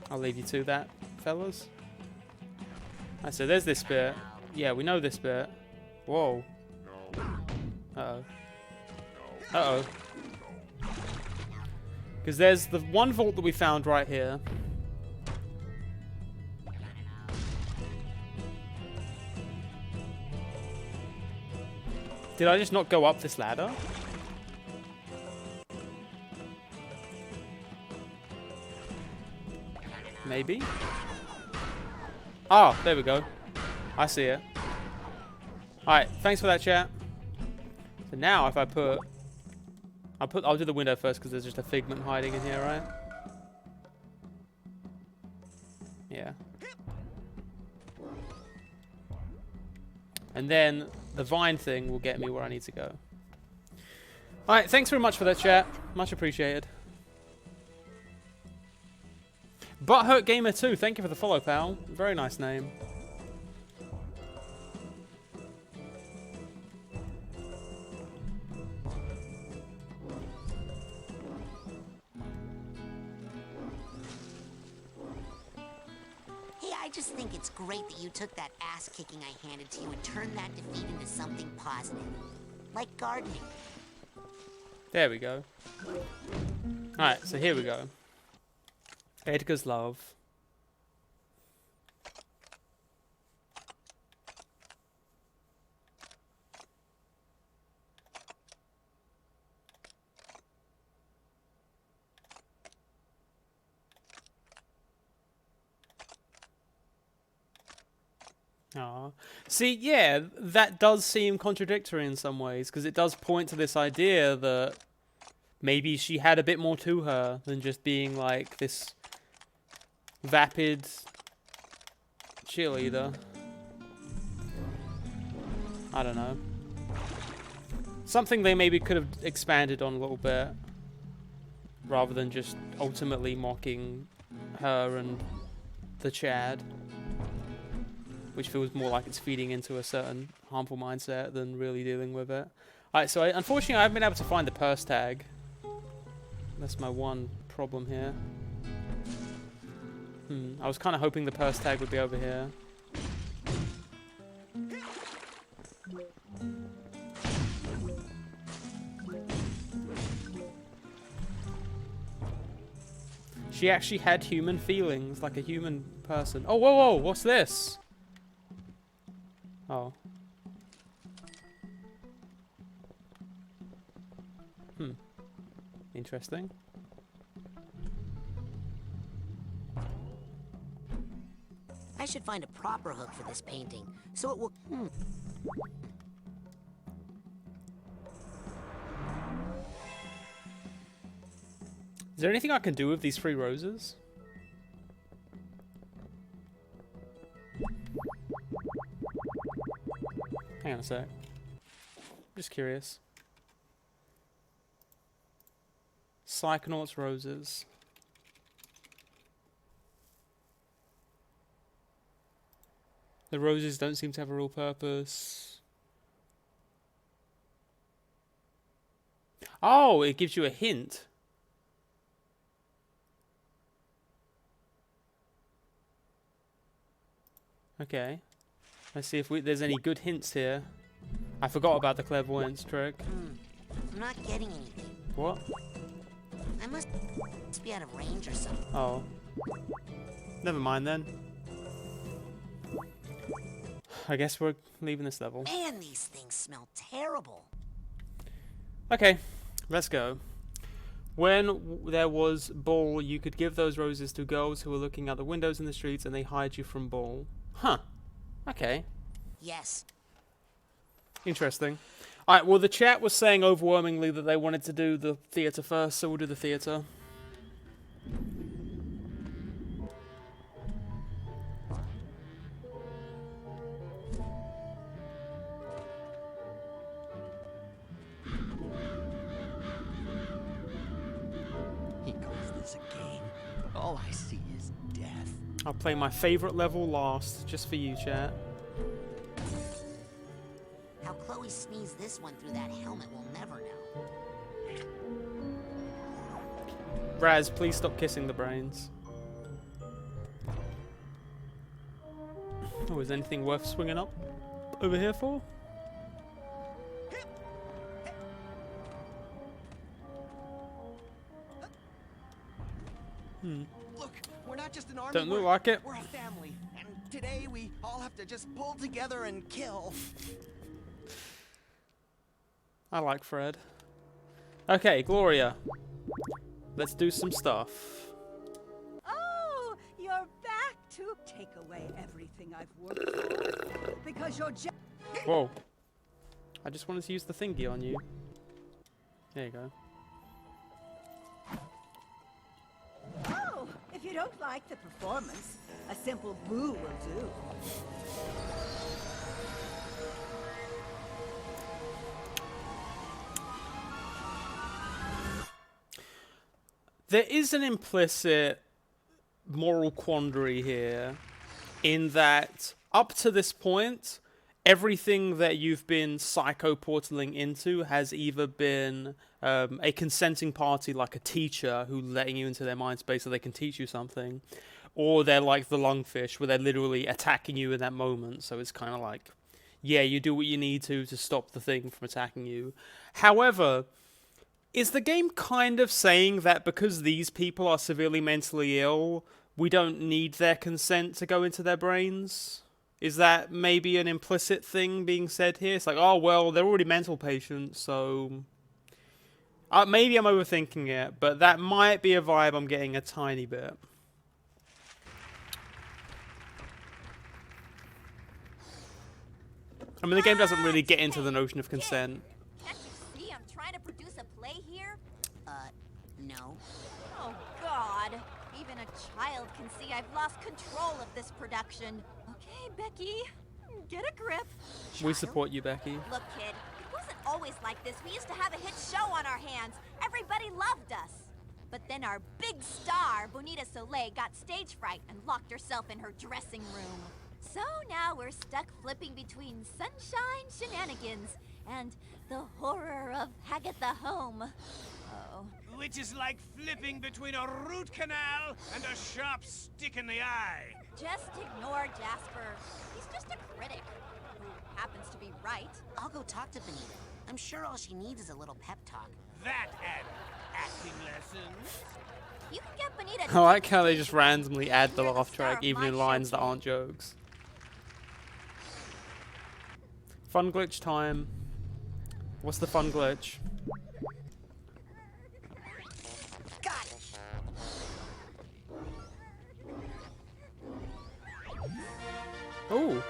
I'll leave you to that, fellas. Alright, so there's this bit. Yeah, we know this bit. Whoa. Uh-oh. Uh-oh. Because there's the one vault that we found right here. Did I just not go up this ladder? Maybe? Oh, there we go. I see it. Alright, thanks for that, chat. So now if I'll do the window first because there's just a figment hiding in here, right? Yeah. And then the vine thing will get me where I need to go. Alright, thanks very much for that, chat. Much appreciated. Butthurt Gamer 2, thank you for the follow, pal. Very nice name. Hey, I just think it's great that you took that ass kicking I handed to you and turned that defeat into something positive. Like gardening. There we go. Alright, so here we go. Edgar's love. Aww. See, yeah, that does seem contradictory in some ways, because it does point to this idea that maybe she had a bit more to her than just being like this vapid cheerleader. I don't know. Something they maybe could have expanded on a little bit, rather than just ultimately mocking her and the Chad. Which feels more like it's feeding into a certain harmful mindset than really dealing with it. Alright, so unfortunately I haven't been able to find the purse tag. That's my one problem here. I was kind of hoping the purse tag would be over here. She actually had human feelings, like a human person. Oh, whoa, whoa, what's this? Oh. Interesting. I should find a proper hook for this painting, so it will... Is there anything I can do with these 3 roses? Hang on a sec. Just curious. Psychonauts roses. The roses don't seem to have a real purpose. Oh, it gives you a hint. Okay. Let's see if there's any good hints here. I forgot about the clairvoyance trick. I'm not getting anything. What? I must be out of range or something. Oh. Never mind then. I guess we're leaving this level. Man, these things smell terrible. Okay, let's go. When there was Bull, you could give those roses to girls who were looking out the windows in the streets and they hide you from Bull. Huh. Okay. Yes. Interesting. Alright, well the chat was saying overwhelmingly that they wanted to do the theatre first, so we'll do the theatre. He calls this a game. All I see is death. I'll play my favourite level last, just for you, chat. How Chloe sneezed this one through that helmet, we'll never know. Raz, please stop kissing the brains. Oh, is anything worth swinging up over here for? Look, we're not just an army. Don't look like it. We're a family, and today we all have to just pull together and kill. I like Fred. Okay, Gloria. Let's do some stuff. Oh, you're back to take away everything I've worked for. Because you're just... Whoa. I just wanted to use the thingy on you. There you go. Oh, if you don't like the performance, a simple boo will do. There is an implicit moral quandary here in that up to this point, everything that you've been psycho-portaling into has either been a consenting party like a teacher who letting you into their mind space so they can teach you something, or they're like the lungfish where they're literally attacking you in that moment. So it's kind of like, yeah, you do what you need to stop the thing from attacking you. However, is the game kind of saying that because these people are severely mentally ill, we don't need their consent to go into their brains? Is that maybe an implicit thing being said here? It's like, oh, well, they're already mental patients, so... maybe I'm overthinking it, but that might be a vibe I'm getting a tiny bit. I mean, the game doesn't really get into the notion of consent. Can't you see I'm trying to produce a play here? No. Oh, God. Even a child can see I've lost control of this production. Okay, Becky, get a grip. We support you, Becky. Look, kid, it wasn't always like this. We used to have a hit show on our hands. Everybody loved us. But then our big star, Bonita Soleil, got stage fright and locked herself in her dressing room. So now we're stuck flipping between sunshine shenanigans and the horror of Hagatha Home. Oh. Which is like flipping between a root canal and a sharp stick in the eye. Just ignore Jasper. He's just a critic who happens to be right. I'll go talk to Bonita. I'm sure all she needs is a little pep talk. That and acting lessons. You can get Bonita. I like how they just randomly add the laugh track even in lines that aren't jokes. Fun glitch time. What's the fun glitch? Got it. Ooh.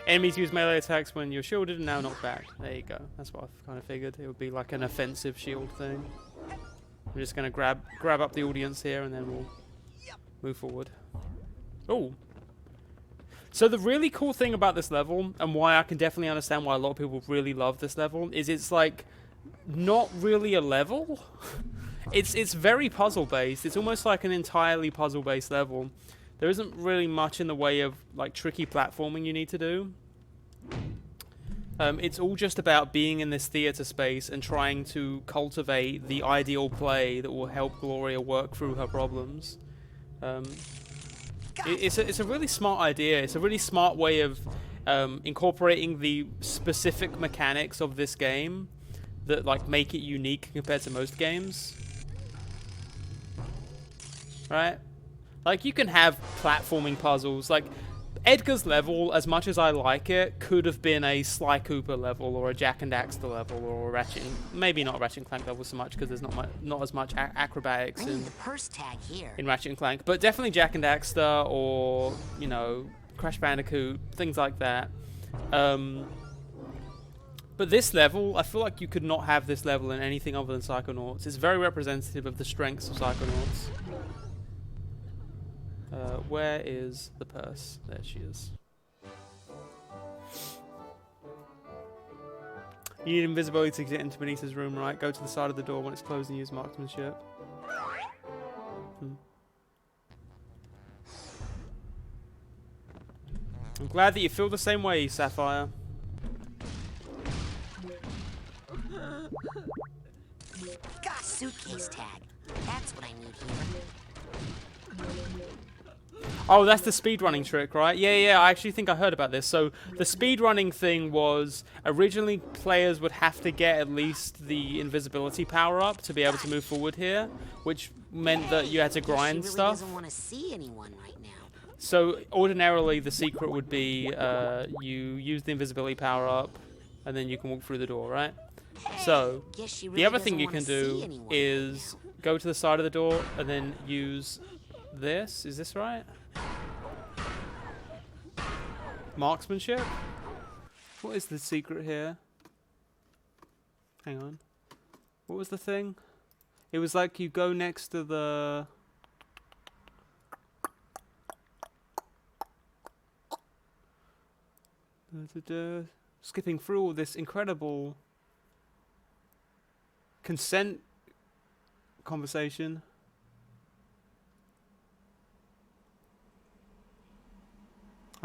Enemies use melee attacks when you're shielded and now knocked back. There you go. That's what I kind of figured. It would be like an offensive shield thing. I'm just going to grab up the audience here and then we'll move forward. Ooh. So the really cool thing about this level, and why I can definitely understand why a lot of people really love this level, is it's like not really a level. It's very puzzle based. It's almost like an entirely puzzle based level. There isn't really much in the way of like tricky platforming you need to do. It's all just about being in this theater space and trying to cultivate the ideal play that will help Gloria work through her problems. It's a really smart idea. It's a really smart way of incorporating the specific mechanics of this game that like make it unique compared to most games. Right? Like you can have platforming puzzles. Like Edgar's level, as much as I like it, could have been a Sly Cooper level or a Jak and Daxter level or a Ratchet, maybe not Ratchet and Clank level so much because there's not as much acrobatics I need the purse tag here. in Ratchet and Clank, but definitely Jak and Daxter or, you know, Crash Bandicoot, things like that. But this level, I feel like you could not have this level in anything other than Psychonauts. It's very representative of the strengths of Psychonauts. Where is the purse? There she is. You need invisibility to get into Benita's room, right? Go to the side of the door when it's closed and use marksmanship. I'm glad that you feel the same way, Sapphire. Got suitcase tag. That's what I need here. Oh, that's the speedrunning trick, right? Yeah, I actually think I heard about this. So the speedrunning thing was originally players would have to get at least the invisibility power up to be able to move forward here, which meant that you had to grind she really stuff. doesn't want to see anyone right now. So ordinarily the secret would be you use the invisibility power up and then you can walk through the door, right? So Guess she the really other thing doesn't you wanna can see do anyone is go to the side of the door and then use this. Is this right? Marksmanship? What is the secret here? Hang on. What was the thing? It was like you go next to the... Skipping through all this incredible consent conversation.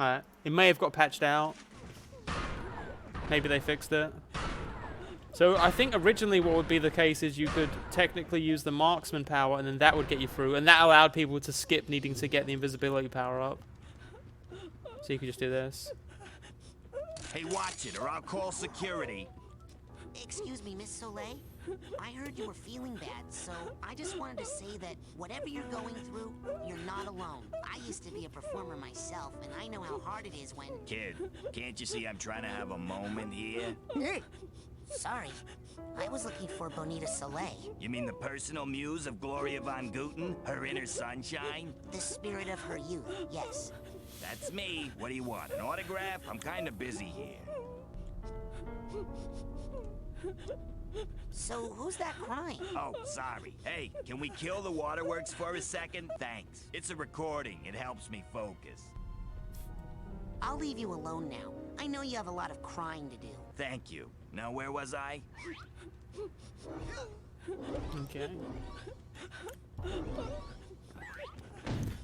Alright. It may have got patched out. Maybe they fixed it. So I think originally what would be the case is you could technically use the marksman power and then that would get you through. And that allowed people to skip needing to get the invisibility power up. So you could just do this. Hey, watch it or I'll call security. Excuse me, Miss Soleil. I heard you were feeling bad, so I just wanted to say that whatever you're going through, you're not alone. I used to be a performer myself, and I know how hard it is when... Kid, can't you see I'm trying to have a moment here? Sorry. I was looking for Bonita Soleil. You mean the personal muse of Gloria von Guten? Her inner sunshine? The spirit of her youth, yes. That's me. What do you want? An autograph? I'm kind of busy here. So, who's that crying? Oh, sorry. Hey, can we kill the waterworks for a second? Thanks. It's a recording. It helps me focus. I'll leave you alone now. I know you have a lot of crying to do. Thank you. Now, where was I? Okay.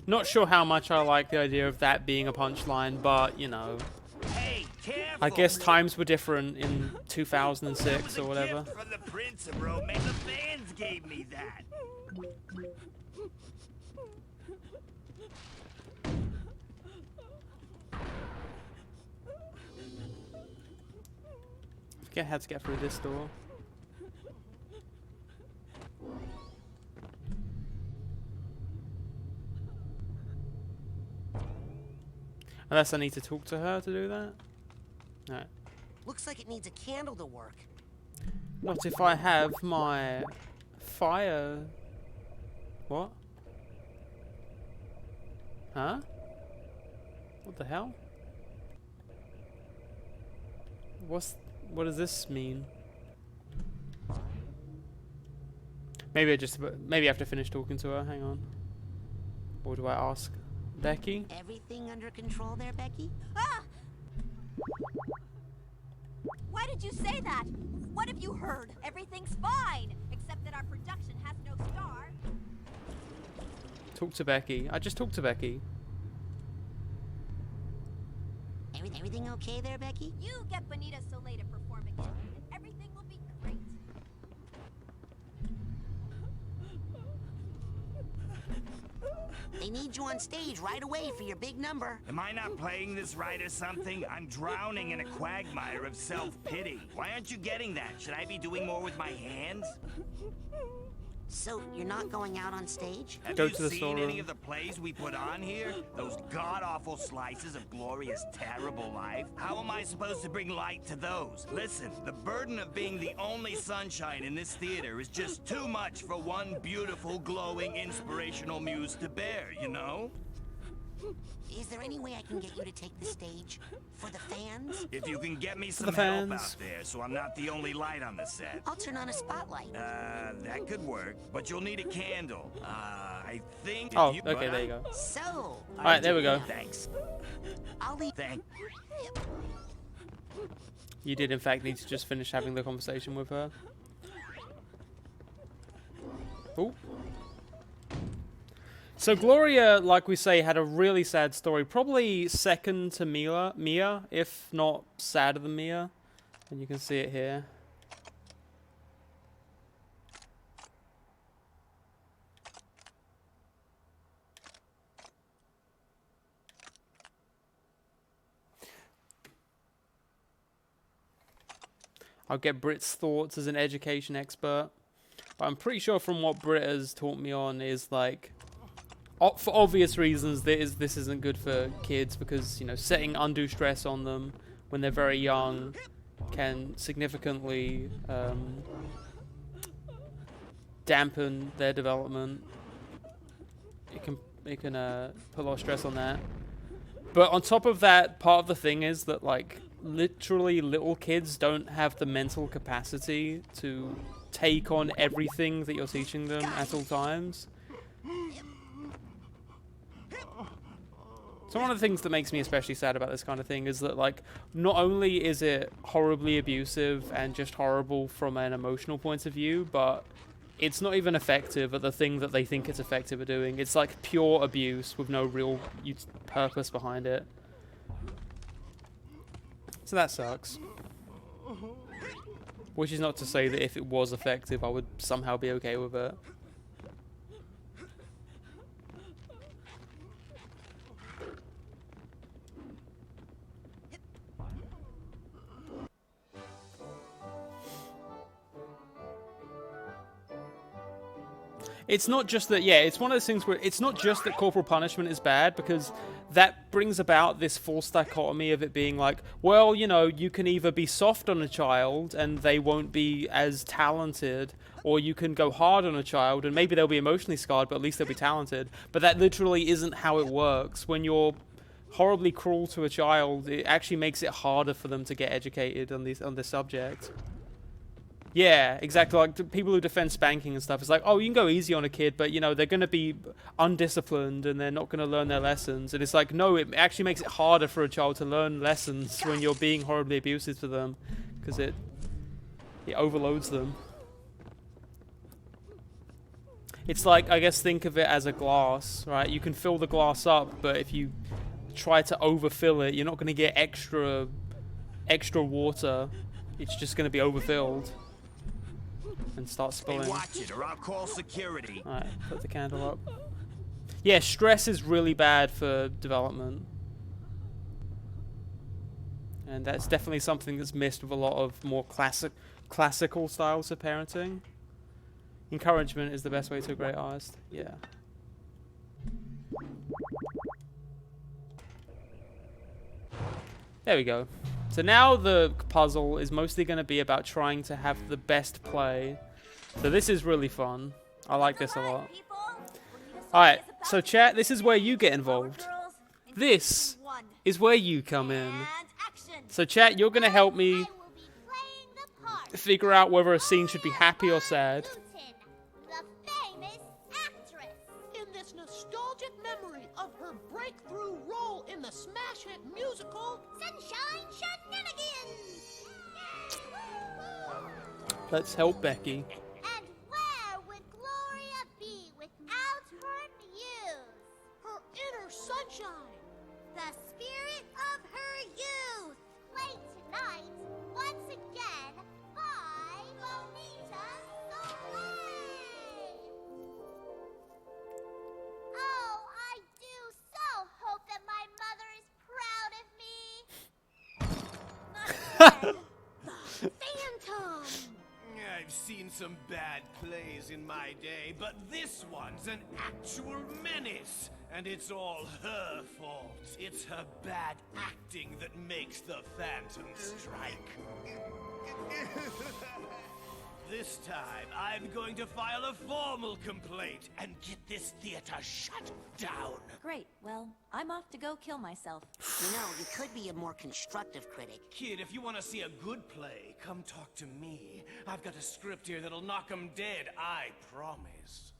Not sure how much I like the idea of that being a punchline, but, you know. Hey, careful! I guess times were different in 2006 or whatever. From the Prince of Romance, the fans gave me that. I forget how to get through this door. Unless I need to talk to her to do that. Alright. Looks like it needs a candle to work. Not if I have my fire... What? Huh? What the hell? What does this mean? Maybe I have to finish talking to her. Hang on. Or do I ask Becky? Everything under control there, Becky? Ah! Why did you say that? What have you heard? Everything's fine, except that our production has no star. Talk to Becky. I just talked to Becky. Everything okay there, Becky? You get Bonita Soleil to perform again, and everything will be great. They need you on stage right away for your big number. Am I not playing this right or something? I'm drowning in a quagmire of self-pity. Why aren't you getting that? Should I be doing more with my hands? So, you're not going out on stage? Have you seen any of the plays we put on here? Those god-awful slices of Gloria's terrible life? How am I supposed to bring light to those? Listen, the burden of being the only sunshine in this theater is just too much for one beautiful, glowing, inspirational muse to bear, you know? Is there any way I can get you to take the stage? For the fans? If you can get me some help out there, so I'm not the only light on the set. I'll turn on a spotlight. That could work, but you'll need a candle. I think... Oh, okay, there you go. So... Alright, there we go. Thanks. I'll leave... You did, in fact, need to just finish having the conversation with her. Ooh. So Gloria, like we say, had a really sad story. Probably second to Mia, if not sadder than Mia. And you can see it here. I'll get Britt's thoughts as an education expert. But I'm pretty sure from what Britt has taught me on is like... for obvious reasons, this isn't good for kids because, you know, setting undue stress on them when they're very young can significantly dampen their development. It can put a lot of stress on that. But on top of that, part of the thing is that, like, literally little kids don't have the mental capacity to take on everything that you're teaching them at all times. So one of the things that makes me especially sad about this kind of thing is that, like, not only is it horribly abusive and just horrible from an emotional point of view, but it's not even effective at the thing that they think it's effective at doing. It's like pure abuse with no real purpose behind it. So that sucks. Which is not to say that if it was effective, I would somehow be okay with it. It's not just that, yeah, it's one of those things where it's not just that corporal punishment is bad, because that brings about this false dichotomy of it being like, well, you know, you can either be soft on a child and they won't be as talented, or you can go hard on a child and maybe they'll be emotionally scarred, but at least they'll be talented. But that literally isn't how it works. When you're horribly cruel to a child, it actually makes it harder for them to get educated on this subject. Yeah, exactly. Like the people who defend spanking and stuff, it's like, oh, you can go easy on a kid, but you know they're going to be undisciplined and they're not going to learn their lessons. And it's like, no, it actually makes it harder for a child to learn lessons when you're being horribly abusive to them, because it overloads them. It's like, I guess, think of it as a glass, right? You can fill the glass up, but if you try to overfill it, you're not going to get extra water. It's just going to be overfilled and start spilling. Hey, watch it, or I'll call security. Alright, put the candle up. Yeah, stress is really bad for development. And that's definitely something that's missed with a lot of more classical styles of parenting. Encouragement is the best way to a great artist. Yeah. There we go. So now the puzzle is mostly going to be about trying to have the best play. So this is really fun. I like this a lot. Alright, so chat, this is where you get involved. This is where you come in. So chat, you're going to help me figure out whether a scene should be happy or sad. In this nostalgic memory of her breakthrough role in the smash hit musical Sunshine Shenanigans. Let's help Becky. And where would Gloria be without her muse? Her inner sunshine. The spirit of her youth. Play tonight, once again, by Bonita Soleil. Oh, I do so hope that my mother is proud of me. The Phantom. I've seen some bad plays in my day, but this one's an actual menace. And it's all her fault. It's her bad acting that makes the Phantom strike. This time, I'm going to file a formal complaint and get this theater shut down. Great. Well, I'm off to go kill myself. You know, you could be a more constructive critic. Kid, if you want to see a good play, come talk to me. I've got a script here that'll knock 'em dead, I promise.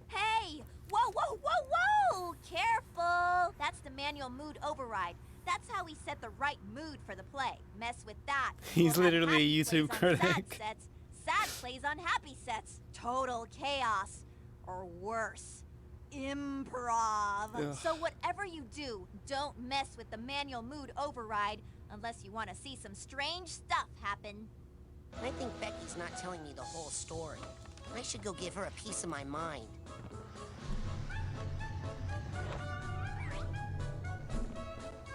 Hey! Whoa, whoa, whoa, whoa! Careful! That's the manual mood override. That's how we set the right mood for the play. Mess with that. He's literally a YouTube Sad critic. sets. Sad plays on happy sets. Total chaos. Or worse, improv. Ugh. So whatever you do, don't mess with the manual mood override unless you want to see some strange stuff happen. I think Becky's not telling me the whole story. I should go give her a piece of my mind.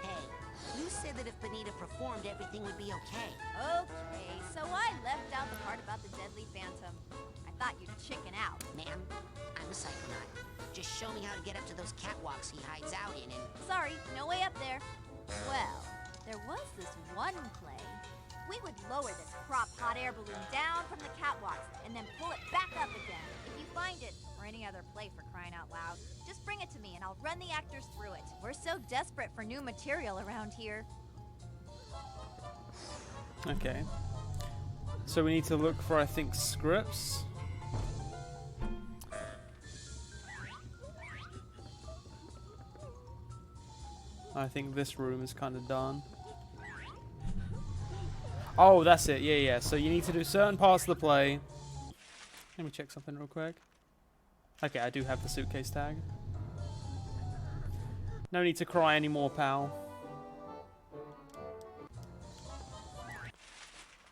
Hey, you said that if Bonita performed, everything would be okay. Okay, so I left out the part about the deadly phantom. I thought you'd chicken out. Ma'am, I'm a psychonaut. Just show me how to get up to those catwalks he hides out in and... Sorry, no way up there. Well, there was this one play. We would lower this prop hot air balloon down from the catwalks and then pull it back up again. If you find it, or any other play for crying out loud, just bring it to me and I'll run the actors through it. We're so desperate for new material around here. Okay. So we need to look for, I think, scripts. I think this room is kind of done. Oh, that's it. Yeah, yeah. So you need to do certain parts of the play. Let me check something real quick. Okay, I do have the suitcase tag. No need to cry anymore, pal.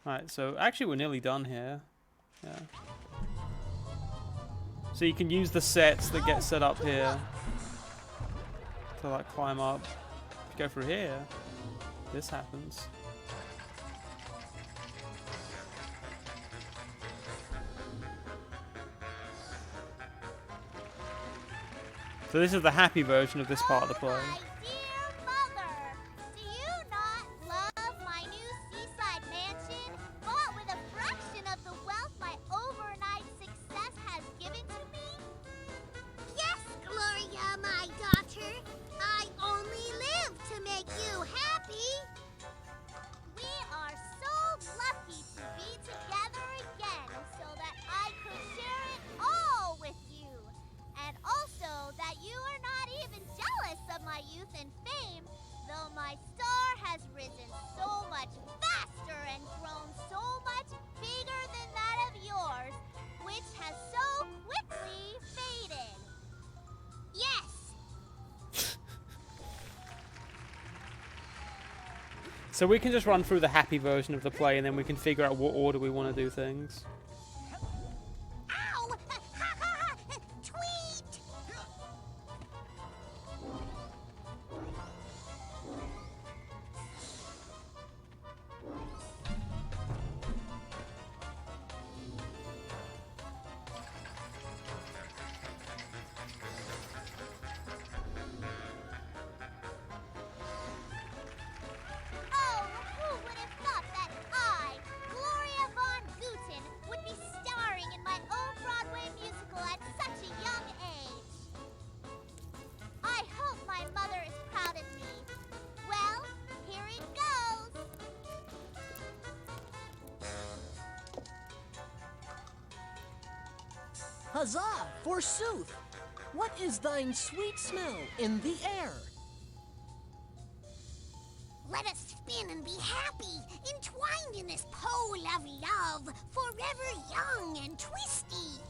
Alright, so actually we're nearly done here. Yeah. So you can use the sets that get set up here to like climb up. If you go through here, this happens. So this is the happy version of this part of the play. Do you not love my new seaside mansion, bought with a fraction of the wealth my overnight success has given to me? Yes, Gloria, my daughter. I only live to make you happy. We are so lucky to be together again so that I could share it all with you. And also that you are not even jealous of my youth and fame, though my star has risen so much faster and grown so much bigger than that of yours, which has so quickly faded. Yes! So we can just run through the happy version of the play and then we can figure out what order we want to do things. Ow! Tweet! Oh, who would have thought that I, Gloria Von Guten, would be starring in my own Broadway musical at such a young age? I hope my mother is proud of me. Well, here it goes. Huzzah, forsooth! What is thine sweet smell in the air? Let us spin and be happy, entwined in this pole of love, forever young and twisty.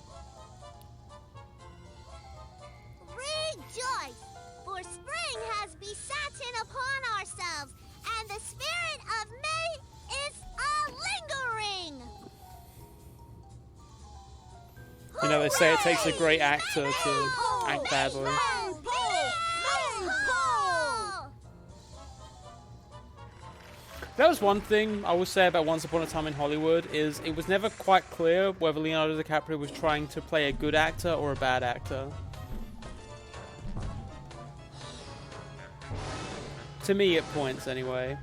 Rejoice, for spring has besatten upon ourselves, and the spirit of May is a-lingering. You know, they say it takes a great actor to act badly. That was one thing I will say about Once Upon a Time in Hollywood, is it was never quite clear whether Leonardo DiCaprio was trying to play a good actor or a bad actor. To me, at points, anyway.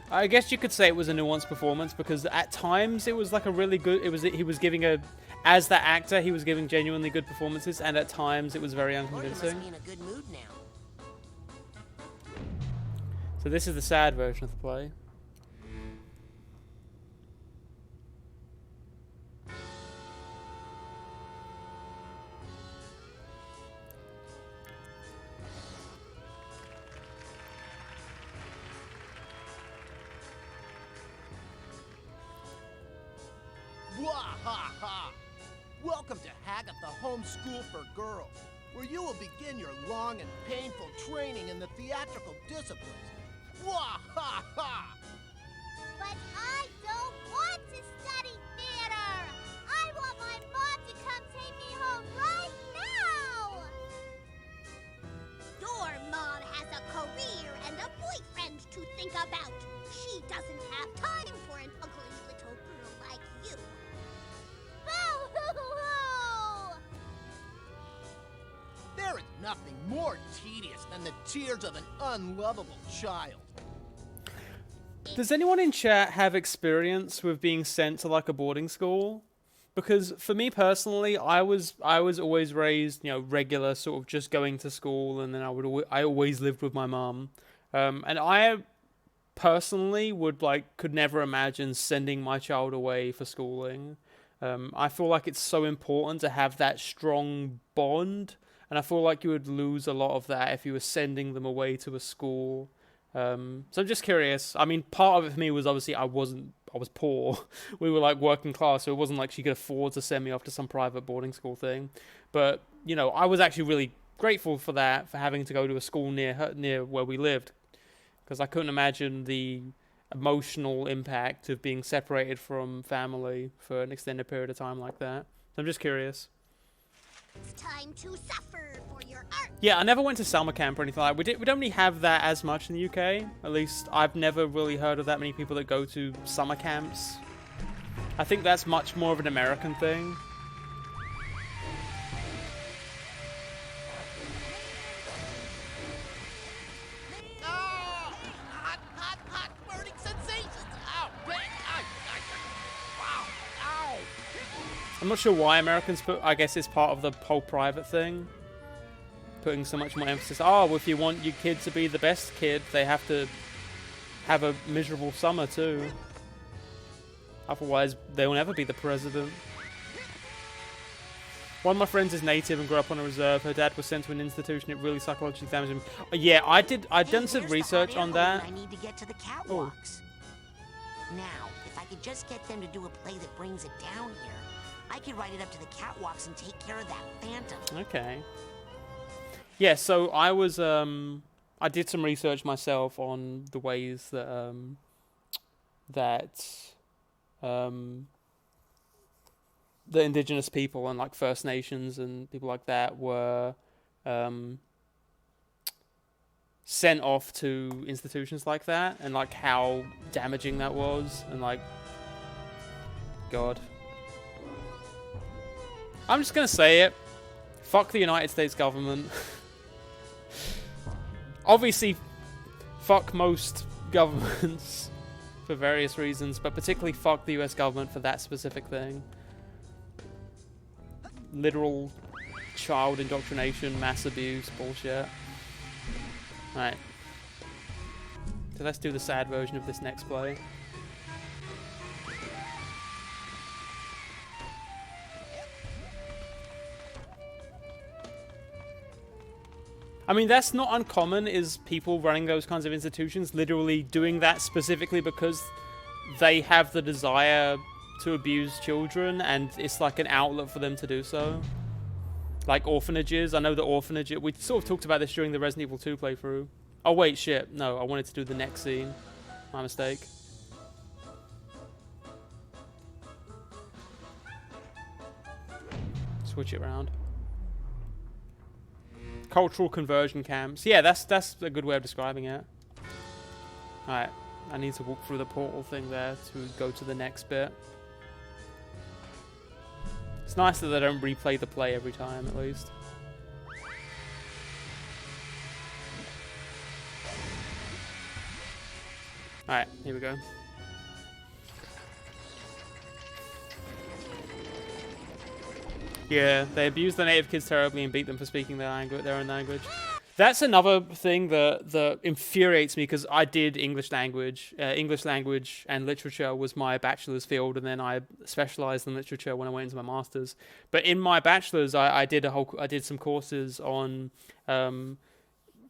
I guess you could say it was a nuanced performance, because at times it was like a really good, he was giving a, as that actor, he was giving genuinely good performances, and at times it was very unconvincing. Must be in a good mood now. So this is the sad version of the play. Wahaha! Welcome to Hagatha Home School for Girls, where you will begin your long and painful training in the theatrical disciplines. Wahaha! But I don't want to study theater. I want my mom to come take me home right now. Your mom has a career and a boyfriend to think about. She doesn't have time for an ugly little girl like you. Boo-hoo-hoo! There is nothing more tedious than the tears of an unlovable child. Does anyone in chat have experience with being sent to like a boarding school? Because for me personally, I was always raised, you know, regular, sort of just going to school, and then I always lived with my mum, and I personally could never imagine sending my child away for schooling. I feel like it's so important to have that strong bond, and I feel like you would lose a lot of that if you were sending them away to a school. So I'm just curious. I mean, part of it for me was obviously I was poor. We were like working class, so it wasn't like she could afford to send me off to some private boarding school thing. But, you know, I was actually really grateful for that, for having to go to a school near where we lived. because I couldn't imagine the emotional impact of being separated from family for an extended period of time like that. So I'm just curious. It's time to suffer for your art. Yeah, I never went to summer camp or anything like that. We don't really have that as much in the UK. At least I've never really heard of that many people that go to summer camps. I think that's much more of an American thing. Hot, burning sensations. Ow, bang, wow, ow. I'm not sure why Americans put, I guess it's part of the whole private thing. Putting so much more emphasis. Oh, if you want your kid to be the best kid, they have to have a miserable summer too. Otherwise, they'll never be the president. One of my friends is native and grew up on a reserve. Her dad was sent to an institution. It really psychologically damaged him. Yeah, I'd done some research on that. I need to get to the catwalks. Now, if I could just get them to do a play that brings it down here, I could ride it up to the catwalks and take care of that phantom. Okay. Yeah, so I was I did some research myself on the ways that the indigenous people and like First Nations and people like that were sent off to institutions like that, and like how damaging that was, and like, God, I'm just gonna say it. Fuck the United States government. Obviously, fuck most governments for various reasons, but particularly fuck the US government for that specific thing. Literal child indoctrination, mass abuse, bullshit. Alright. So let's do the sad version of this next play. I mean, that's not uncommon, is people running those kinds of institutions literally doing that specifically because they have the desire to abuse children, and it's like an outlet for them to do so. Like orphanages. I know the orphanage... We sort of talked about this during the Resident Evil 2 playthrough. Oh, wait, shit. No, I wanted to do the next scene. My mistake. Switch it around. Cultural conversion camps. Yeah, that's a good way of describing it. Alright, I need to walk through the portal thing there to go to the next bit. It's nice that they don't replay the play every time, at least. Alright, here we go. Yeah, they abuse the native kids terribly and beat them for speaking their own language. That's another thing that infuriates me, because I did English language. English language and literature was my bachelor's field, and then I specialized in literature when I went into my master's. But in my bachelor's, I did some courses on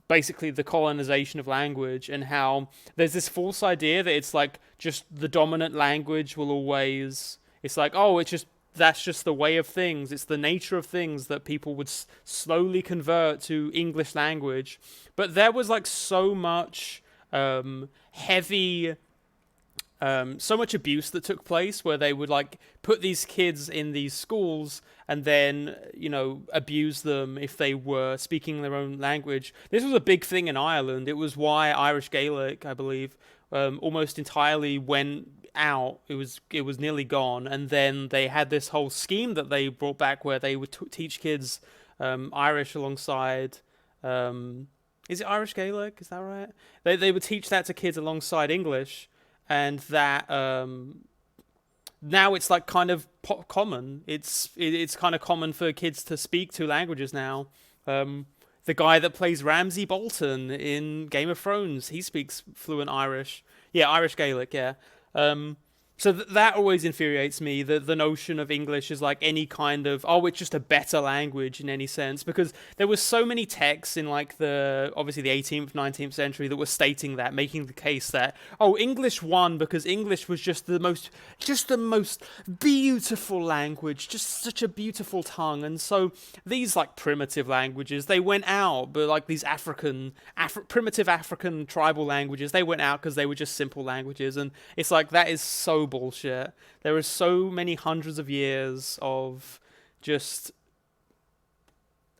basically the colonization of language, and how there's this false idea that it's like just the dominant language will always... It's like, oh, it's just... That's just the way of things. It's the nature of things that people would slowly convert to English language. But there was like so much heavy, so much abuse that took place, where they would like put these kids in these schools and then, you know, abuse them if they were speaking their own language. This was a big thing in Ireland. It was why Irish Gaelic, I believe, almost entirely went out. It was nearly gone, and then they had this whole scheme that they brought back where they would teach kids Irish alongside is it Irish Gaelic, is that right? They would teach that to kids alongside English, and that now it's like kind of common. It's kind of common for kids to speak two languages now. The guy that plays Ramsay Bolton in Game of Thrones, he speaks fluent Irish. Yeah, Irish Gaelic, yeah. So that always infuriates me, the notion of English is like any kind of, oh, it's just a better language in any sense, because there was so many texts in like obviously the 18th, 19th century that were stating that, making the case that, oh, English won because English was just the most beautiful language, just such a beautiful tongue. And so these like primitive languages, they went out, but like these primitive African tribal languages, they went out because they were just simple languages. And it's like, that is so bullshit. There are so many hundreds of years of just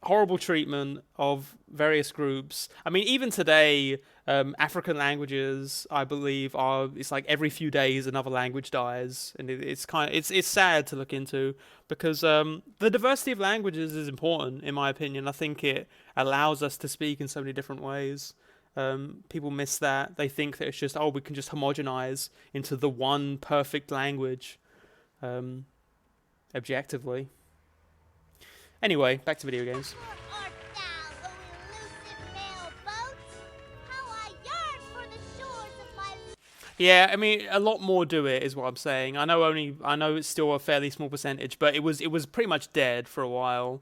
horrible treatment of various groups. I mean, even today, African languages, I believe, it's like every few days another language dies, and it's sad to look into, because the diversity of languages is important, in my opinion. I think it allows us to speak in so many different ways. People miss that. They think that it's just, oh, we can just homogenize into the one perfect language, objectively. Anyway, back to video games. Yeah, I mean, a lot more do it, is what I'm saying. I know it's still a fairly small percentage, but it was pretty much dead for a while.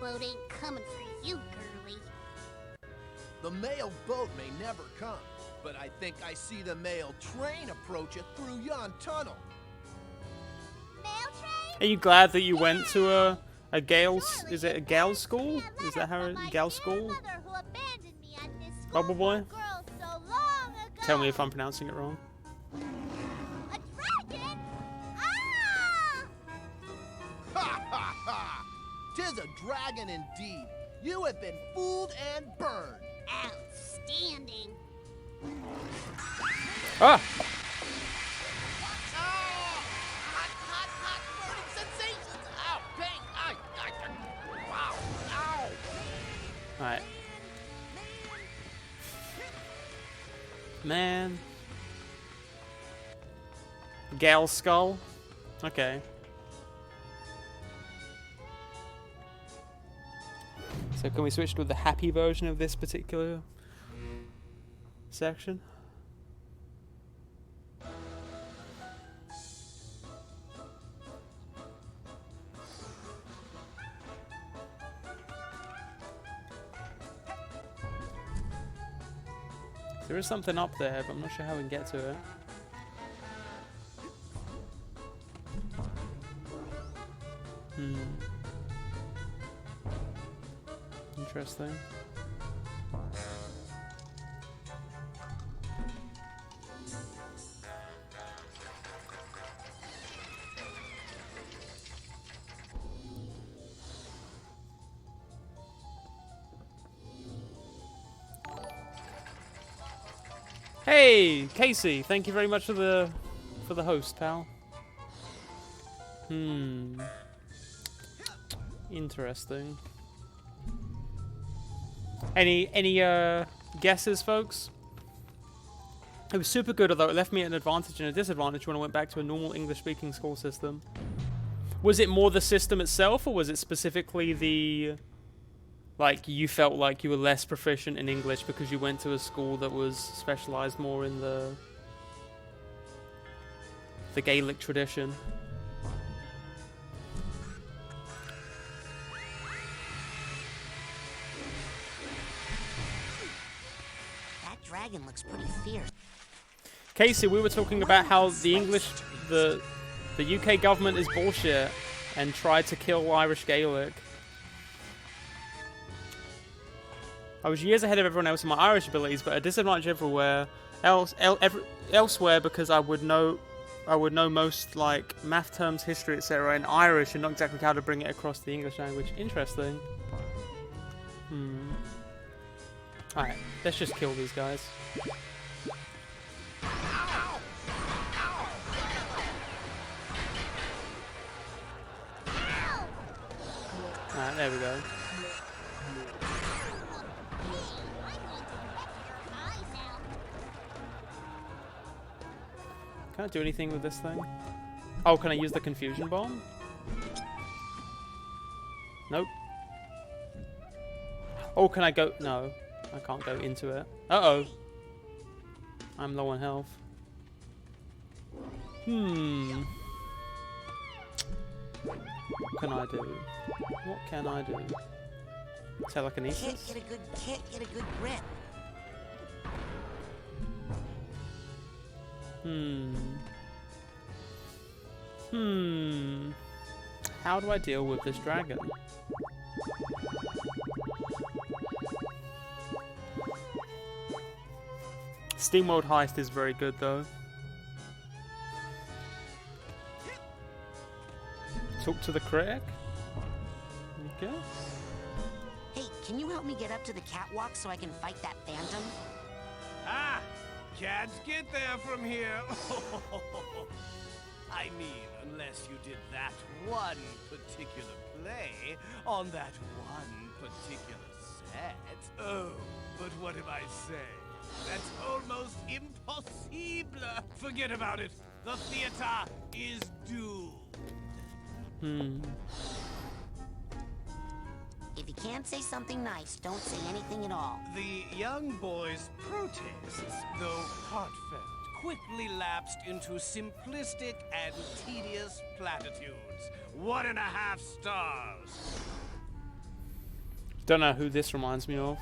Boat ain't coming for you, girlie. The mail boat may never come, but I think I see the mail train approach it through yon tunnel. Mail train? Are you glad that you went to a Gale's? Is it a Gale's school? Is that how Gale's school? Bubble Boy? Tell me if I'm pronouncing it wrong. A dragon? Ha ha ha! 'Tis a dragon indeed. You have been fooled and burned. Outstanding. Ah! Hot burning sensations. Ow, pain. Wow. Ow. Alright. Man. Gale Skull? Okay. So can we switch to the happy version of this particular section? There is something up there, but I'm not sure how we can get to it. Interesting. Hey, Casey, thank you very much for the host, pal. Interesting. Any guesses, folks? It was super good, although it left me at an advantage and a disadvantage when I went back to a normal English-speaking school system. Was it more the system itself, or was it specifically the... like, you felt like you were less proficient in English because you went to a school that was specialized more in the Gaelic tradition? That dragon looks pretty fierce. Casey, we were talking about how the UK government is bullshit and tried to kill Irish Gaelic. I was years ahead of everyone else in my Irish abilities, but a disadvantage elsewhere because I would know most like math terms, history, etc. in Irish and not exactly how to bring it across the English language. Interesting. Alright, let's just kill these guys. Alright, there we go. Can I do anything with this thing? Oh, can I use the confusion bomb? Nope. Oh, can I go? No. I can't go into it. Uh-oh. I'm low on health. What can I do? What can I do? Telekinesis? Can't get a good grip. How do I deal with this dragon? Steam World Heist is very good though. Talk to the critic? Okay. Hey, can you help me get up to the catwalk so I can fight that phantom? Ah! Can't get there from here. I mean, unless you did that one particular play on that one particular set. Oh, but what am I saying? That's almost impossible. Forget about it. The theater is doomed. If you can't say something nice, don't say anything at all. The young boy's protests, though heartfelt, quickly lapsed into simplistic and tedious platitudes. 1.5 stars. Don't know who this reminds me of.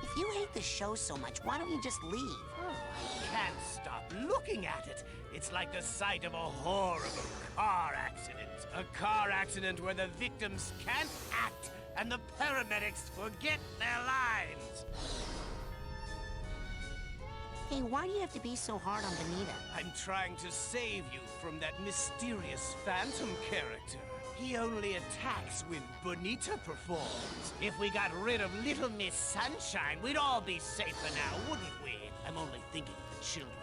If you hate the show so much, why don't you just leave? Oh, I can't stop looking at it. It's like the sight of a horrible car accident. A car accident where the victims can't act and the paramedics forget their lines. Hey, why do you have to be so hard on Bonita? I'm trying to save you from that mysterious phantom character. He only attacks when Bonita performs. If we got rid of Little Miss Sunshine, we'd all be safer now, wouldn't we? I'm only thinking of the children.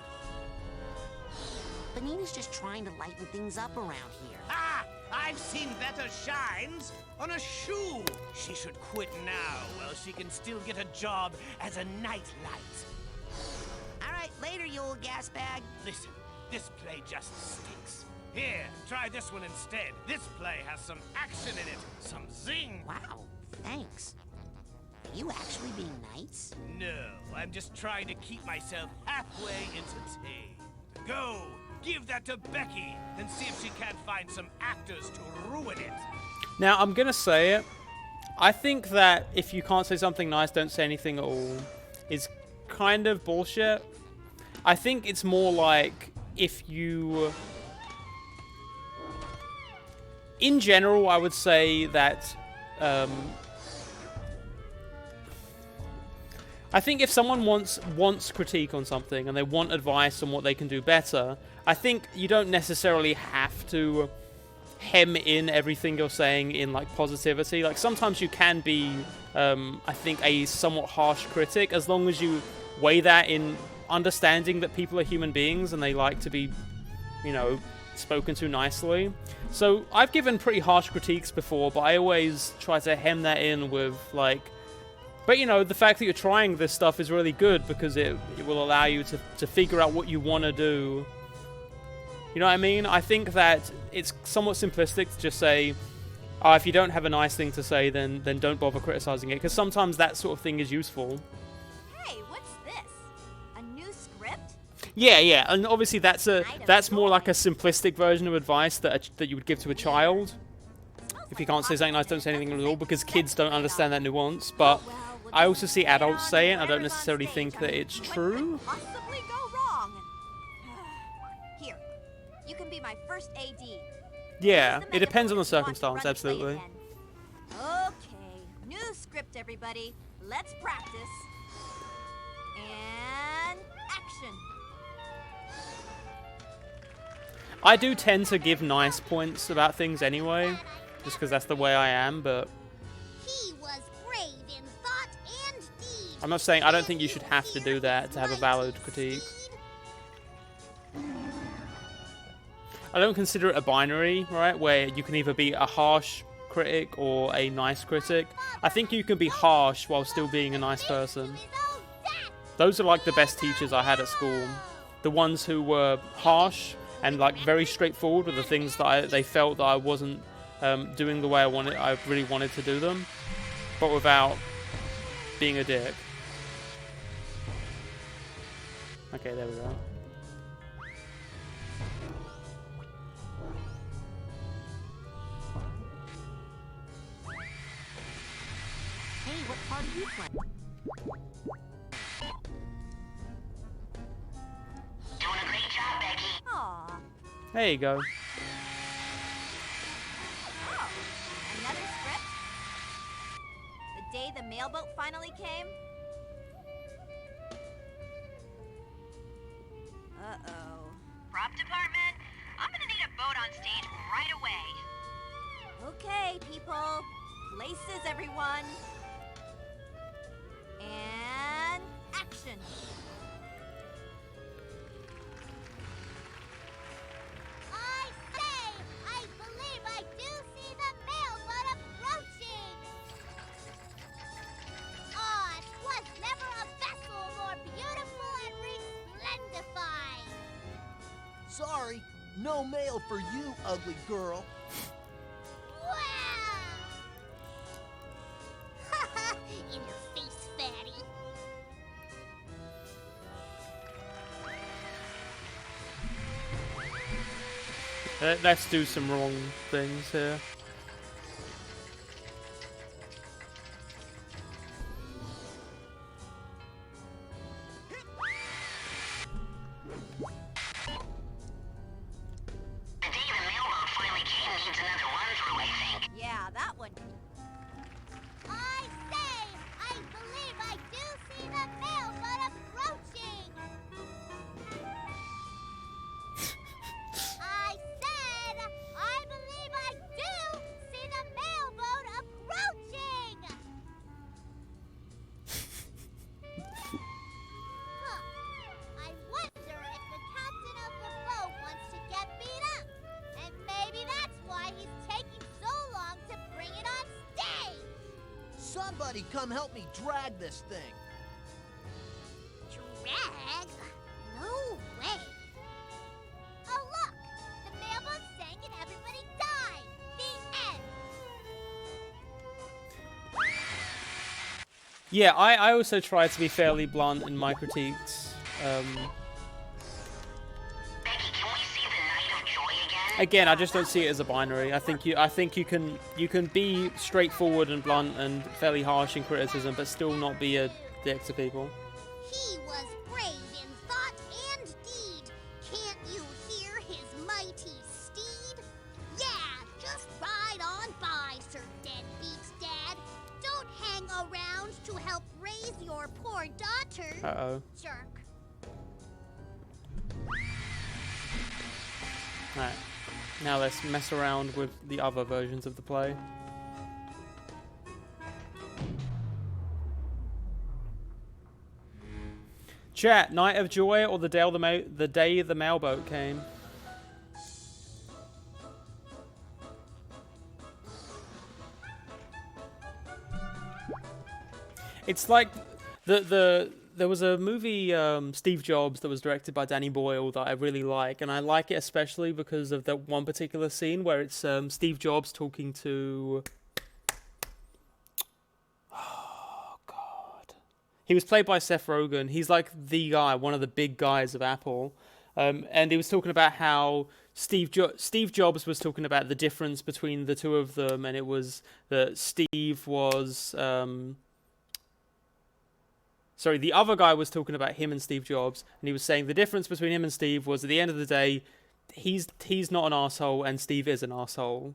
Bonita's just trying to lighten things up around here. Ah! I've seen better shines on a shoe. She should quit now while she can still get a job as a nightlight. All right, later, you old gas bag. Listen, this play just stinks. Here, try this one instead. This play has some action in it, some zing. Wow, thanks. Are you actually being nice? No, I'm just trying to keep myself halfway entertained. Go, give that to Becky and see if she can't find some actors to ruin it. Now, I'm gonna say it. I think that if you can't say something nice, don't say anything at all is kind of bullshit. I think it's more like if you... In general, I would say that... I think if someone wants critique on something and they want advice on what they can do better, I think you don't necessarily have to hem in everything you're saying in like positivity. Like sometimes you can be, I think, a somewhat harsh critic as long as you weigh that in understanding that people are human beings and they like to be, you know, spoken to nicely. So I've given pretty harsh critiques before, but I always try to hem that in with like, but you know, the fact that you're trying this stuff is really good because it will allow you to figure out what you want to do. You know what I mean? I think that it's somewhat simplistic to just say, oh, if you don't have a nice thing to say, then don't bother criticizing it, because sometimes that sort of thing is useful. Hey, what's this? A new script? Yeah, and obviously that's more like a simplistic version of advice that you would give to a child. If you can't say something nice, don't say anything at all, because kids don't understand that nuance. But I also see adults say it. I don't necessarily think that it's true. Possibly go wrong. Here, you can be my first AD. Yeah, it depends on the circumstance, absolutely. Okay, new script, everybody. Let's practice. And action. I do tend to give nice points about things anyway, just because that's the way I am, but He was brave in thought and deed. I'm not saying I don't think you should have to do that to have a valid critique. I don't consider it a binary, right, where you can either be a harsh critic or a nice critic. I think you can be harsh while still being a nice person. Those are like the best teachers I had at school. The ones who were harsh and like very straightforward with the things that they felt that I wasn't doing the way I really wanted to do them, but without being a dick. Okay, there we go. Hey, what part are you playing? Doing a great job, Becky. Aw. There you go. Oh, another script? The day the mailboat finally came? Uh-oh. Prop department, I'm gonna need a boat on stage right away. Okay, people. Places, everyone. And action. I say, I believe I do see the mailboat approaching. Ah, it was never a vessel more beautiful and resplendifying. Sorry, no mail for you, ugly girl. In your face, fatty. Let's do some wrong things here. Yeah, that one. I say, I believe I do see the mailboat approaching. I said, I believe I do see the mailboat approaching. Huh. I wonder if the captain of the boat wants to get beat up. And maybe that's why he's taking so long to bring it on stage. Somebody come help me drag this thing. Drag? No way. Oh, look! The mailboat sank and everybody died. The end. Yeah, I also try to be fairly blunt in my critiques. Again, I just don't see it as a binary. I think you can be straightforward and blunt and fairly harsh in criticism, but still not be a dick to people. He was brave in thought and deed. Can't you hear his mighty steed? Yeah, just ride on by, Sir Deadbeat's dad. Don't hang around to help raise your poor daughter. Uh-oh. Jerk. Alright. Now let's mess around with the other versions of the play. Chat, Night of Joy or the day the mailboat came? It's like there was a movie, Steve Jobs, that was directed by Danny Boyle that I really like, and I like it especially because of that one particular scene where it's Steve Jobs talking to... Oh, God. He was played by Seth Rogen. He's like the guy, one of the big guys of Apple. And he was talking about how Steve Jobs was talking about the difference between the two of them, and it was that Steve was... Sorry, the other guy was talking about him and Steve Jobs, and he was saying the difference between him and Steve was at the end of the day, he's not an asshole and Steve is an asshole.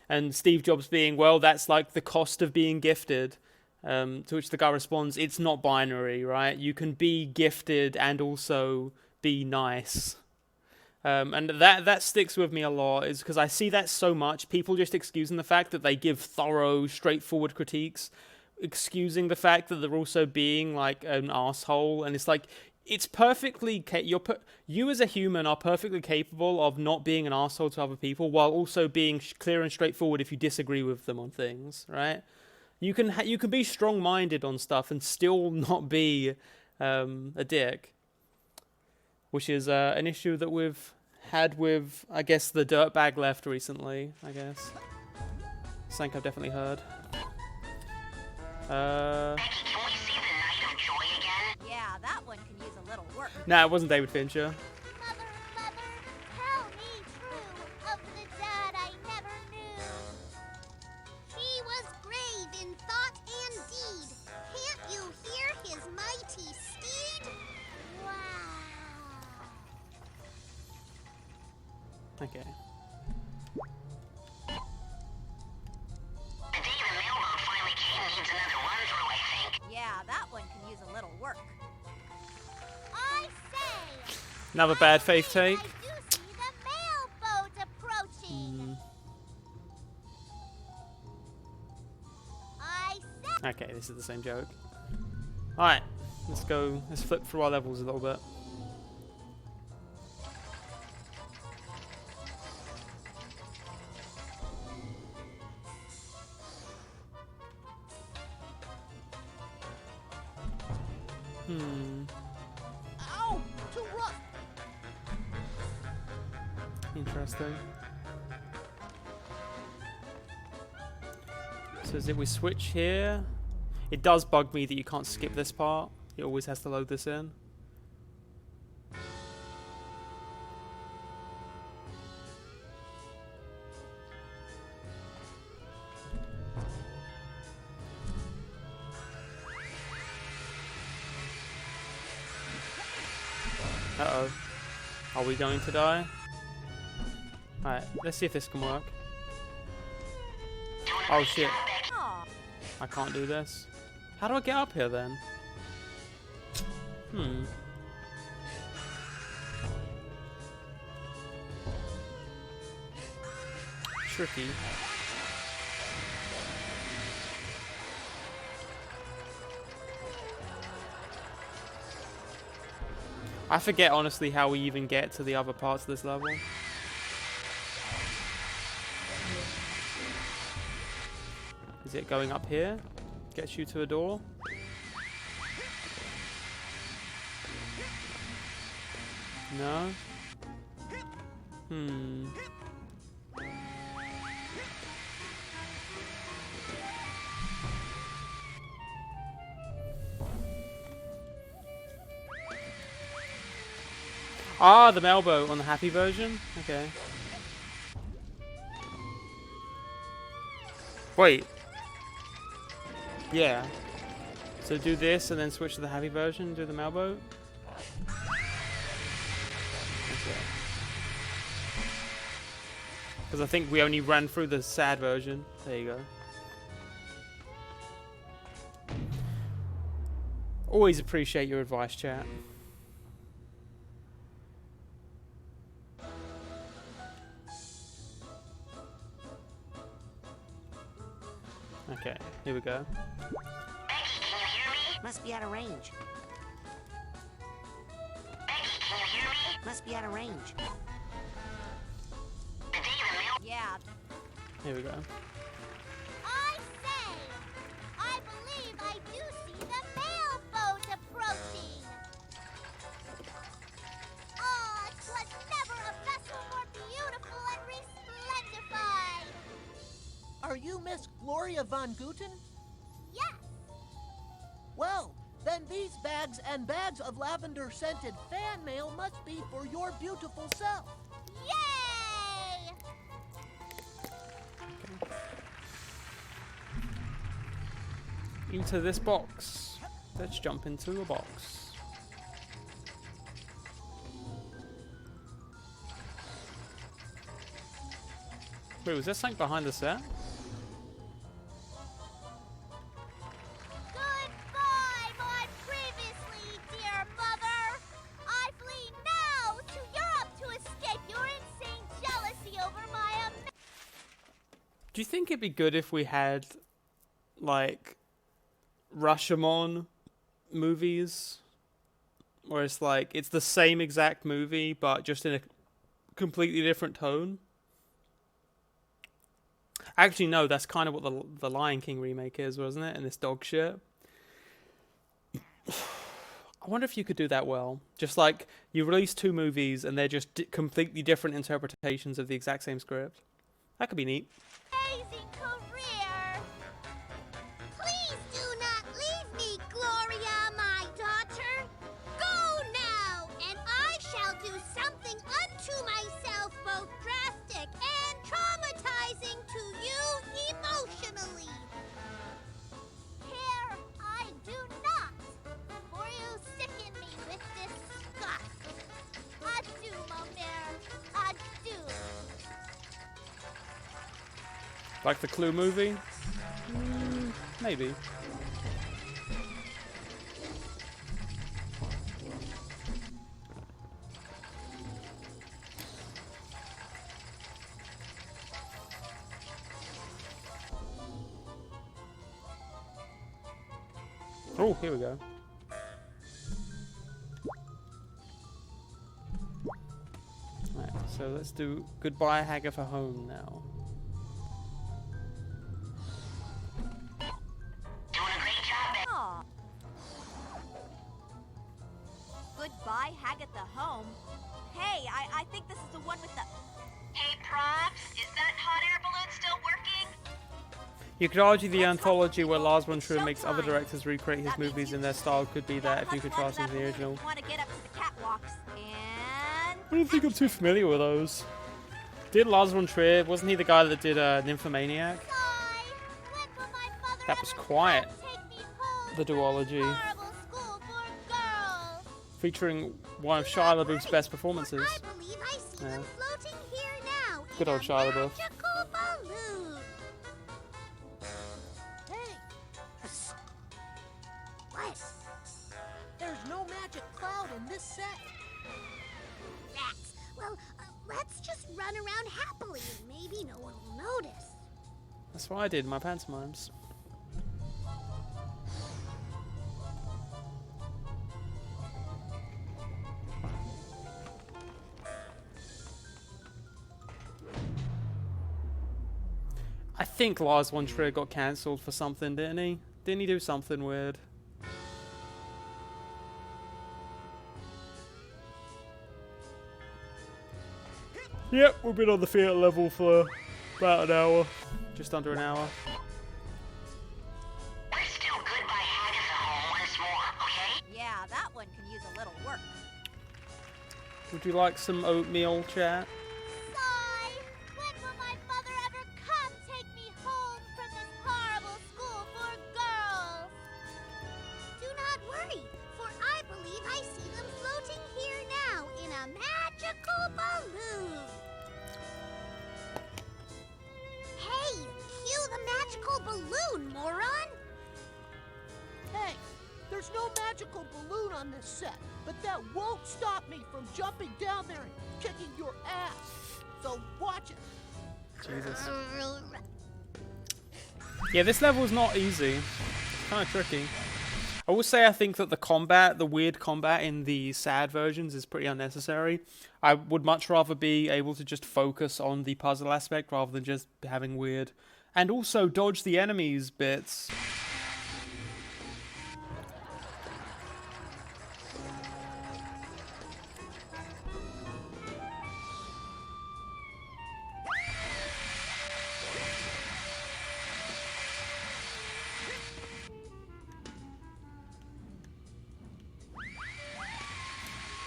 And Steve Jobs being, well, that's like the cost of being gifted. To which the guy responds, it's not binary, right? You can be gifted and also be nice. And that sticks with me a lot, is because I see that so much. People just excusing the fact that they give thorough, straightforward critiques, excusing the fact that they're also being like an asshole, and it's like it's perfectly you as a human are perfectly capable of not being an asshole to other people while also being clear and straightforward if you disagree with them on things, right? You can be strong-minded on stuff and still not be a dick, which is an issue that we've had with, I guess, the dirtbag left recently. I guess something I've definitely heard. Becky, can we Nah, it wasn't David Fincher. Mother, tell me true of the dad I never knew. He was brave in thought and deed. Can't you hear his mighty steed? Wow. Okay. Yeah, that one can use a little work. I say, Another bad faith take. I do see the mail boat approaching. I say, Okay, this is the same joke. Alright, let's go. Let's flip through our levels a little bit. Ow! Too rough. Interesting. So is it we switch here? It does bug me that you can't skip this part. It always has to load this in. Uh-oh. Are we going to die? Alright, let's see if this can work. Oh shit. I can't do this. How do I get up here then? Tricky. I forget honestly how we even get to the other parts of this level. Is it going up here? Gets you to a door? No? Ah, the mailboat on the happy version? Okay. Wait. Yeah. So do this and then switch to the happy version, do the mailboat? Okay. Because I think we only ran through the sad version. There you go. Always appreciate your advice, chat. Okay, here we go. Must be out of range. Can you hear me? Must be out of range. Yeah. Here we go. I say, I believe I do see the mail boat approaching. Ah, 'twas never a vessel more beautiful and resplendified. Are you Miss Gloria Von Guten? Yes. Well, then these bags and bags of lavender-scented fan mail must be for your beautiful self. Yay! Into this box. Let's jump into a box. Wait, was there something behind the set? Goodbye, my previously dear mother. I flee now to Europe to escape your insane jealousy over my Do you think it'd be good if we had, like, Rashomon movies? Where it's like, it's the same exact movie, but just in a completely different tone? Actually, no, that's kind of what the Lion King remake is, wasn't it? And this dog shit. I wonder if you could do that well. Just like, you release two movies and they're just completely different interpretations of the exact same script. That could be neat. amazing career. Please do not leave me, Gloria, my daughter. Go now Like the Clue movie? Maybe. Oh, here we go. Alright, so let's do Goodbye Hagatha Home now. Aw. Goodbye, Hagatha Home. Hey, I think this is the one with the... Hey, props, is that hot air balloon still working? You could argue the anthology where Lars von Trier makes other directors recreate his movies in their style could be that if you contrast them to the original. Want to get up to the catwalks and... I don't think I'm too familiar with those. Did Lars von Trier, wasn't he the guy that did Nymphomaniac? That was quiet. The duology. Featuring one of Shia LaBeouf's best performances. Yeah. Good old Shia LaBeouf. There's no magic cloud in this set. Rats. Well, let's just run around happily and maybe no one will notice. That's what I did in my pantomimes. I think Lars von Trier got cancelled for something, didn't he? Didn't he do something weird? Yep, we've been on the theatre level for about an hour. Just under an hour. Let's do Goodbye Hagatha Home once more, okay? Yeah, that one can use a little work. Would you like some oatmeal, chat? When will my mother ever come take me home from this horrible school for girls? Do not worry, for I believe I see them floating here now in a magical balloon. Hey, cue the magical balloon, moron! Hey, there's no magical balloon on this set, but that won't stop me from jumping down there and kicking your ass. So watch it. Jesus. Yeah, this level's not easy. It's kind of tricky. I will say I think that the combat, the weird combat in the sad versions is pretty unnecessary. I would much rather be able to just focus on the puzzle aspect rather than just having weird... And also dodge the enemies bits.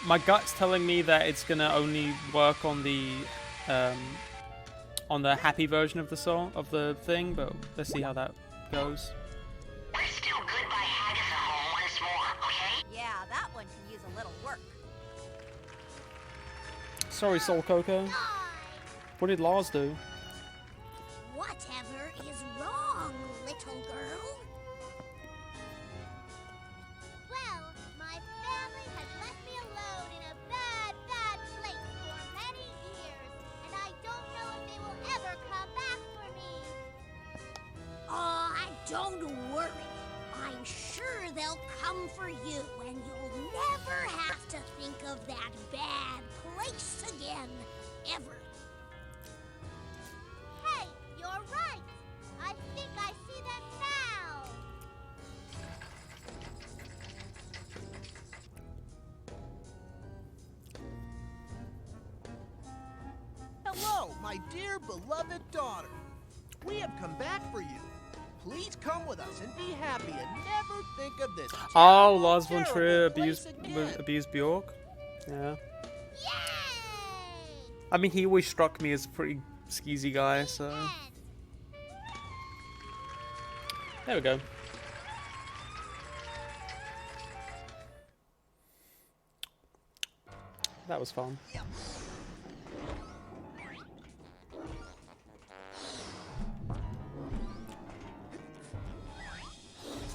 My gut's telling me that it's gonna only work on the happy version of the song, of the thing, but let's see how that goes. Let's do Goodbye Hagatha Home once more, okay? Yeah, that one can use a little work. Sorry, Soul Coco. What did Lars do? Whatever is wrong, little girl? Well, my family has left me alone in a bad, bad place for many years, and I don't know if they will ever come back for me. Oh, don't worry. I'm sure they'll come for you, and you'll never have to think of that bad place again, ever. Hey, you're right. I think I see them now. Hello, my dear beloved daughter. We have come back for you. Please come with us and be happy and never think of this. Oh, Lars von Trier abused Bjork? Yeah. I mean, he always struck me as a pretty skeezy guy, so... There we go. That was fun.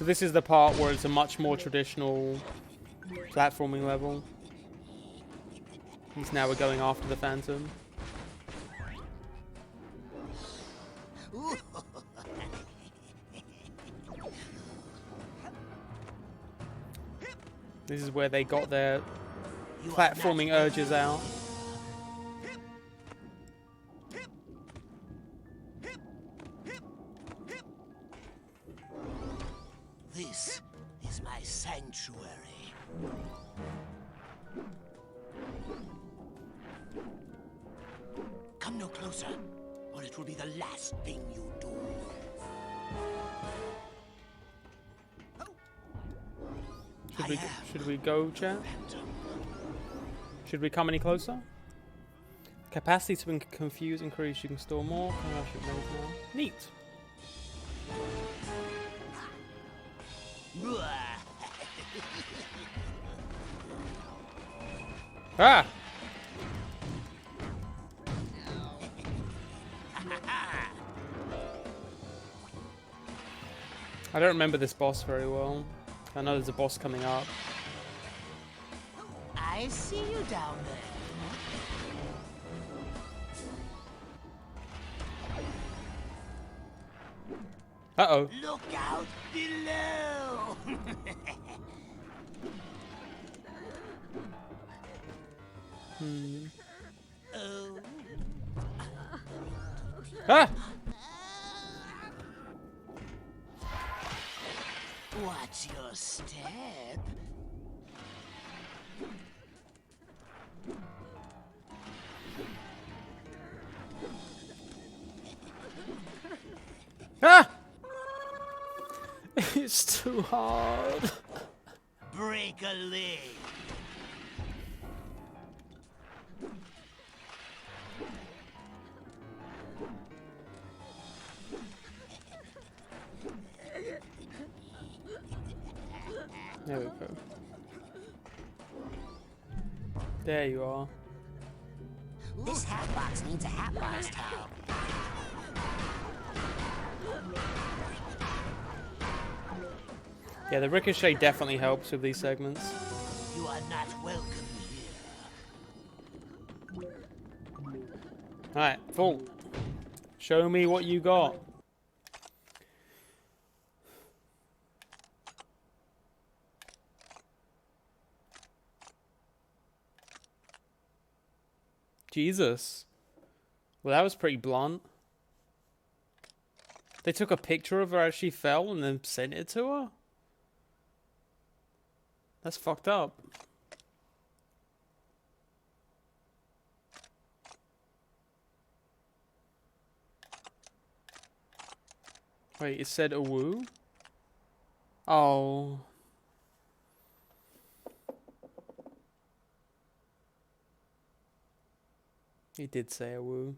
So this is the part where it's a much more traditional platforming level. Because now we're going after the Phantom. This is where they got their platforming urges out. This is my sanctuary. Come no closer, or it will be the last thing you do. Should we go, chat? Should we come any closer? Capacity to confuse increase. You can store more. Neat. Ah! I don't remember this boss very well. I know there's a boss coming up. I see you down there. Uh-oh. Look out below! Oh. Ah! Watch your step. Ah! It's too hard. Break a leg. There we go. There you are. This hat box needs a hat box tag. Yeah, the ricochet definitely helps with these segments. You are not welcome here. Alright, full. Show me what you got. Jesus. Well, that was pretty blunt. They took a picture of her as she fell and then sent it to her? That's fucked up. Wait, it said a woo? Oh. He did say a woo.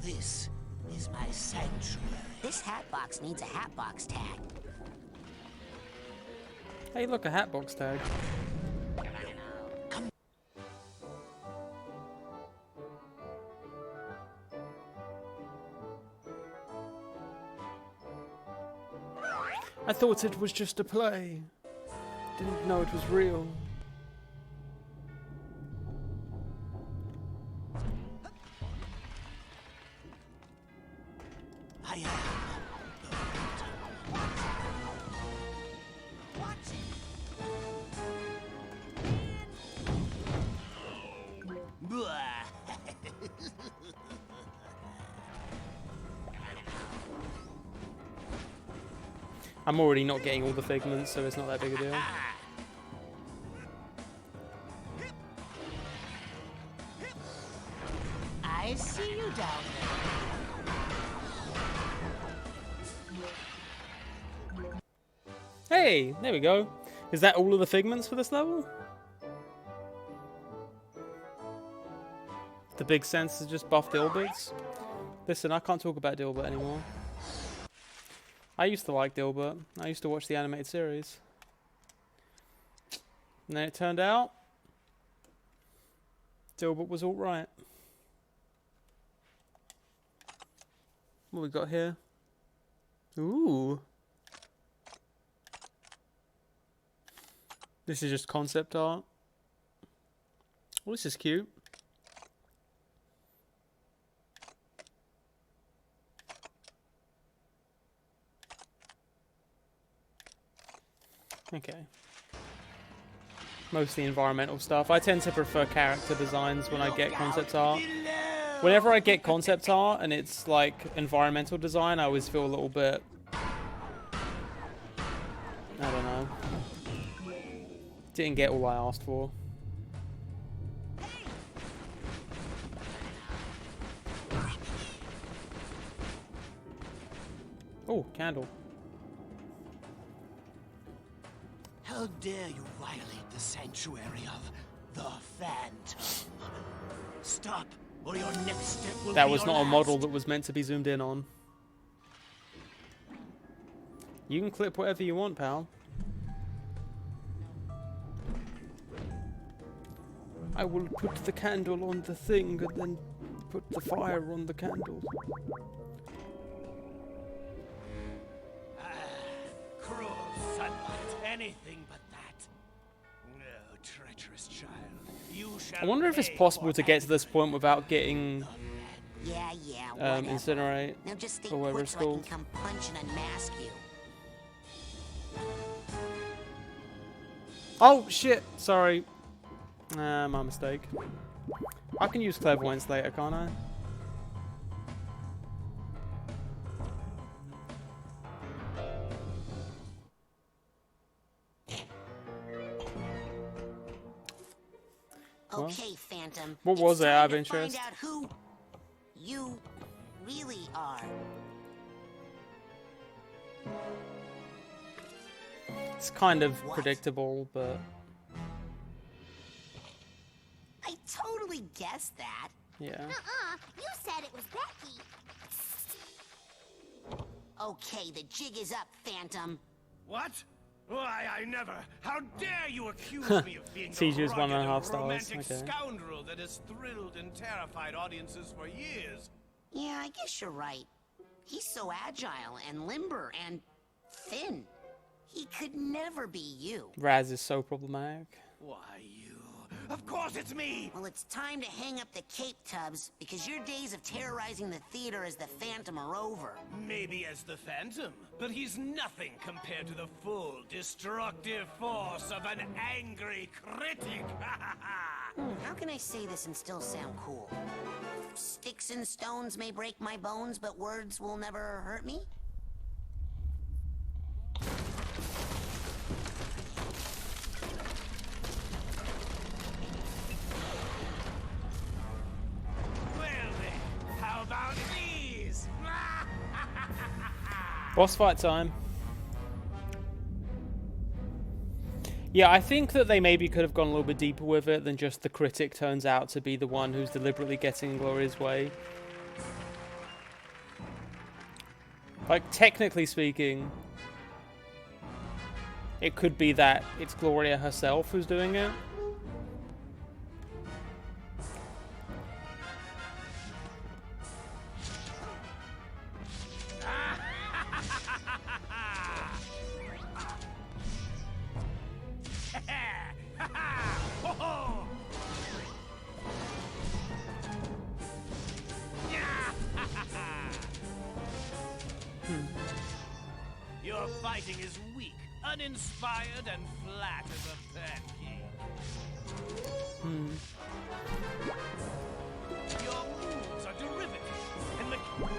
This is my sanctuary. This hat box needs a hat box tag. Hey, look, a hat box tag. I thought it was just a play. Didn't know it was real. I'm already not getting all the figments, so it's not that big a deal. I see you down there. Hey, there we go. Is that all of the figments for this level? The big sense is just buff Dilberts. Listen, I can't talk about Dilbert anymore. I used to like Dilbert. I used to watch the animated series. And then it turned out Dilbert was alright. What we got here? Ooh. This is just concept art. Oh, this is cute. Okay. Mostly environmental stuff. I tend to prefer character designs when I get concept art. Whenever I get concept art and it's like environmental design, I always feel a little bit... I don't know. Didn't get all I asked for. Oh, candle. How dare you violate the sanctuary of the Phantom? Stop, or your next step will That be was your not a last. model that was meant to be zoomed in on. You can clip whatever you want, pal. I will put the candle on the thing and then put the fire on the candle. Cruel sunlight, anything but that. No, treacherous child. You shall I wonder if it's pay possible for to get to this point without getting Yeah, whatever. incinerate, Now just stay or whatever put it's so I can called. come punch and unmask you. Oh shit! Sorry. My mistake. I can use clairvoyance later, can't I? Okay, Phantom. What was it's it, time out of to interest? Find out who you really are. It's kind of predictable, but I totally guessed that. yeah. You said it was Becky. Okay, the jig is up, Phantom. What? Why, I never. How dare you accuse me of being the TJ's rugged 1.5 and stars, romantic okay. scoundrel that has thrilled and terrified audiences for years? Yeah, I guess you're right. He's so agile and limber and thin. He could never be you. Raz is so problematic. Why, you? Of course it's me! Well, it's time to hang up the cape, Tubbs, because your days of terrorizing the theater as the Phantom are over. Maybe as the Phantom, but he's nothing compared to the full, destructive force of an angry critic. How can I say this and still sound cool? Sticks and stones may break my bones, but words will never hurt me? Well then, how about these? Boss fight time. Yeah, I think that they maybe could have gone a little bit deeper with it than just the critic turns out to be the one who's deliberately getting in Gloria's way. Like, technically speaking, it could be that it's Gloria herself who's doing it. Your fighting is weak, uninspired, and flat as a pancake. Your moves are derivative and mechanical.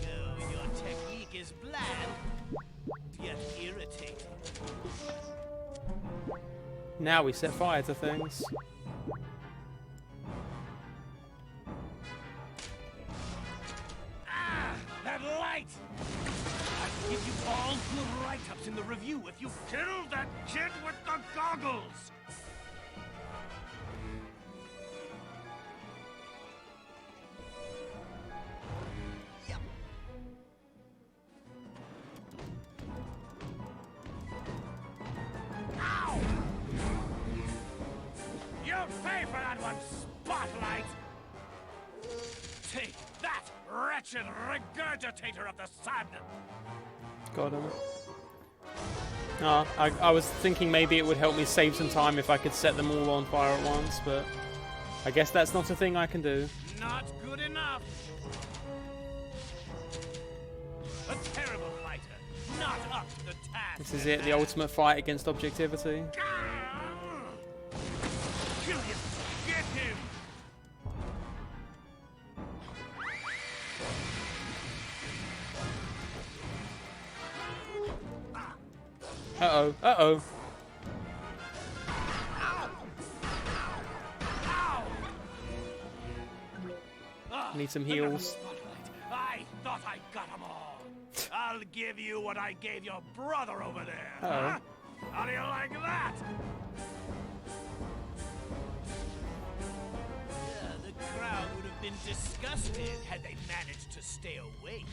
Oh, your technique is bland, yet irritating. Now we set fire to things. That light! I'd give you all good write-ups in the review if you killed that kid with the goggles! pay for that one, Spotlight! Take that, wretched regurgitator of the sun! Got him. I was thinking maybe it would help me save some time if I could set them all on fire at once, but I guess that's not a thing I can do. Not good enough! A terrible fighter, not up to the task. This is it, the ultimate fight against objectivity. Kill him! Get him! Uh-oh, uh-oh. Need some heals. I thought I got them all. I'll give you what I gave your brother over there. Uh-oh. Huh? How do you like that? The crowd would have been disgusted had they managed to stay awake.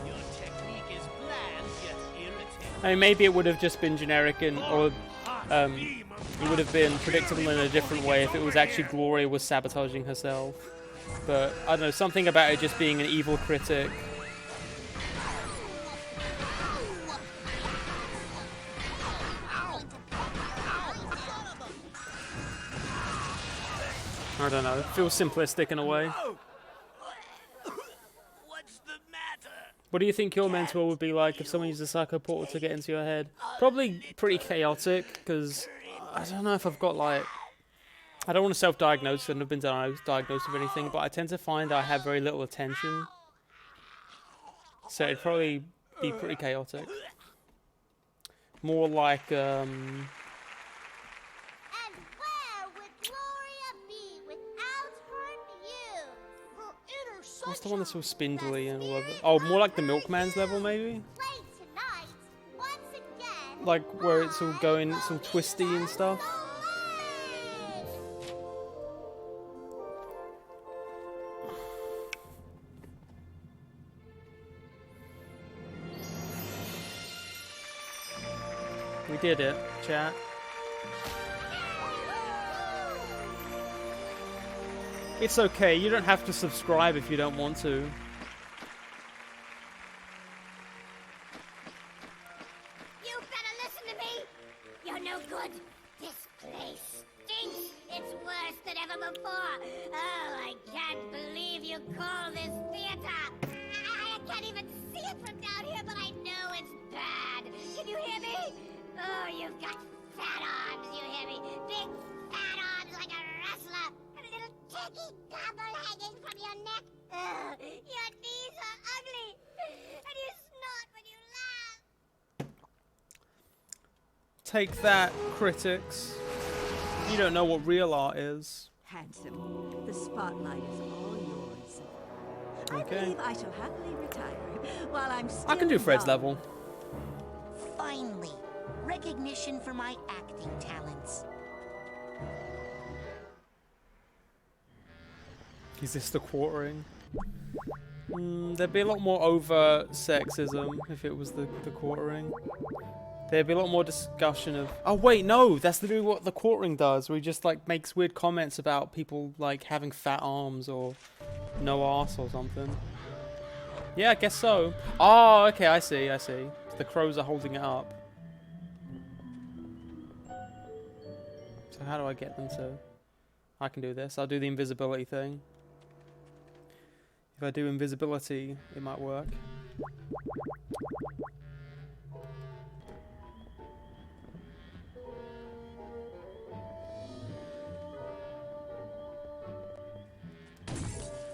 Your technique is bland yet irritating. I mean, maybe it would have just been generic or it would have been predictable in a different way if it was actually Gloria was sabotaging herself. But, I don't know, something about it just being an evil critic. I don't know, it feels simplistic in a way. What's the matter? What do you think your mentor would be like if someone used a psycho portal to get into your head? Probably pretty chaotic, because I don't know if I've got like... I don't want to self-diagnose and have been diagnosed with anything, but I tend to find I have very little attention. So it'd probably be pretty chaotic. More like, And where would Gloria be without her muse? Her inner what's the one that's all spindly and all of it? Oh, more like the Milkman's level, maybe? play tonight, once again. Like where it's all going, it's all twisty and stuff. We did it, chat. It's okay, you don't have to subscribe if you don't want to. You better listen to me. You're no good. This place stinks. It's worse than ever before. Oh, I can't believe you call this theater. I can't even see it from down here, but I know it's bad. Can you hear me? Oh, you've got fat arms, you hear me? Big fat arms like a wrestler. And a little ticky gobble hanging from your neck. Ugh, your knees are ugly. And you snort when you laugh. Take that, critics. You don't know what real art is. Handsome, the spotlight is all yours. I Okay. believe I shall happily retire while I'm still I can do Fred's young. level. Finally, recognition for my acting talents. Is this the quartering? There'd be a lot more overt sexism if it was the quartering. There'd be a lot more discussion of... Oh wait, no! That's literally what the quartering does, where he just like makes weird comments about people like having fat arms or no arse or something. Yeah, I guess so. Oh, okay, I see. The crows are holding it up. So how do I get them to... I can do this. I'll do the invisibility thing. If I do invisibility, it might work.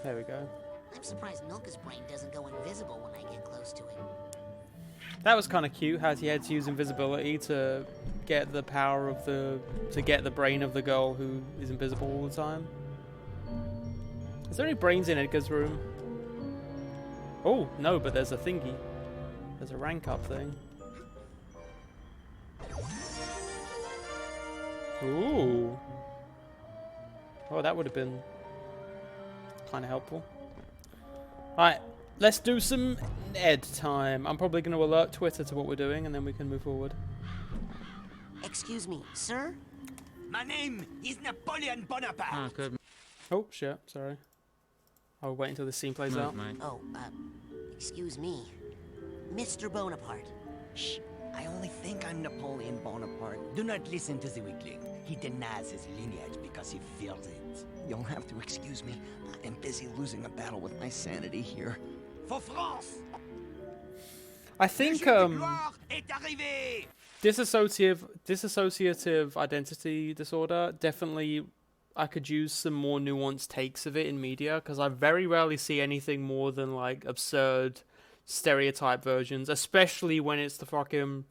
There we go. I'm surprised Milka's brain doesn't go invisible when I get close to it. That was kind of cute, how he had to use invisibility to get the power of to get the brain of the girl who is invisible all the time. Is there any brains in Edgar's room? Oh, no, but there's a thingy. There's a rank up thing. Ooh. Oh, that would have been kind of helpful. Alright, let's do some Ned time. I'm probably going to alert Twitter to what we're doing, and then we can move forward. Excuse me, sir? My name is Napoleon Bonaparte. Oh, good. Oh, shit. Sorry. I'll wait until the scene plays out. Oh, excuse me. Mr. Bonaparte. Shh. I only think I'm Napoleon Bonaparte. Do not listen to the weakling. He denies his lineage because he feels it. You'll have to excuse me. I'm busy losing a battle with my sanity here. For France! I think, dissociative identity disorder, definitely I could use some more nuanced takes of it in media, because I very rarely see anything more than, like, absurd stereotype versions, especially when it's the fucking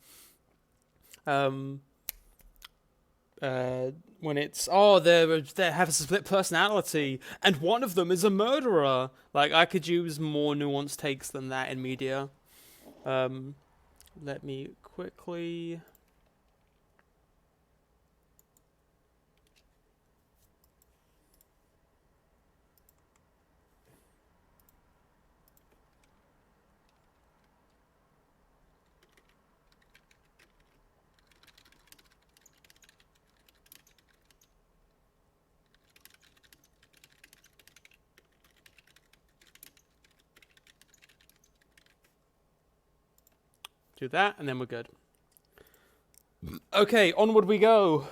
when it's they have a split personality and one of them is a murderer. Like, I could use more nuanced takes than that in media. Let me quickly do that, and then we're good. Okay, onward we go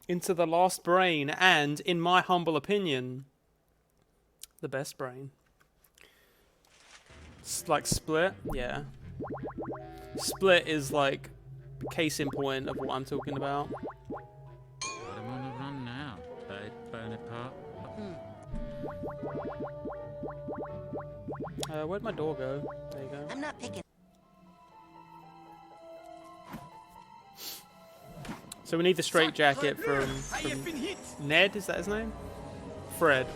into the last brain, and in my humble opinion, the best brain. Like Split, yeah. Split is like case in point of what I'm talking about. I'm on the run now, Bonaparte. Where'd my door go? There you go. I'm not picking. So we need the straitjacket from Ned, is that his name? Fred.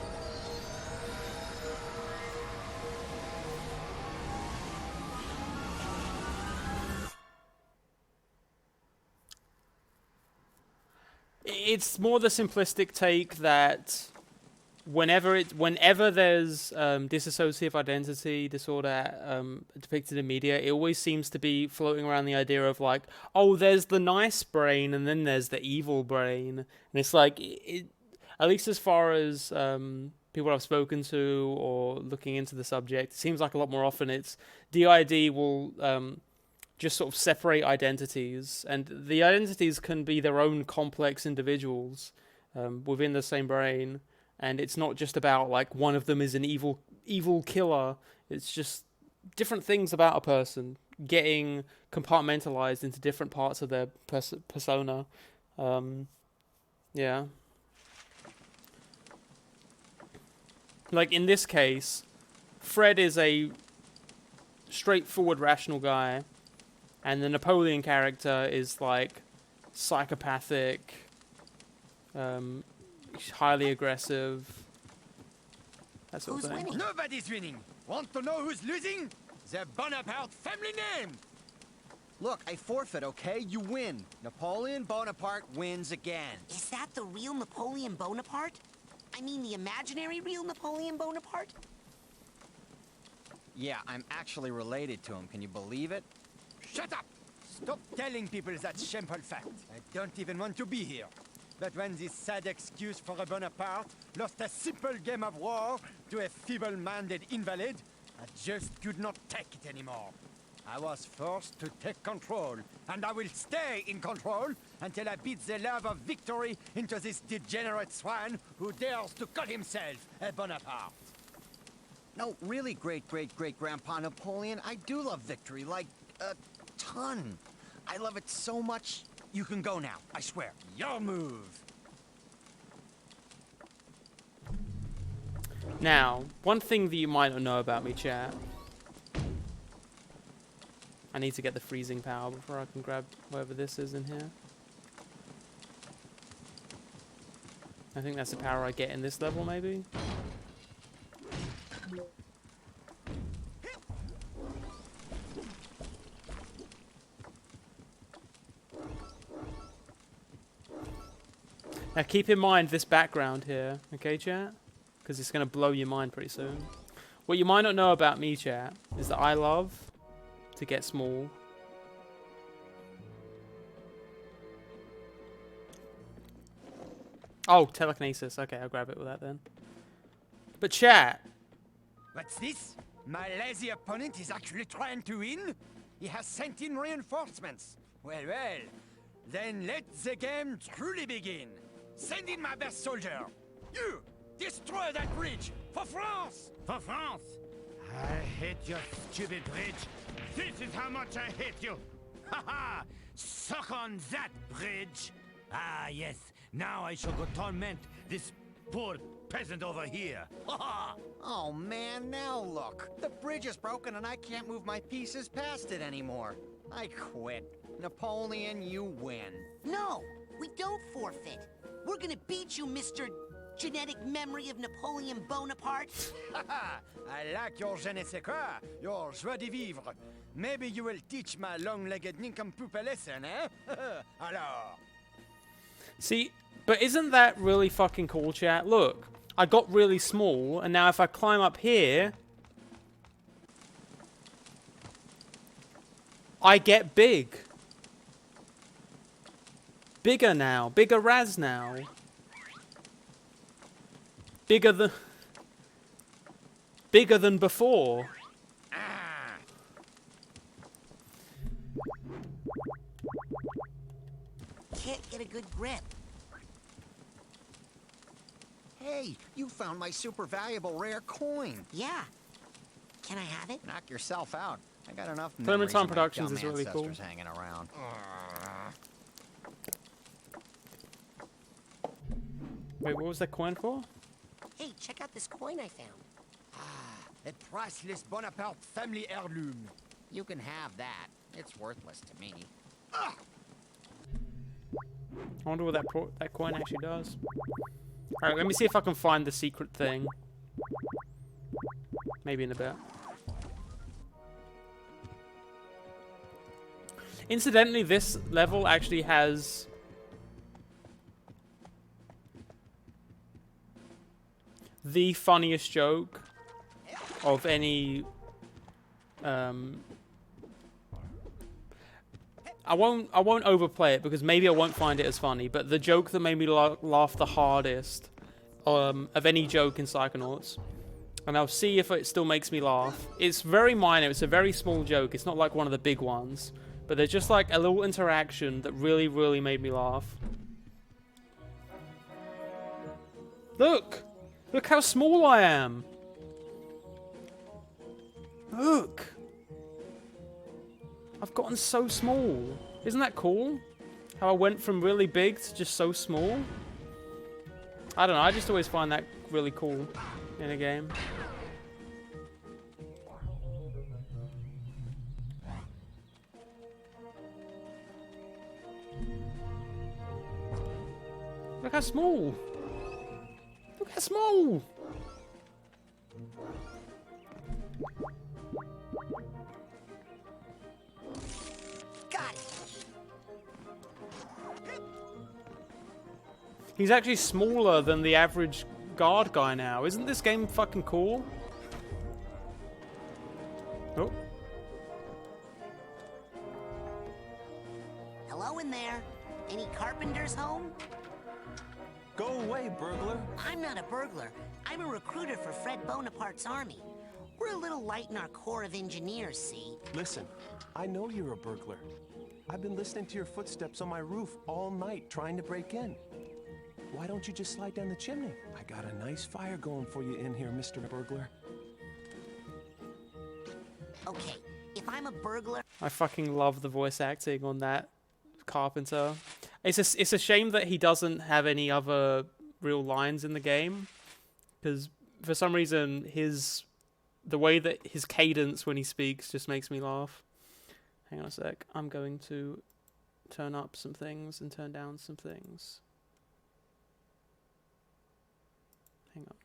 It's more the simplistic take that whenever there's dissociative identity disorder depicted in media, it always seems to be floating around the idea of like, oh, there's the nice brain and then there's the evil brain, and it's like, at least as far as people I've spoken to or looking into the subject, it seems like a lot more often it's DID will just sort of separate identities, and the identities can be their own complex individuals within the same brain. And it's not just about, like, one of them is an evil killer. It's just different things about a person getting compartmentalized into different parts of their persona. Yeah. Like, in this case, Fred is a straightforward, rational guy. And the Napoleon character is, like, psychopathic, highly aggressive, that sort of thing. Winning? Nobody's winning. Want to know who's losing? The Bonaparte family name. Look, I forfeit, okay? You win. Napoleon Bonaparte wins again. Is that the real Napoleon Bonaparte? I mean, the imaginary real Napoleon Bonaparte? Yeah, I'm actually related to him. Can you believe it? Shut up! Stop telling people that shameful fact. I don't even want to be here. But when this sad excuse for a Bonaparte lost a simple game of war to a feeble-minded invalid, I just could not take it anymore. I was forced to take control, and I will stay in control until I beat the love of victory into this degenerate swine who dares to call himself a Bonaparte. No, really, great-great-great-grandpa Napoleon, I do love victory, like, a ton. I love it so much. You can go now, I swear. Your move. Now, one thing that you might not know about me, chat. I need to get the freezing power before I can grab whatever this is in here. I think that's the power I get in this level, maybe? Now keep in mind this background here, okay, chat? Because it's going to blow your mind pretty soon. What you might not know about me, chat, is that I love to get small. Oh, telekinesis. Okay, I'll grab it with that then. But chat. What's this? My lazy opponent is actually trying to win? He has sent in reinforcements. Well, well. Then let the game truly begin. Send in my best soldier. You! Destroy that bridge! For France! For France! I hate your stupid bridge. This is how much I hate you. Ha ha! Suck on that bridge. Ah, yes. Now I shall go torment this poor peasant over here. Ha ha! Oh man, now look. The bridge is broken and I can't move my pieces past it anymore. I quit. Napoleon, you win. No, we don't forfeit. We're gonna beat you, Mr. Genetic Memory of Napoleon Bonaparte. Haha! I like your je ne sais quoi, your joie de vivre. Maybe you will teach my long-legged nincompoop a lesson, eh? Alors. See, but isn't that really fucking cool, chat? Look, I got really small, and now if I climb up here, I get big. Bigger now. Bigger Raz now. Bigger than before. Can't get a good grip. Hey, you found my super valuable rare coin. Yeah. Can I have it? Knock yourself out. I got enough Clementine memories of my Productions dumb is really cool. ancestors hanging around. Wait, what was that coin for? Hey, check out this coin I found. A priceless Bonaparte family heirloom. You can have that. It's worthless to me. I wonder what that coin actually does. Alright, let me see if I can find the secret thing. Maybe in a bit. Incidentally, this level actually has the funniest joke of any I won't overplay it because maybe I won't find it as funny, but the joke that made me laugh the hardest of any joke in Psychonauts, and I'll see if it still makes me laugh. It's very minor, it's a very small joke, it's not like one of the big ones, but there's just like a little interaction that really, really made me laugh. Look! Look how small I am! Look! I've gotten so small. Isn't that cool? How I went from really big to just so small? I don't know, I just always find that really cool in a game. Look how small! Look how small! He's actually smaller than the average guard guy now. Isn't this game fucking cool? Oh. Hello in there. Any carpenters home? Go away, burglar. I'm not a burglar. I'm a recruiter for Fred Bonaparte's army. We're a little light in our corps of engineers, see? Listen, I know you're a burglar. I've been listening to your footsteps on my roof all night trying to break in. Why don't you just slide down the chimney? I got a nice fire going for you in here, Mr. Burglar. Okay, if I'm a burglar... I fucking love the voice acting on that carpenter. It's a shame that he doesn't have any other real lines in the game, because for some reason the way that his cadence when he speaks just makes me laugh. Hang on a sec. I'm going to turn up some things and turn down some things. Hang on.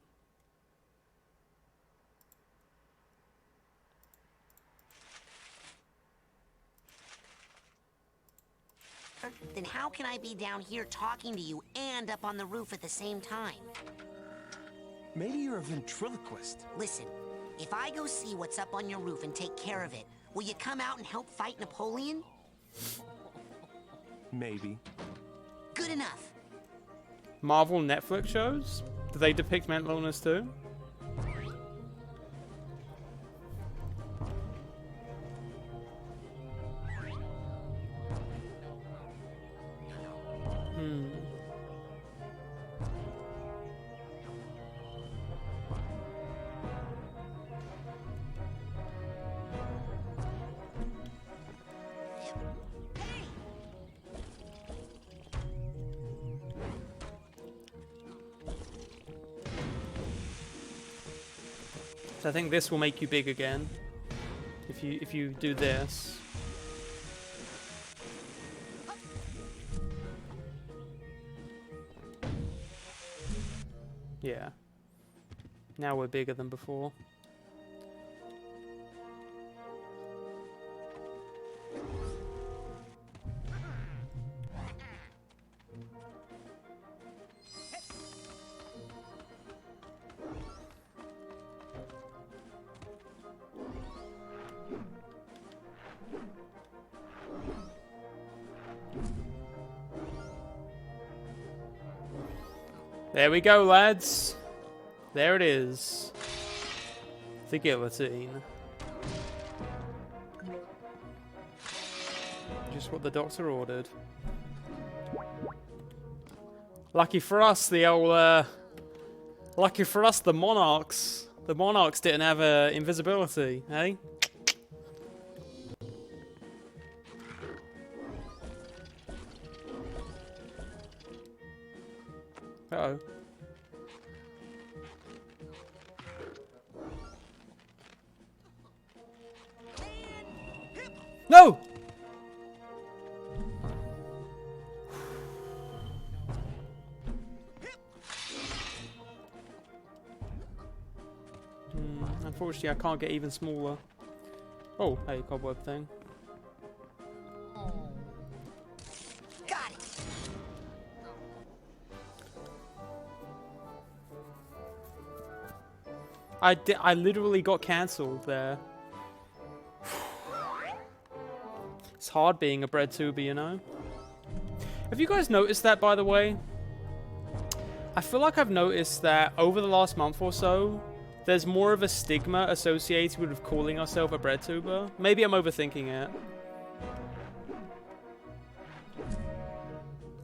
Then how can I be down here talking to you and up on the roof at the same time? Maybe you're a ventriloquist. Listen, If I go see what's up on your roof and take care of it, will you come out and help fight Napoleon? Maybe. Good enough. Marvel Netflix shows? Do they depict mental illness too? Hmm. So I think this will make you big again. If you do this. Yeah. Now we're bigger than before. There we go, lads. There it is. The guillotine. Just what the doctor ordered. Lucky for us, the old, lucky for us, the Monarchs. The Monarchs didn't have invisibility, eh? Uh-oh. No! Unfortunately, I can't get even smaller. Oh, hey, cobweb thing. I literally got cancelled there. It's hard being a bread tuber, you know? Have you guys noticed that, by the way? I feel like I've noticed that over the last month or so, there's more of a stigma associated with calling ourselves a bread tuber. Maybe I'm overthinking it.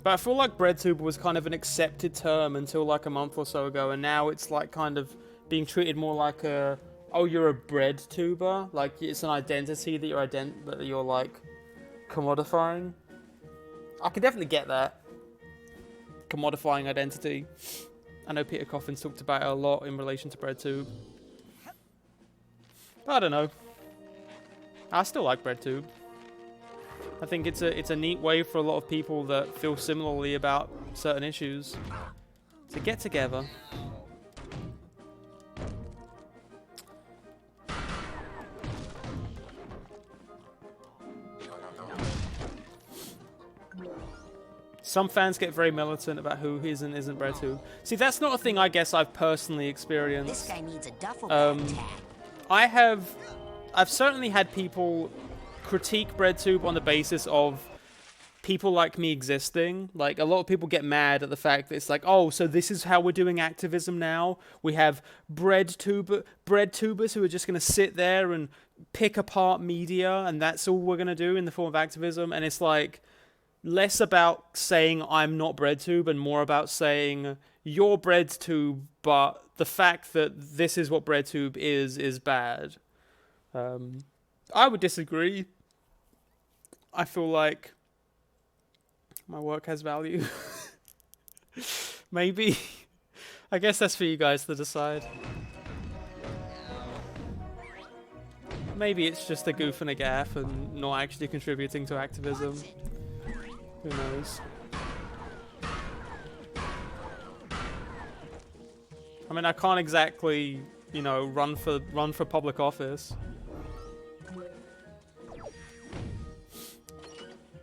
But I feel like bread tuber was kind of an accepted term until like a month or so ago, and now it's like kind of being treated more like a, oh, you're a bread tuber, like it's an identity that you're like commodifying. I can definitely get that commodifying identity. I know Peter Coffin's talked about it a lot in relation to BreadTube. But I don't know. I still like BreadTube. I think it's a neat way for a lot of people that feel similarly about certain issues to get together. Some fans get very militant about who is and isn't BreadTube. See, that's not a thing I guess I've personally experienced. This guy needs a duffel bag tag. I've certainly had people critique BreadTube on the basis of people like me existing. Like, a lot of people get mad at the fact that it's like, oh, so this is how we're doing activism now? We have breadtubers who are just going to sit there and pick apart media, and that's all we're going to do in the form of activism. And it's like, less about saying I'm not BreadTube and more about saying you're BreadTube, but the fact that this is what BreadTube is bad. I would disagree. I feel like my work has value. Maybe. I guess that's for you guys to decide. Maybe it's just a goof and a gaff and not actually contributing to activism. Who knows? I mean, I can't exactly, you know, run for public office.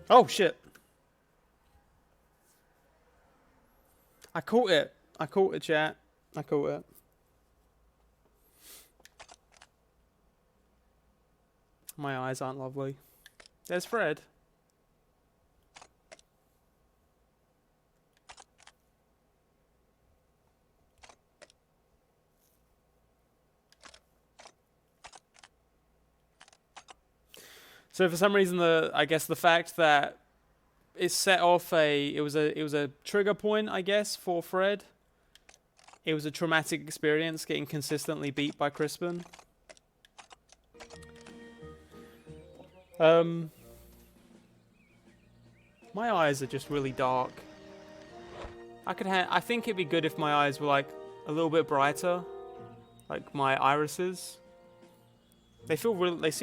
Oh shit! I caught it. I caught it, chat. I caught it. My eyes aren't lovely. There's Fred. So for some reason, I guess the fact that it set off it was a trigger point, I guess, for Fred. It was a traumatic experience getting consistently beat by Crispin. My eyes are just really dark. I think it'd be good if my eyes were like a little bit brighter, like my irises. They seem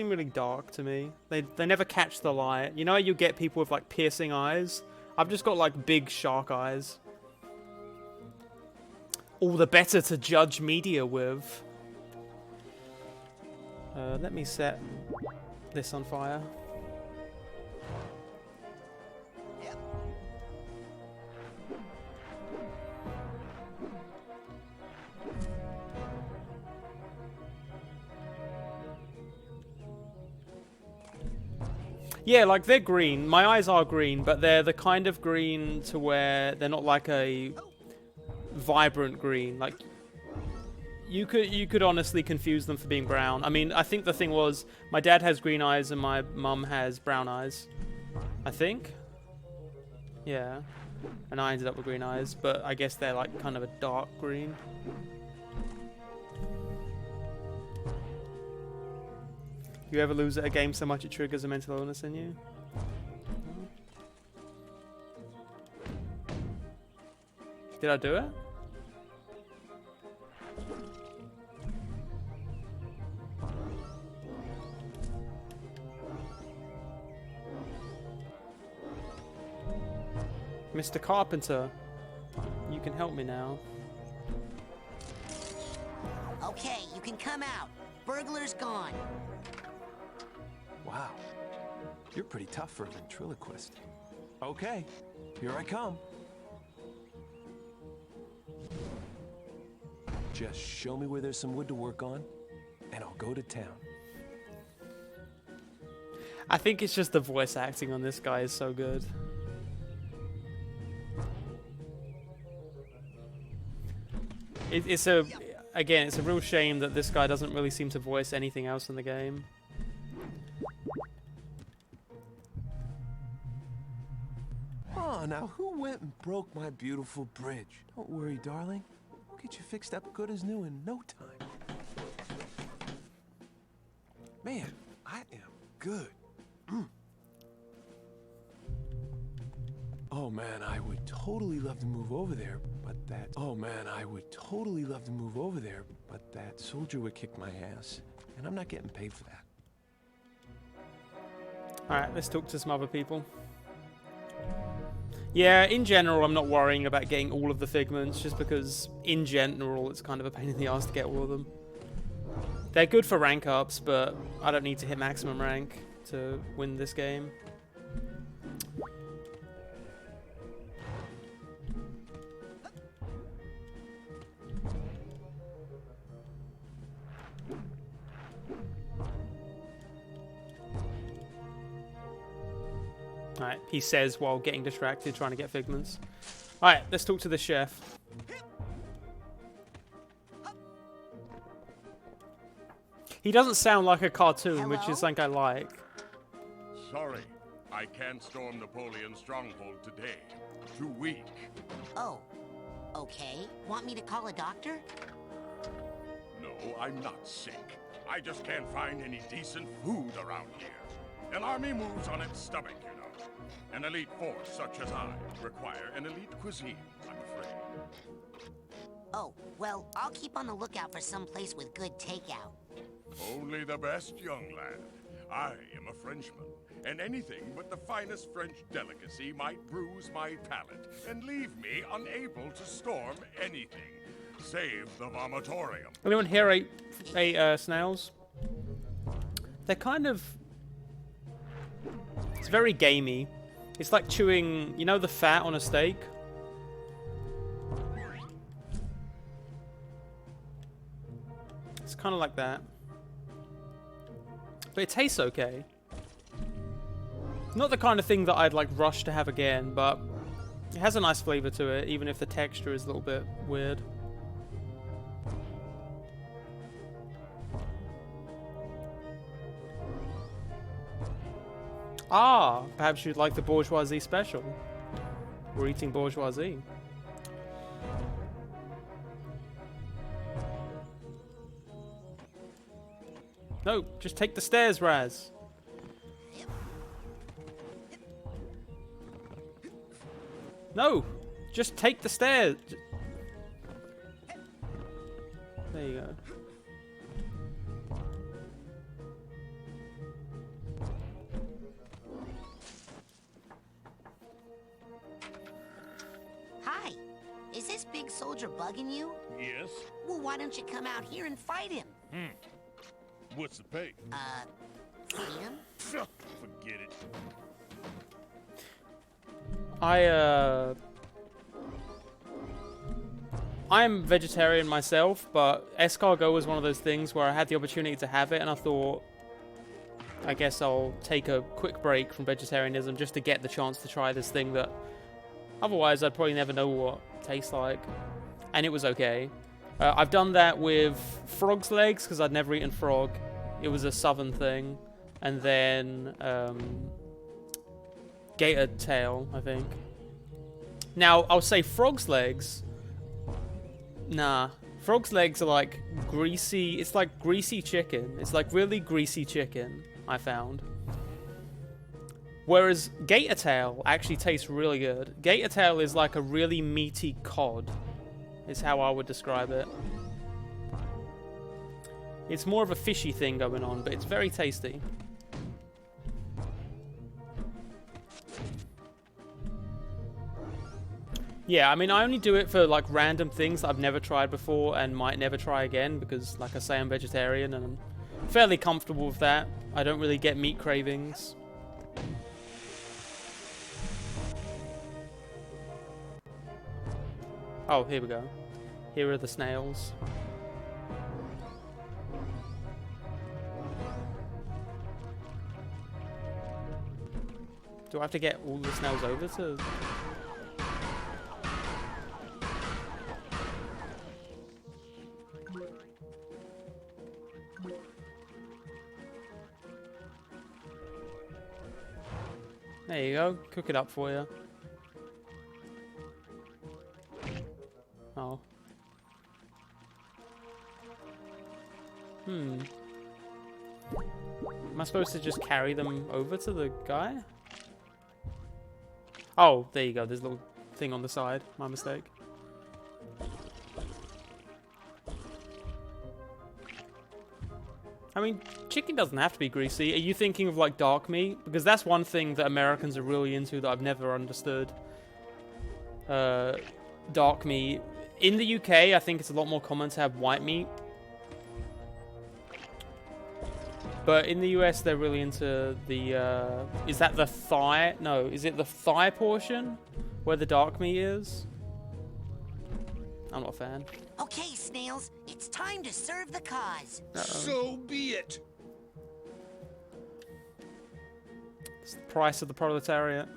really dark to me. They never catch the light. You know how you get people with like piercing eyes? I've just got like big shark eyes. All the better to judge media with. Let me set this on fire. Yeah, like they're green. My eyes are green, but they're the kind of green to where they're not like a vibrant green. Like you could honestly confuse them for being brown. I mean, I think the thing was my dad has green eyes and my mum has brown eyes. I think. Yeah. And I ended up with green eyes, but I guess they're like kind of a dark green. You ever lose at a game so much it triggers a mental illness in you? Did I do it? Mr. Carpenter, you can help me now. Okay, you can come out. Burglar's gone. Wow, you're pretty tough for a ventriloquist. Okay, here I come. Just show me where there's some wood to work on, and I'll go to town. I think it's just the voice acting on this guy is so good. It's a real shame that this guy doesn't really seem to voice anything else in the game. Oh, now who went and broke my beautiful bridge? Don't worry, darling. We'll get you fixed up good as new in no time. Man, I am good. Oh man, I would totally love to move over there, but that... Oh man, I would totally love to move over there, but that soldier would kick my ass, and I'm not getting paid for that. Alright, let's talk to some other people. Yeah, in general, I'm not worrying about getting all of the figments, just because, in general, it's kind of a pain in the ass to get all of them. They're good for rank ups, but I don't need to hit maximum rank to win this game. Alright, he says while getting distracted trying to get figments. Alright, let's talk to the chef. He doesn't sound like a cartoon, which is something I like. Sorry, I can't storm Napoleon's stronghold today. Too weak. Oh, okay. Want me to call a doctor? No, I'm not sick. I just can't find any decent food around here. An army moves on its stomach, you know. An elite force such as I require an elite cuisine, I'm afraid. Oh, well, I'll keep on the lookout for some place with good takeout. Only the best, young lad. I am a Frenchman, and anything but the finest French delicacy might bruise my palate and leave me unable to storm anything. Save the vomitorium. Anyone here ate snails? They're kind of... It's very gamey. It's like chewing, you know, the fat on a steak? It's kind of like that. But it tastes okay. Not the kind of thing that I'd like rush to have again, but it has a nice flavor to it, even if the texture is a little bit weird. Ah, perhaps you'd like the bourgeoisie special. We're eating bourgeoisie. No, just take the stairs, Raz. No, just take the stairs. There you go. Hi. Is this big soldier bugging you? Yes? Well, why don't you come out here and fight him? What's the pay? Freedom? Forget it. I'm vegetarian myself, but escargot was one of those things where I had the opportunity to have it, and I thought, I guess I'll take a quick break from vegetarianism just to get the chance to try this thing that otherwise I'd probably never know what it tastes like. And it was okay. I've done that with frog's legs, because I'd never eaten frog. It was a southern thing. And then gator tail, I think. Now, I'll say frog's legs. Nah. Frog's legs are like greasy. It's like greasy chicken. It's like really greasy chicken, I found. Whereas gator tail actually tastes really good. Gator tail is like a really meaty cod, is how I would describe it. It's more of a fishy thing going on, but it's very tasty. Yeah, I mean, I only do it for like random things that I've never tried before and might never try again because, like I say, I'm vegetarian and I'm fairly comfortable with that. I don't really get meat cravings. Oh, here we go. Here are the snails. Do I have to get all the snails over to... There you go. Cook it up for you. Oh. Am I supposed to just carry them over to the guy? Oh, there you go. There's a little thing on the side. My mistake. I mean, chicken doesn't have to be greasy. Are you thinking of like dark meat? Because that's one thing that Americans are really into that I've never understood. Dark meat. In the UK, I think it's a lot more common to have white meat. But in the US, they're really into the, is that the thigh? No, is it the thigh portion where the dark meat is? I'm not a fan. Okay, snails, it's time to serve the cause. So be it. It's the price of the proletariat.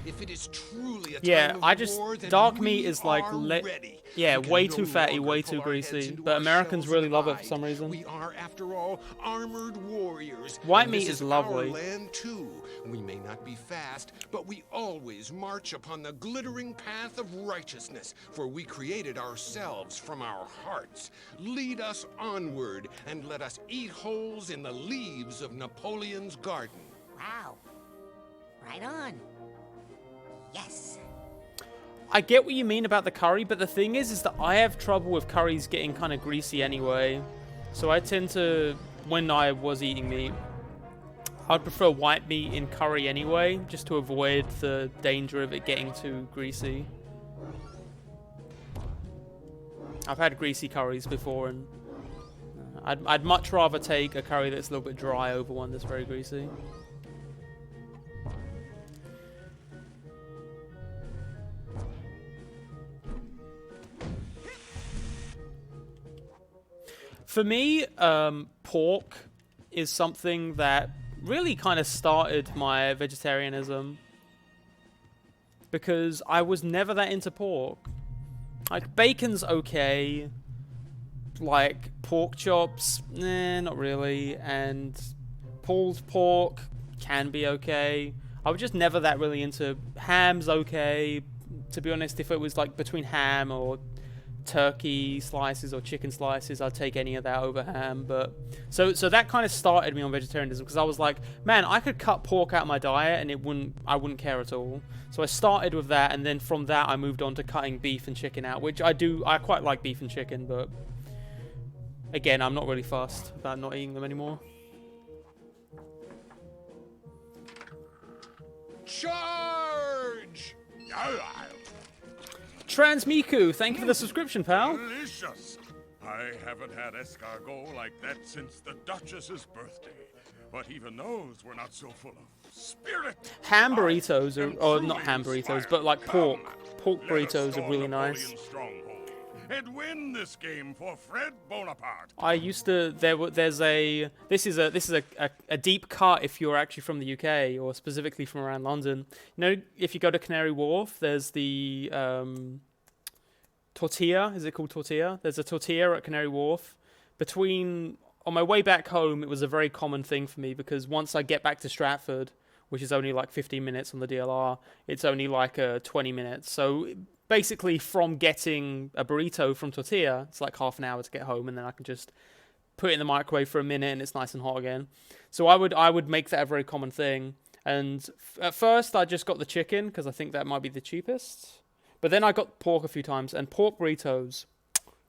If it is truly a Yeah, time I of just war, then dark we meat is like ready. yeah, We can way no too fatty, longer way pull too our heads greasy. into But our Americans shells really and love it for hide. some reason. We are, after all, armored warriors. White and meat this is lovely. Our land too. We may not be fast, but we always march upon the glittering path of righteousness, for we created ourselves from our hearts. Lead us onward, and let us eat holes in the leaves of Napoleon's garden. Wow. Right on. Yes. I get what you mean about the curry, but the thing is that I have trouble with curries getting kind of greasy anyway. So I tend to, when I was eating meat, I'd prefer white meat in curry anyway, just to avoid the danger of it getting too greasy. I've had greasy curries before, and I'd much rather take a curry that's a little bit dry over one that's very greasy. For me, pork is something that really kind of started my vegetarianism. Because I was never that into pork. Like, bacon's okay. Like, pork chops, not really. And pulled pork can be okay. I was just never that really into ham's okay. To be honest, if it was like between ham or turkey slices or chicken slices, I'd take any of that over ham. But so that kind of started me on vegetarianism, because I was like, man, I could cut pork out of my diet and I wouldn't care at all. So I started with that, and then from that I moved on to cutting beef and chicken out, which I quite like beef and chicken, but again, I'm not really fussed about not eating them anymore. Charge! Transmiku, thank you for the subscription, pal. Delicious! I haven't had escargot like that since the Duchess's birthday. But even those were not so full of spirit. Ham burritos are, or not ham burritos, but like pork burritos are really nice. And win this game for Fred Bonaparte. I used to. This is a deep cut if you're actually from the UK or specifically from around London. You know, if you go to Canary Wharf, there's the tortilla. Is it called tortilla? There's a tortilla at Canary Wharf. On my way back home, it was a very common thing for me, because once I get back to Stratford, which is only like 15 minutes on the DLR, it's only like 20 minutes. So basically, from getting a burrito from tortilla, it's like half an hour to get home, and then I can just put it in the microwave for a minute and it's nice and hot again. So I would make that a very common thing. And at first I just got the chicken because I think that might be the cheapest. But then I got pork a few times, and pork burritos,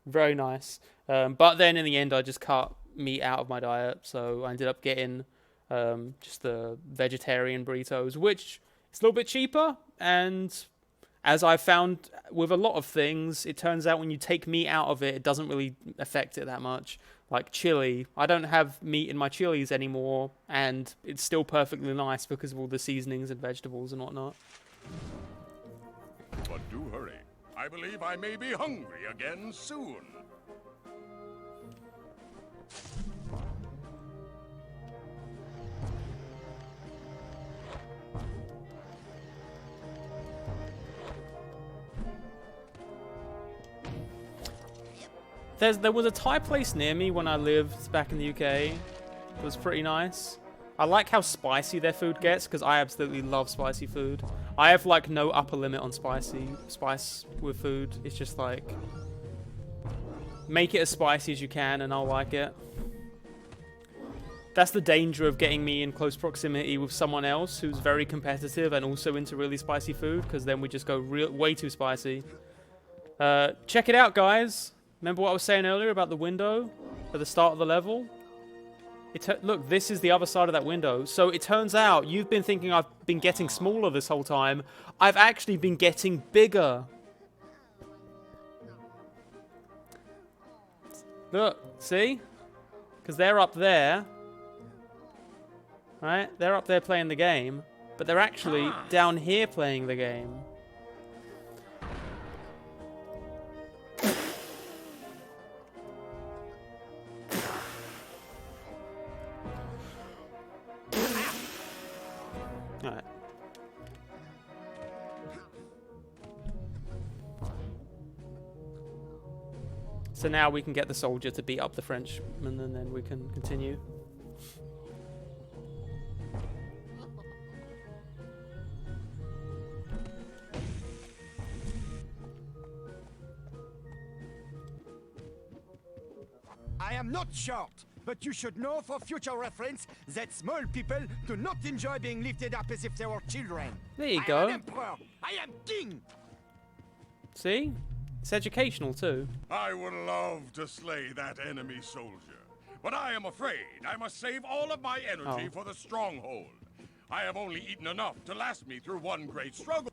very nice. But then in the end I just cut meat out of my diet, so I ended up getting just the vegetarian burritos, which is a little bit cheaper. And as I've found with a lot of things, it turns out when you take meat out of it, it doesn't really affect it that much. Like chili, I don't have meat in my chilies anymore, and it's still perfectly nice because of all the seasonings and vegetables and whatnot. But do hurry. I believe I may be hungry again soon. There was a Thai place near me when I lived back in the UK. It was pretty nice. I like how spicy their food gets, because I absolutely love spicy food. I have like no upper limit on spice with food. It's just like, make it as spicy as you can and I'll like it. That's the danger of getting me in close proximity with someone else who's very competitive and also into really spicy food, because then we just go way too spicy. Check it out, guys. Remember what I was saying earlier about the window at the start of the level? Look, this is the other side of that window. So it turns out you've been thinking I've been getting smaller this whole time. I've actually been getting bigger. Look, see? Because they're up there. Right? They're up there playing the game. But they're actually down here playing the game. Alright. So now we can get the soldier to beat up the Frenchman, and then we can continue. I am not short, but you should know for future reference that small people do not enjoy being lifted up as if they were children. There you I go. am an emperor. I am king. See? It's educational too. I would love to slay that enemy soldier, but I am afraid I must save all of my energy for the stronghold. I have only eaten enough to last me through one great struggle.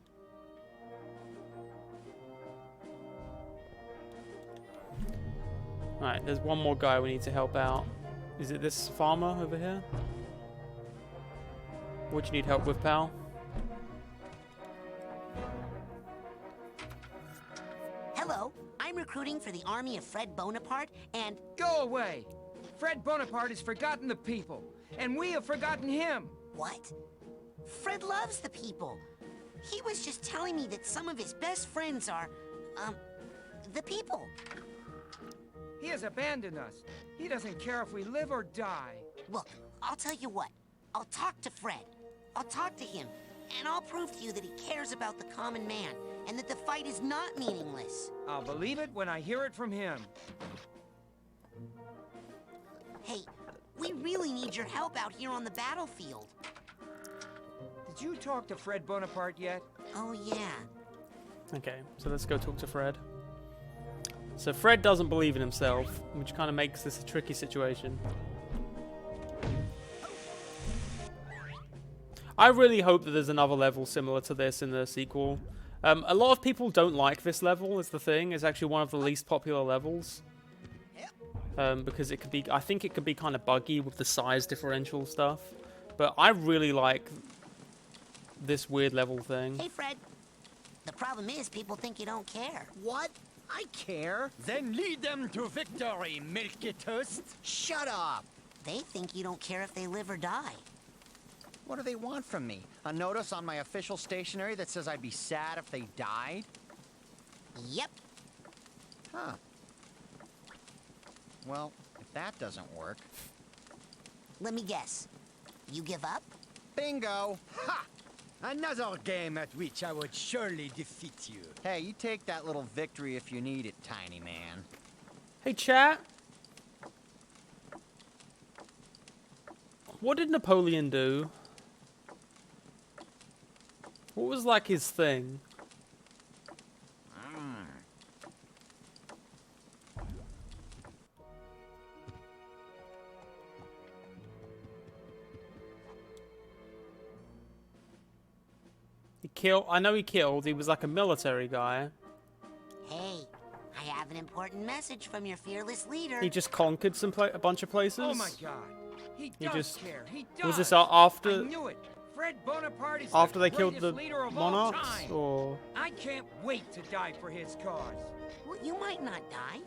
Alright, there's one more guy we need to help out. Is it this farmer over here? What do you need help with, pal? Hello, I'm I'm recruiting for the army of Fred Bonaparte, and... Go away! Fred Bonaparte has forgotten the people, and we have forgotten him. What? Fred loves the people. He was just telling me that some of his best friends are, the people. He has abandoned us. He doesn't care if we live or die. Look, I'll tell you what. I'll talk to Fred. I'll talk to him, and I'll prove to you that he cares about the common man, and that the fight is not meaningless. I'll believe it when I hear it from him. Hey, we really need your help out here on the battlefield. Did you talk to Fred Bonaparte yet? Oh, yeah. Okay, so let's go talk to Fred. So Fred doesn't believe in himself, which kind of makes this a tricky situation. I really hope that there's another level similar to this in the sequel. A lot of people don't like this level, is the thing. It's actually one of the least popular levels. Because it could be, I think it could be kind of buggy with the size differential stuff. But I really like this weird level thing. Hey, Fred. The problem is people think you don't care. What? I care. Then lead them to victory, Milky Toast. Shut up. They think you don't care if they live or die. What do they want from me? A notice on my official stationery that says I'd be sad if they died? Yep. Huh. Well, if that doesn't work... Let me guess. You give up? Bingo! Ha! Another game at which I would surely defeat you. Hey, you take that little victory if you need it, tiny man. Hey, chat. What did Napoleon do? What was like his thing? I know he killed. He was like a military guy. Hey, I have an important message from your fearless leader. He just conquered a bunch of places. Oh my God! He does just care. He does. Was this after? I knew it. Fred Bonaparte is after the they killed the leader of all monarchs, time. or? I can't wait to die for his cause. Well, you might not die.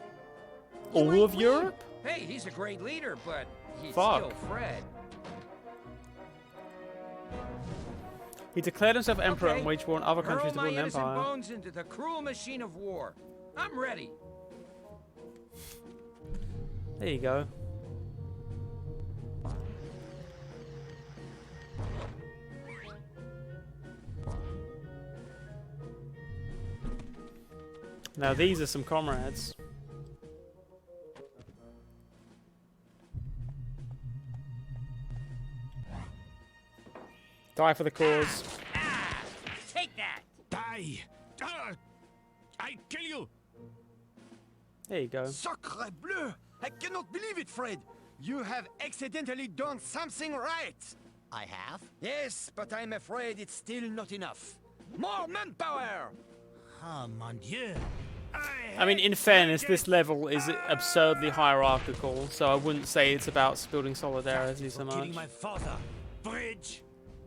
All of Europe? Hey, he's a great leader, but he's Fuck. still Fred. He declared himself emperor and Okay. waged war on other countries to Hurl build my an innocent empire. bones into the cruel machine of war. I'm ready. There you go. Now these are some comrades. Die for the cause. Take that! Die! I kill you! There you go. Sacre bleu! I cannot believe it, Fred! You have accidentally done something right! I have? Yes, but I'm afraid it's still not enough. More manpower! Oh, mon Dieu. I mean, in fairness, this level is absurdly hierarchical, so I wouldn't say it's about building solidarity so much. Killing my father. Bridge!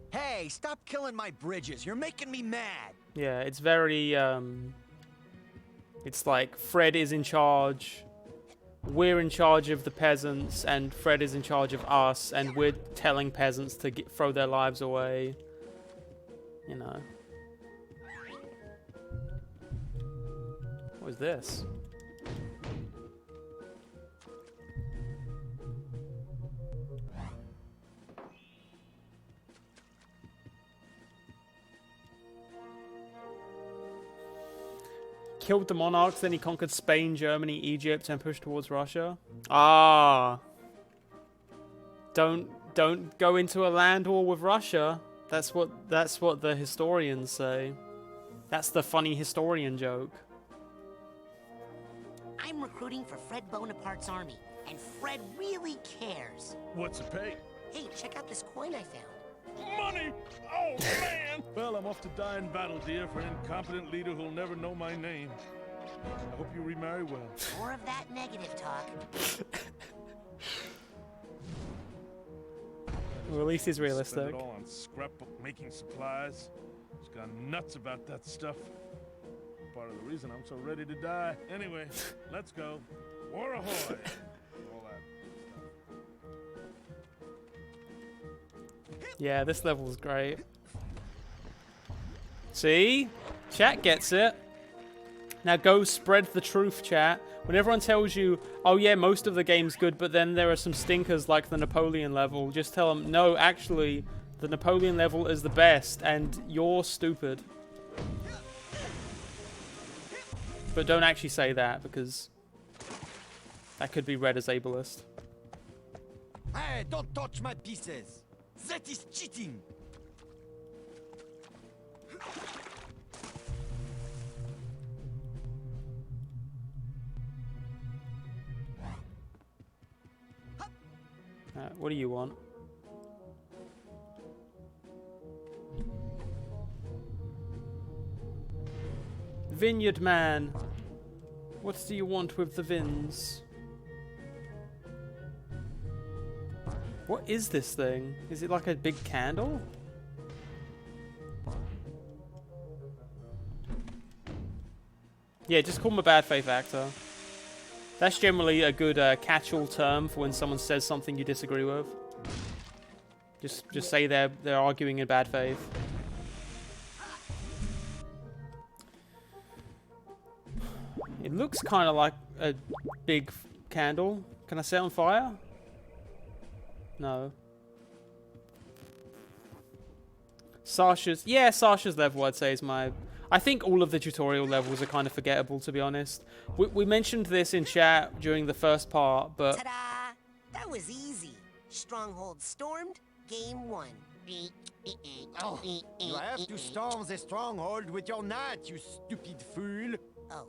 Hey, stop killing my bridges. You're making me mad. Yeah, it's very, it's like Fred is in charge, we're in charge of the peasants, and Fred is in charge of us, and we're telling peasants to throw their lives away. You know. What is this? Killed the monarchs, then he conquered Spain, Germany, Egypt, and pushed towards Russia. Ah. Don't go into a land war with Russia. That's what the historians say. That's the funny historian joke. I'm recruiting for Fred Bonaparte's army, and Fred really cares. What's the pay? Hey, check out this coin I found. Money! Oh, man! Well, I'm off to die in battle, dear, for an incompetent leader who'll never know my name. I hope you remarry well. More of that negative talk. Well, at least he's Spend realistic. it all on scrapbook making supplies. He's gone nuts about that stuff. part of the reason I'm so ready to die. Anyway, let's go. War ahoy! All that. Yeah, this level's great. See? Chat gets it. Now go spread the truth, chat. When everyone tells you, oh yeah, most of the game's good, but then there are some stinkers like the Napoleon level, just tell them, no, actually, the Napoleon level is the best, and you're stupid. But don't actually say that, because that could be read as ableist. Hey, don't touch my pieces! That is cheating! What do you want? Vineyard man. What do you want with the vins? What is this thing? Is it like a big candle? Yeah, just call him a bad faith actor. That's generally a good catch-all term for when someone says something you disagree with. Just say they're arguing in bad faith. It looks kind of like a big candle. Can I set it on fire? No. Sasha's level, I'd say, is my... I think all of the tutorial levels are kind of forgettable, to be honest. We mentioned this in chat during the first part, but... Ta-da! That was easy. Stronghold stormed, game 1. Oh, you have to storm the stronghold with your knight, you stupid fool. Oh.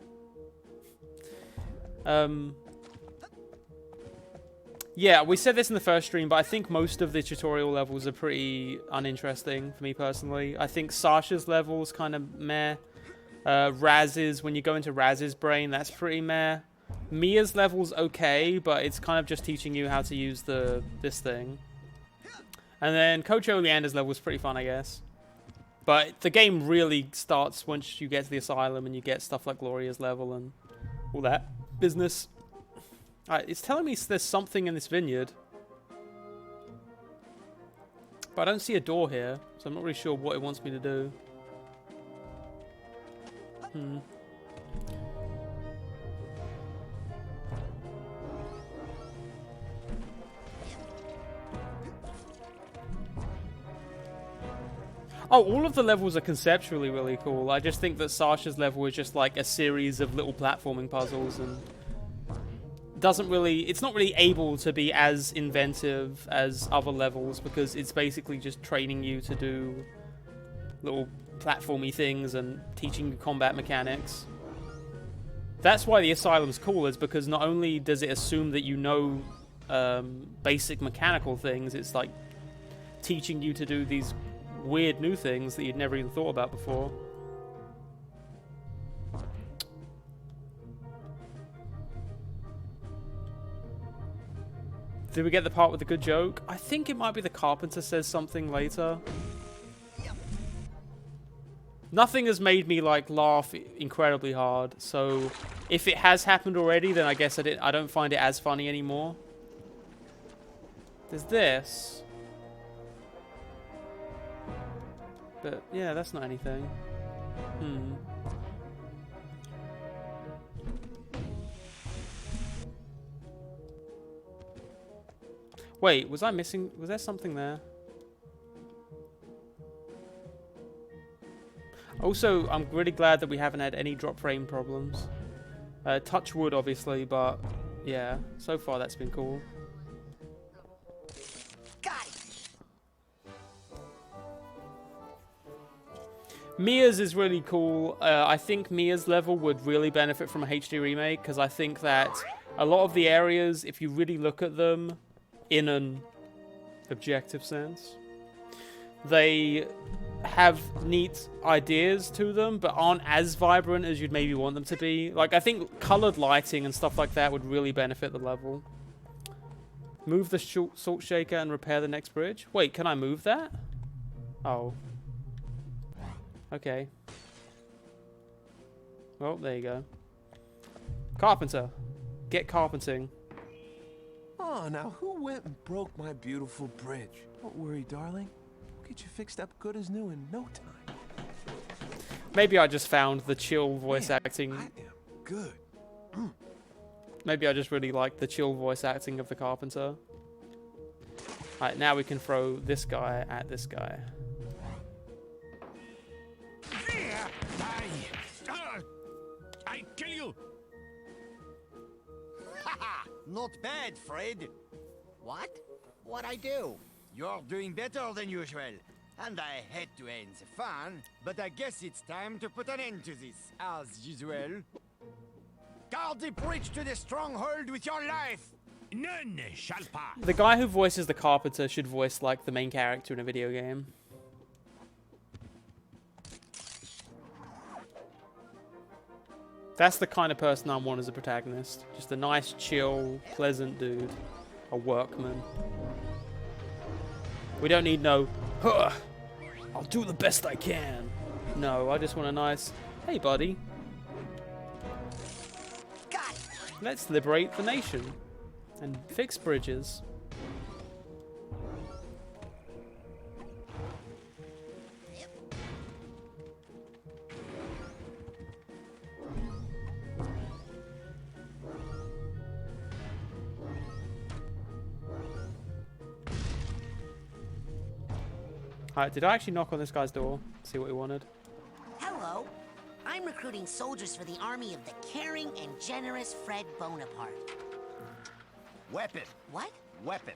Yeah, we said this in the first stream, but I think most of the tutorial levels are pretty uninteresting for me personally. I think Sasha's level's kind of meh. Raz's, when you go into Raz's brain, that's pretty meh. Mia's level's okay, but it's kind of just teaching you how to use this thing. And then Coach Oleander's level is pretty fun, I guess. But the game really starts once you get to the asylum and you get stuff like Gloria's level and all that business. It's telling me there's something in this vineyard. But I don't see a door here, so I'm not really sure what it wants me to do. Oh, all of the levels are conceptually really cool. I just think that Sasha's level is just like a series of little platforming puzzles and it's not really able to be as inventive as other levels because it's basically just training you to do little platformy things and teaching you combat mechanics. That's why the Asylum's cool, is because not only does it assume that you know basic mechanical things, it's like teaching you to do these weird new things that you'd never even thought about before. Did we get the part with the good joke? I think it might be the carpenter says something later. Nothing has made me like laugh incredibly hard, so if it has happened already, then I guess I don't find it as funny anymore. There's this. But yeah, that's not anything. Wait, was I missing? Was there something there? Also, I'm really glad that we haven't had any drop frame problems. Touch wood, obviously, but yeah, so far that's been cool. Mia's is really cool. I think Mia's level would really benefit from a HD remake, because I think that a lot of the areas, if you really look at them in an objective sense, they have neat ideas to them, but aren't as vibrant as you'd maybe want them to be. Like, I think colored lighting and stuff like that would really benefit the level. Move the salt shaker and repair the next bridge. Wait, can I move that? Oh. Okay. Well, there you go. Carpenter. Get carpenting. Oh, now who went and broke my beautiful bridge? Don't worry, darling. We'll get you fixed up good as new in no time. Maybe I just found the chill voice acting. I am good. Maybe I just really like the chill voice acting of the carpenter. Alright, now we can throw this guy at this guy. I kill you! Haha! Not bad, Fred. What? What'd I do? You're doing better than usual. And I hate to end the fun, but I guess it's time to put an end to this, as usual. Guard the bridge to the stronghold with your life! None shall pass! The guy who voices the carpenter should voice like the main character in a video game. That's the kind of person I want as a protagonist. Just a nice, chill, pleasant dude. A workman. We don't need no, huh, I'll do the best I can. No, I just want a nice, hey buddy. Let's liberate the nation. And fix bridges. Alright, did I actually knock on this guy's door? See what he wanted? Hello. I'm recruiting soldiers for the army of the caring and generous Fred Bonaparte. Weapon. What? Weapon.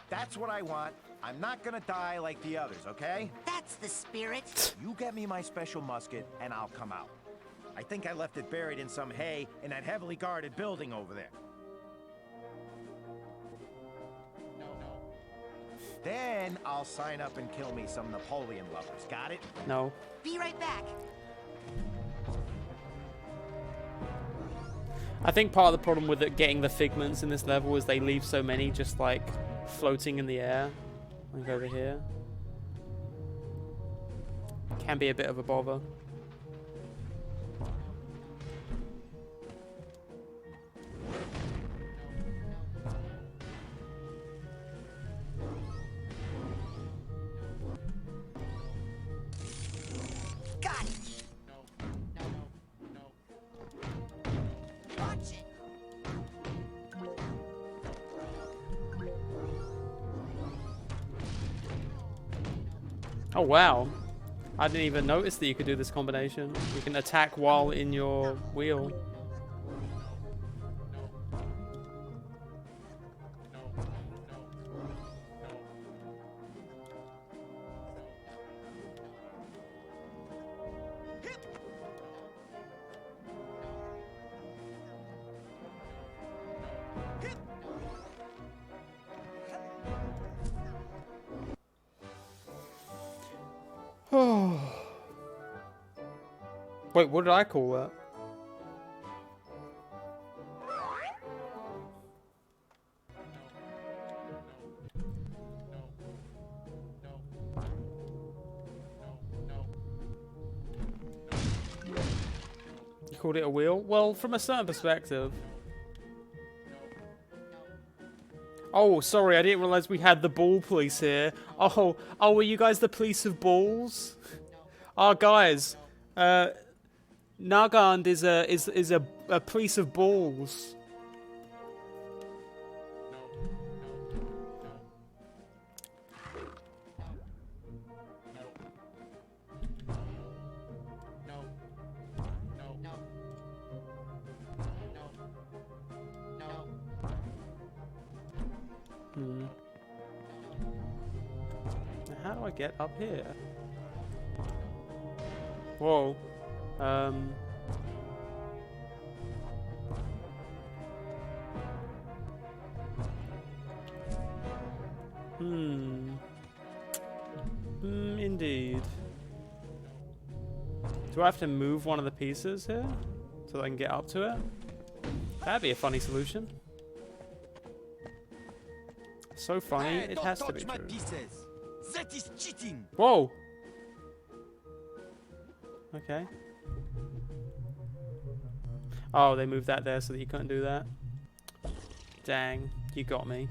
That's what I want. I'm not gonna die like the others, okay? That's the spirit. You get me my special musket, and I'll come out. I think I left it buried in some hay in that heavily guarded building over there. Then I'll sign up and kill me some Napoleon lovers. Got it? No. Be right back. I think part of the problem with getting the figments in this level is they leave so many just like floating in the air. Like over here. Can be a bit of a bother. Got it. Watch it. Oh wow. I didn't even notice that you could do this combination. You can attack while in your wheel. Wait, what did I call that? You called it a wheel? Well, from a certain perspective. Oh, sorry, I didn't realize we had the ball police here. Oh, were you guys the police of balls? Oh, guys, Nagand is a police of balls. How do I get up here? Whoa. Indeed. Do I have to move one of the pieces here so that I can get up to it? That'd be a funny solution. So funny, Hey, it has to be don't touch my true. pieces. That is cheating. Whoa! Okay. Oh, they moved that there so that you couldn't do that. Dang, you got me.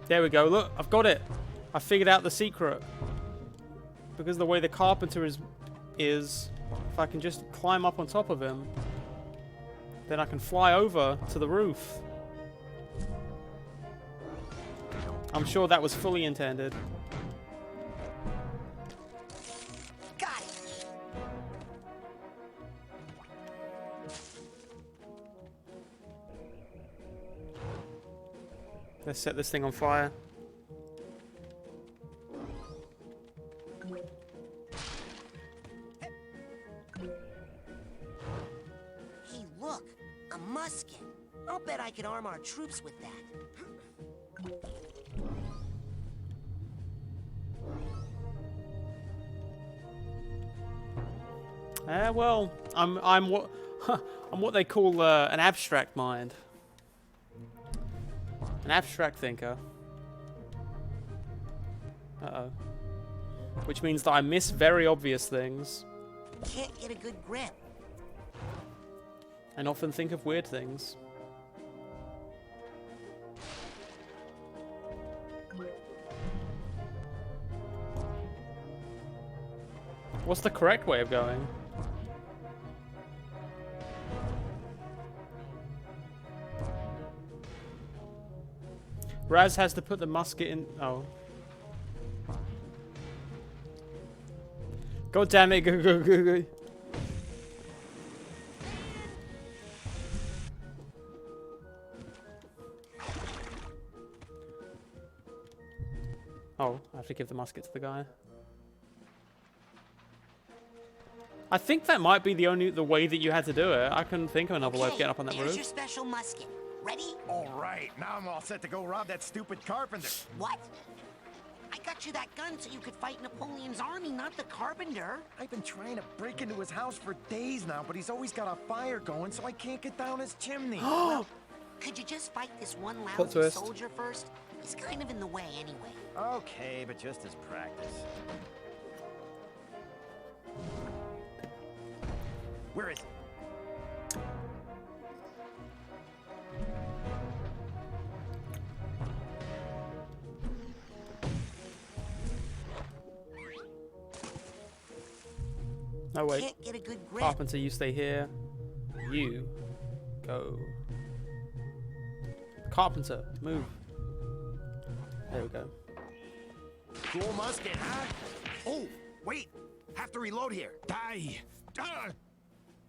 There we go. Look, I've got it. I figured out the secret. Because the way the carpenter is if I can just climb up on top of him, then I can fly over to the roof. I'm sure that was fully intended. Got it. Let's set this thing on fire. Hey, look, a musket. I'll bet I could arm our troops with that. Well, I'm what I'm what they call an abstract mind, an abstract thinker. Uh-oh. Which means that I miss very obvious things. Can't get a good grip. And often think of weird things. What's the correct way of going? Raz has to put the musket in. Oh. God damn it, go. Oh, I have to give the musket to the guy. I think that might be the way that you had to do it. I couldn't think of another way of getting up on that There's roof. your special musket. Ready? All right, now I'm all set to go rob that stupid carpenter. What? I got you that gun so you could fight Napoleon's army, not the carpenter. I've been trying to break into his house for days now, but he's always got a fire going, so I can't get down his chimney. Well, could you just fight this one Plot lousy twist. soldier first? He's kind of in the way anyway. Okay, but just as practice. Where is he? No, wait. Can't get a good grip. Carpenter, you stay here. You go. Carpenter, move. There we go. Cool musket, huh? Oh, wait. Have to reload here. Die!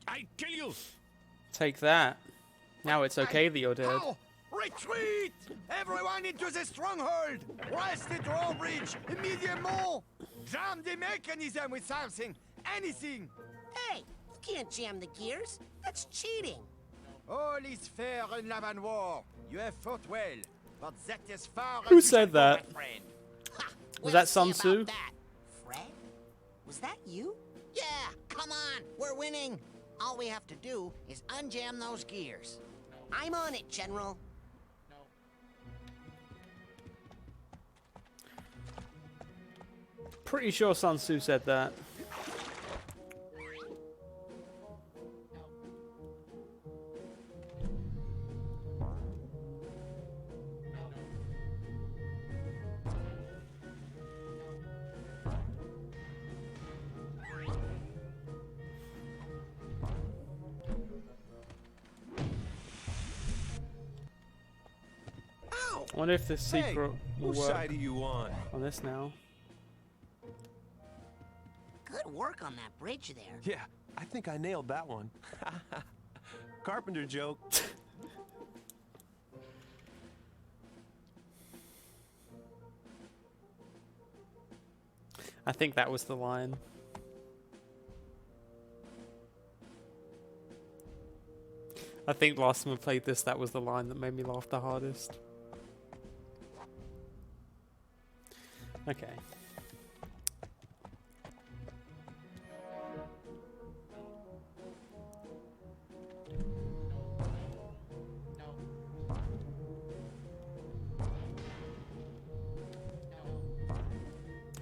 I kill you! Take that. Now it's okay that you're dead. How? Retreat! Everyone into the stronghold! Rest the drawbridge immediately! Jam the mechanism with something! Anything! Hey, you can't jam the gears. That's cheating. All is fair in love and war. You have fought well, but that is far. Who said that? my friend. Was that Sun Tzu? Fred? Was that you? Yeah, come on. We're winning. All we have to do is unjam those gears. I'm on it, General. Pretty sure Sun Tzu said that. I wonder if the secret will Whose work side are you on? this now. Good work on that bridge there. Yeah, I think I nailed that one. Carpenter joke. I think that was the line. I think last time I played this, that was the line that made me laugh the hardest. Okay.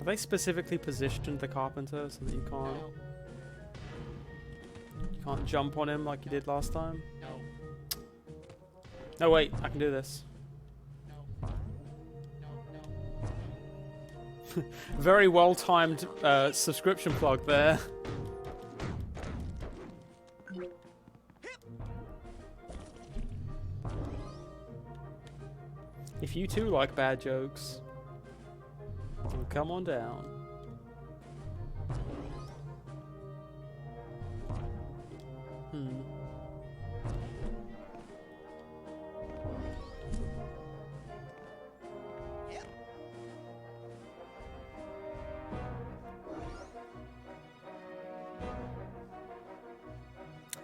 Have they specifically positioned the carpenter so that you can't jump on him like you did last time? No, wait, I can do this. Very well-timed subscription plug there. If you too like bad jokes, then come on down.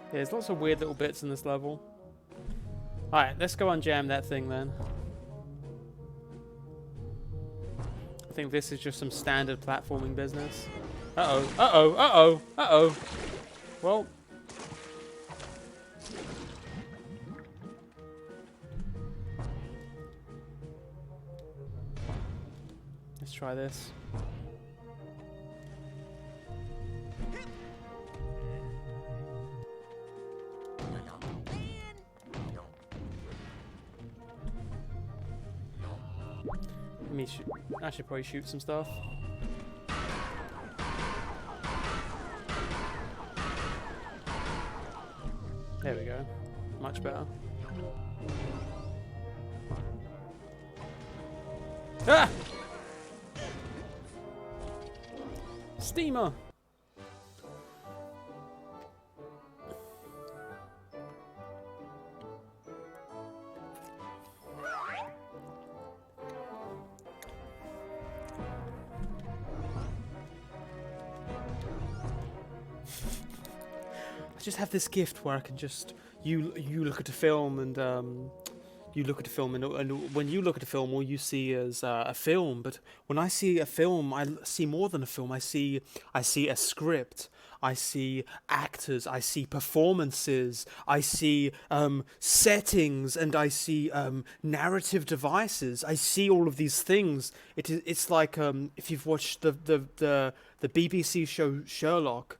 Yeah, there's lots of weird little bits in this level. Alright, let's go unjam that thing then. I think this is just some standard platforming business. Uh-oh, uh-oh, uh-oh, uh-oh. Well. Let's try this. I should probably shoot some stuff. There we go. Much better. Ah! Steamer! I just have this gift where I can just you look at a film and you look at a film and when you look at a film all you see is a film, but when I see a film I see more than a film. I see a script, I see actors, I see performances, I see settings, and I see narrative devices. I see all of these things. It's like if you've watched the BBC show Sherlock.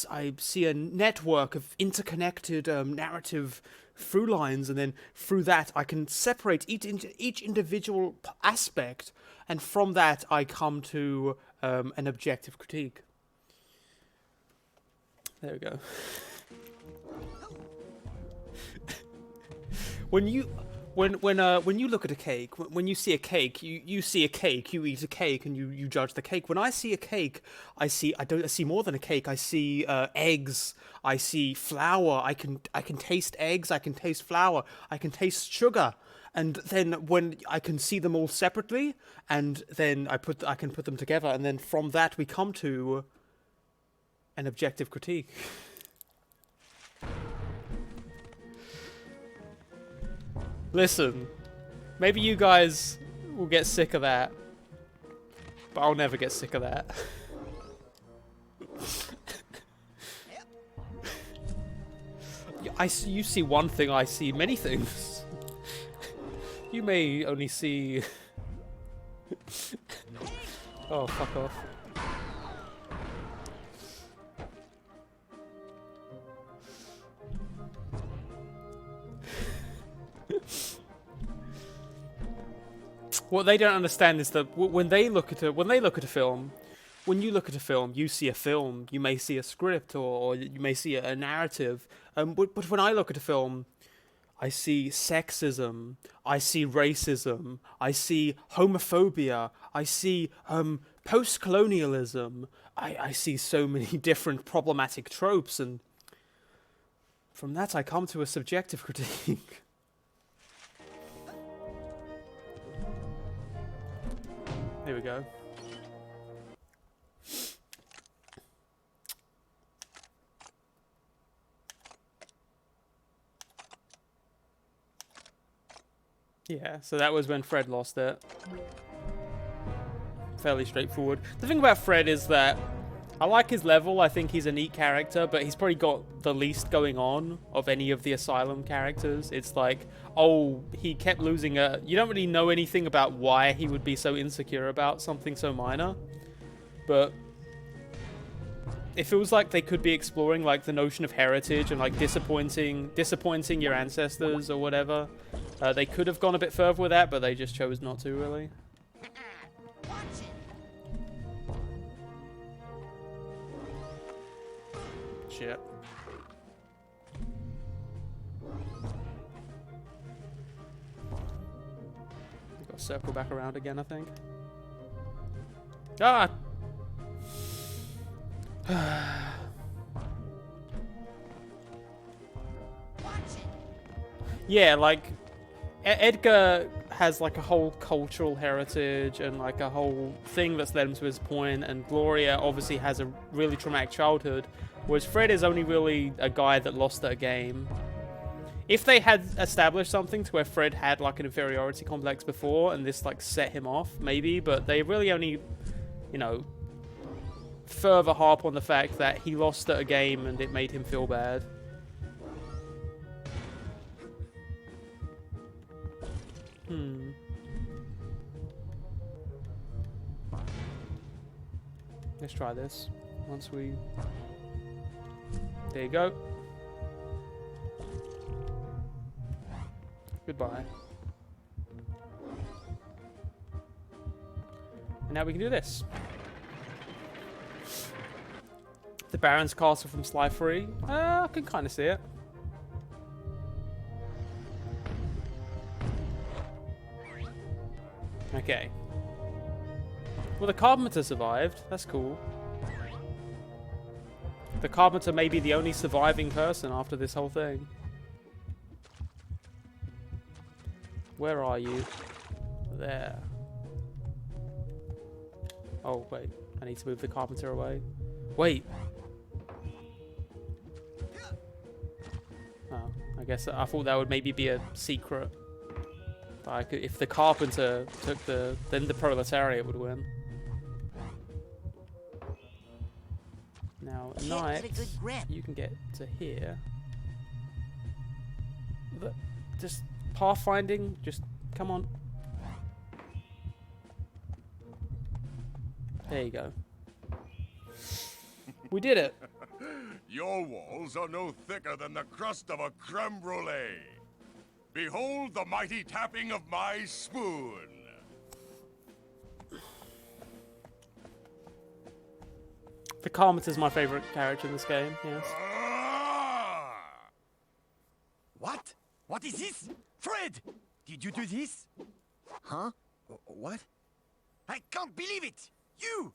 I see a network of interconnected narrative through lines, and then through that I can separate each individual aspect, and from that I come to an objective critique. There we go. When you look at a cake, when you see a cake, you see a cake, you eat a cake, and you judge the cake. When I see a cake, I see more than a cake. I see eggs, I see flour. I can taste eggs, I can taste flour, I can taste sugar. And then when I can see them all separately, and then I can put them together, and then from that we come to an objective critique. Listen, maybe you guys will get sick of that, but I'll never get sick of that. You see one thing, I see many things. You may only see... Oh, fuck off. What they don't understand is that when they look at a film, when you look at a film, you see a film. You may see a script, or you may see a narrative. But when I look at a film, I see sexism, I see racism, I see homophobia, I see post-colonialism. I see so many different problematic tropes, and from that I come to a subjective critique. There we go. Yeah, so that was when Fred lost it. Fairly straightforward. The thing about Fred is that I like his level. I think he's a neat character, but he's probably got the least going on of any of the Asylum characters. It's like, oh, he kept losing you don't really know anything about why he would be so insecure about something so minor. but it feels like they could be exploring like the notion of heritage and like disappointing your ancestors or whatever. They could have gone a bit further with that, but they just chose not to, really. Shit. Got to circle back around again, I think. Ah! Yeah, like Edgar has like a whole cultural heritage and like a whole thing that's led him to his point, and Gloria obviously has a really traumatic childhood, whereas Fred is only really a guy that lost at a game. If they had established something to where Fred had like an inferiority complex before and this like set him off, maybe, but they really only, you know, further harp on the fact that he lost at a game and it made him feel bad. Let's try this. Once we... There you go. Goodbye. And now we can do this. The Baron's Castle from Sly 3. I can kind of see it. Okay. Well, the Carpenter survived. That's cool. The Carpenter may be the only surviving person after this whole thing. Where are you? There. Oh, wait. I need to move the Carpenter away. Wait. Oh, I guess I thought that would maybe be a secret. Like, if the Carpenter took then the Proletariat would win. Now, at night, you can get to here. Just pathfinding, just come on. There you go. We did it. Your walls are no thicker than the crust of a creme brulee. Behold the mighty tapping of my spoon. The Carpenter's my favorite character in this game, yes. What? What is this? Fred! Did you do this? Huh? What? I can't believe it! You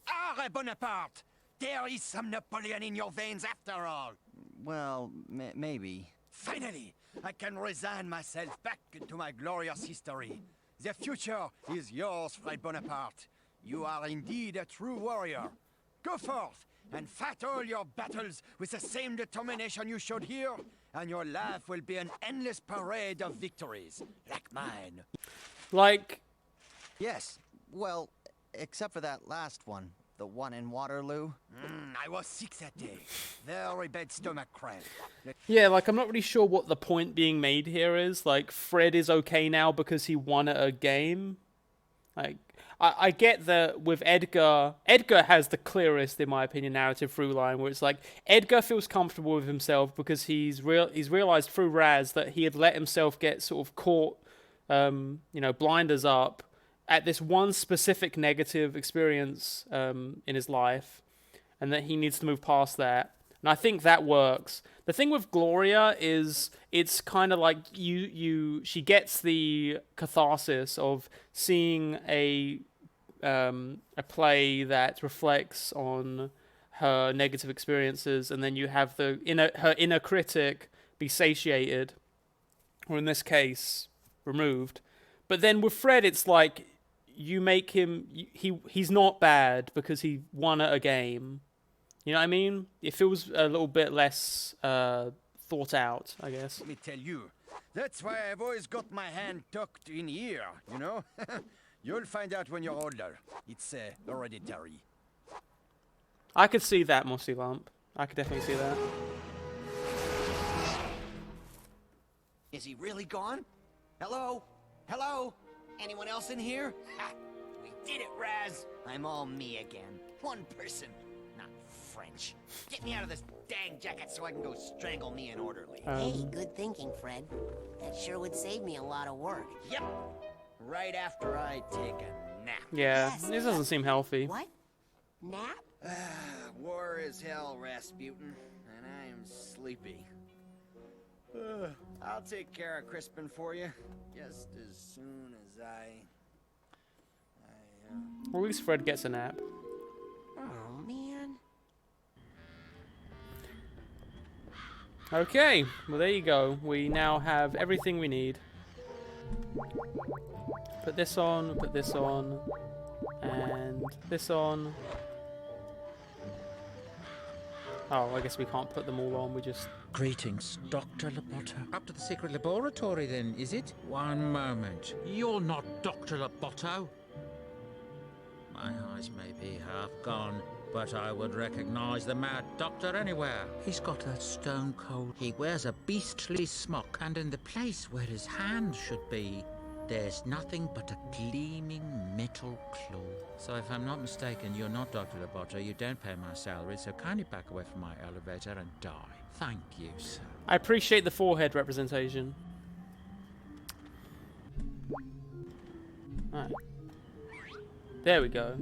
are a Bonaparte! There is some Napoleon in your veins after all. Well, maybe. Finally, I can resign myself back into my glorious history. The future is yours, Fred Bonaparte. You are indeed a true warrior. Go forth and fight all your battles with the same determination you showed here, and your life will be an endless parade of victories, like mine. Like... Yes, well, except for that last one. The one in Waterloo. I was sick that day. Very bad stomach cramp. Yeah, like, I'm not really sure what the point being made here is. Like, Fred is okay now because he won at a game. Like, I get that with Edgar has the clearest, in my opinion, narrative through line, where it's like, Edgar feels comfortable with himself because he's realized through Raz that he had let himself get sort of caught, you know, blinders up at this one specific negative experience in his life, and that he needs to move past that. And I think that works. The thing with Gloria is it's kind of like she gets the catharsis of seeing a play that reflects on her negative experiences, and then you have her inner critic be satiated, or in this case, removed. But then with Fred, it's like you make him he's not bad because he won at a game. You know what I mean? It feels a little bit less thought out, I guess. Let me tell you, that's why I've always got my hand tucked in here, you know? You'll find out when you're older. It's hereditary. I could see that, Mossy Lump. I could definitely see that. Is he really gone? Hello? Hello? Anyone else in here? Ha! We did it, Raz. I'm all me again. One person, not French. Get me out of this dang jacket so I can go strangle me an orderly. Hey, good thinking, Fred. That sure would save me a lot of work. Yep. Right after I take a nap. Yeah, this doesn't seem healthy. What? Nap? War is hell, Rasputin, and I'm sleepy. I'll take care of Crispin for you, just as soon as Or at least Fred gets a nap. Oh, man. Okay, well there you go. We now have everything we need. Put this on, and this on. Oh, I guess we can't put them all on, we just... Greetings, Dr. Loboto. Up to the secret laboratory then, is it? One moment. You're not Dr. Loboto. My eyes may be half gone, but I would recognize the Mad Doctor anywhere. He's got that stone cold. He wears a beastly smock, and in the place where his hand should be, there's nothing but a gleaming metal claw. So if I'm not mistaken, you're not Dr. Loboto. You don't pay my salary, so kindly back away from my elevator and die. Thank you, sir. I appreciate the forehead representation. Alright. There we go.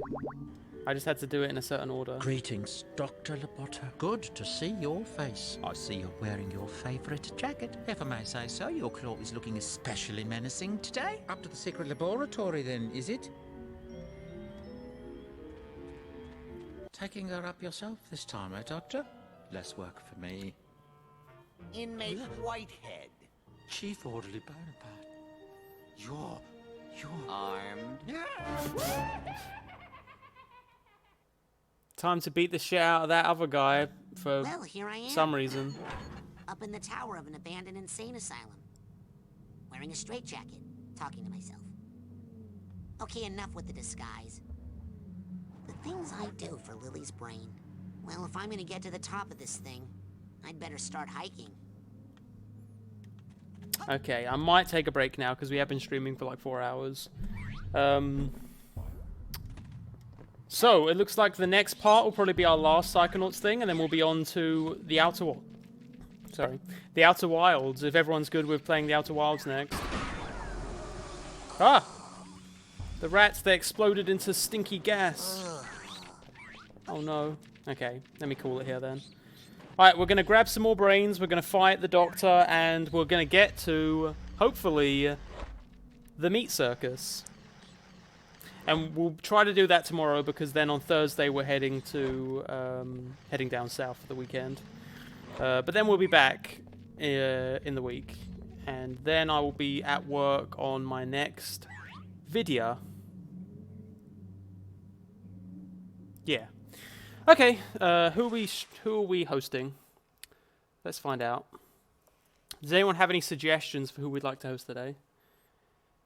I just had to do it in a certain order. Greetings, Dr. Loboto. Good to see your face. I see you're wearing your favourite jacket. If I may say so, your claw is looking especially menacing today. Up to the secret laboratory then, is it? Taking her up yourself this time, eh, Doctor? Less work for me. Inmate Whitehead. Chief Orderly Bonaparte. You're armed. Time to beat the shit out of that other guy for Well, here I am. some reason. Up in the tower of an abandoned insane asylum. Wearing a straitjacket, talking to myself. Okay, enough with the disguise. The things I do for Lily's brain. Well, if I'm gonna get to the top of this thing, I'd better start hiking. Okay, I might take a break now because we have been streaming for like 4 hours. So, it looks like the next part will probably be our last Psychonauts thing, and then we'll be on to the Outer Wilds, if everyone's good with playing the Outer Wilds next. Ah! The rats, they exploded into stinky gas. Oh no. Okay, let me call it here then. Alright, we're going to grab some more brains, we're going to fight the Doctor, and we're going to get to, hopefully, the meat circus. And we'll try to do that tomorrow, because then on Thursday we're heading down south for the weekend. But then we'll be back in the week. And then I will be at work on my next video. Yeah. Okay, who are we hosting? Let's find out. Does anyone have any suggestions for who we'd like to host today?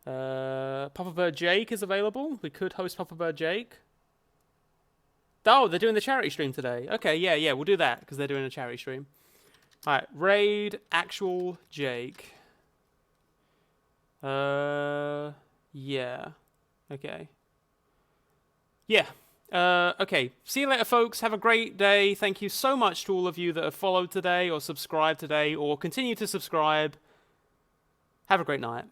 Papa Bird Jake is available. We could host Papa Bird Jake. Oh, they're doing the charity stream today. Okay, yeah, we'll do that because they're doing a charity stream. Alright, Raid, Actual Jake. Yeah. Okay. Yeah. Okay. See you later, folks. Have a great day. Thank you so much to all of you that have followed today or subscribed today or continue to subscribe. Have a great night.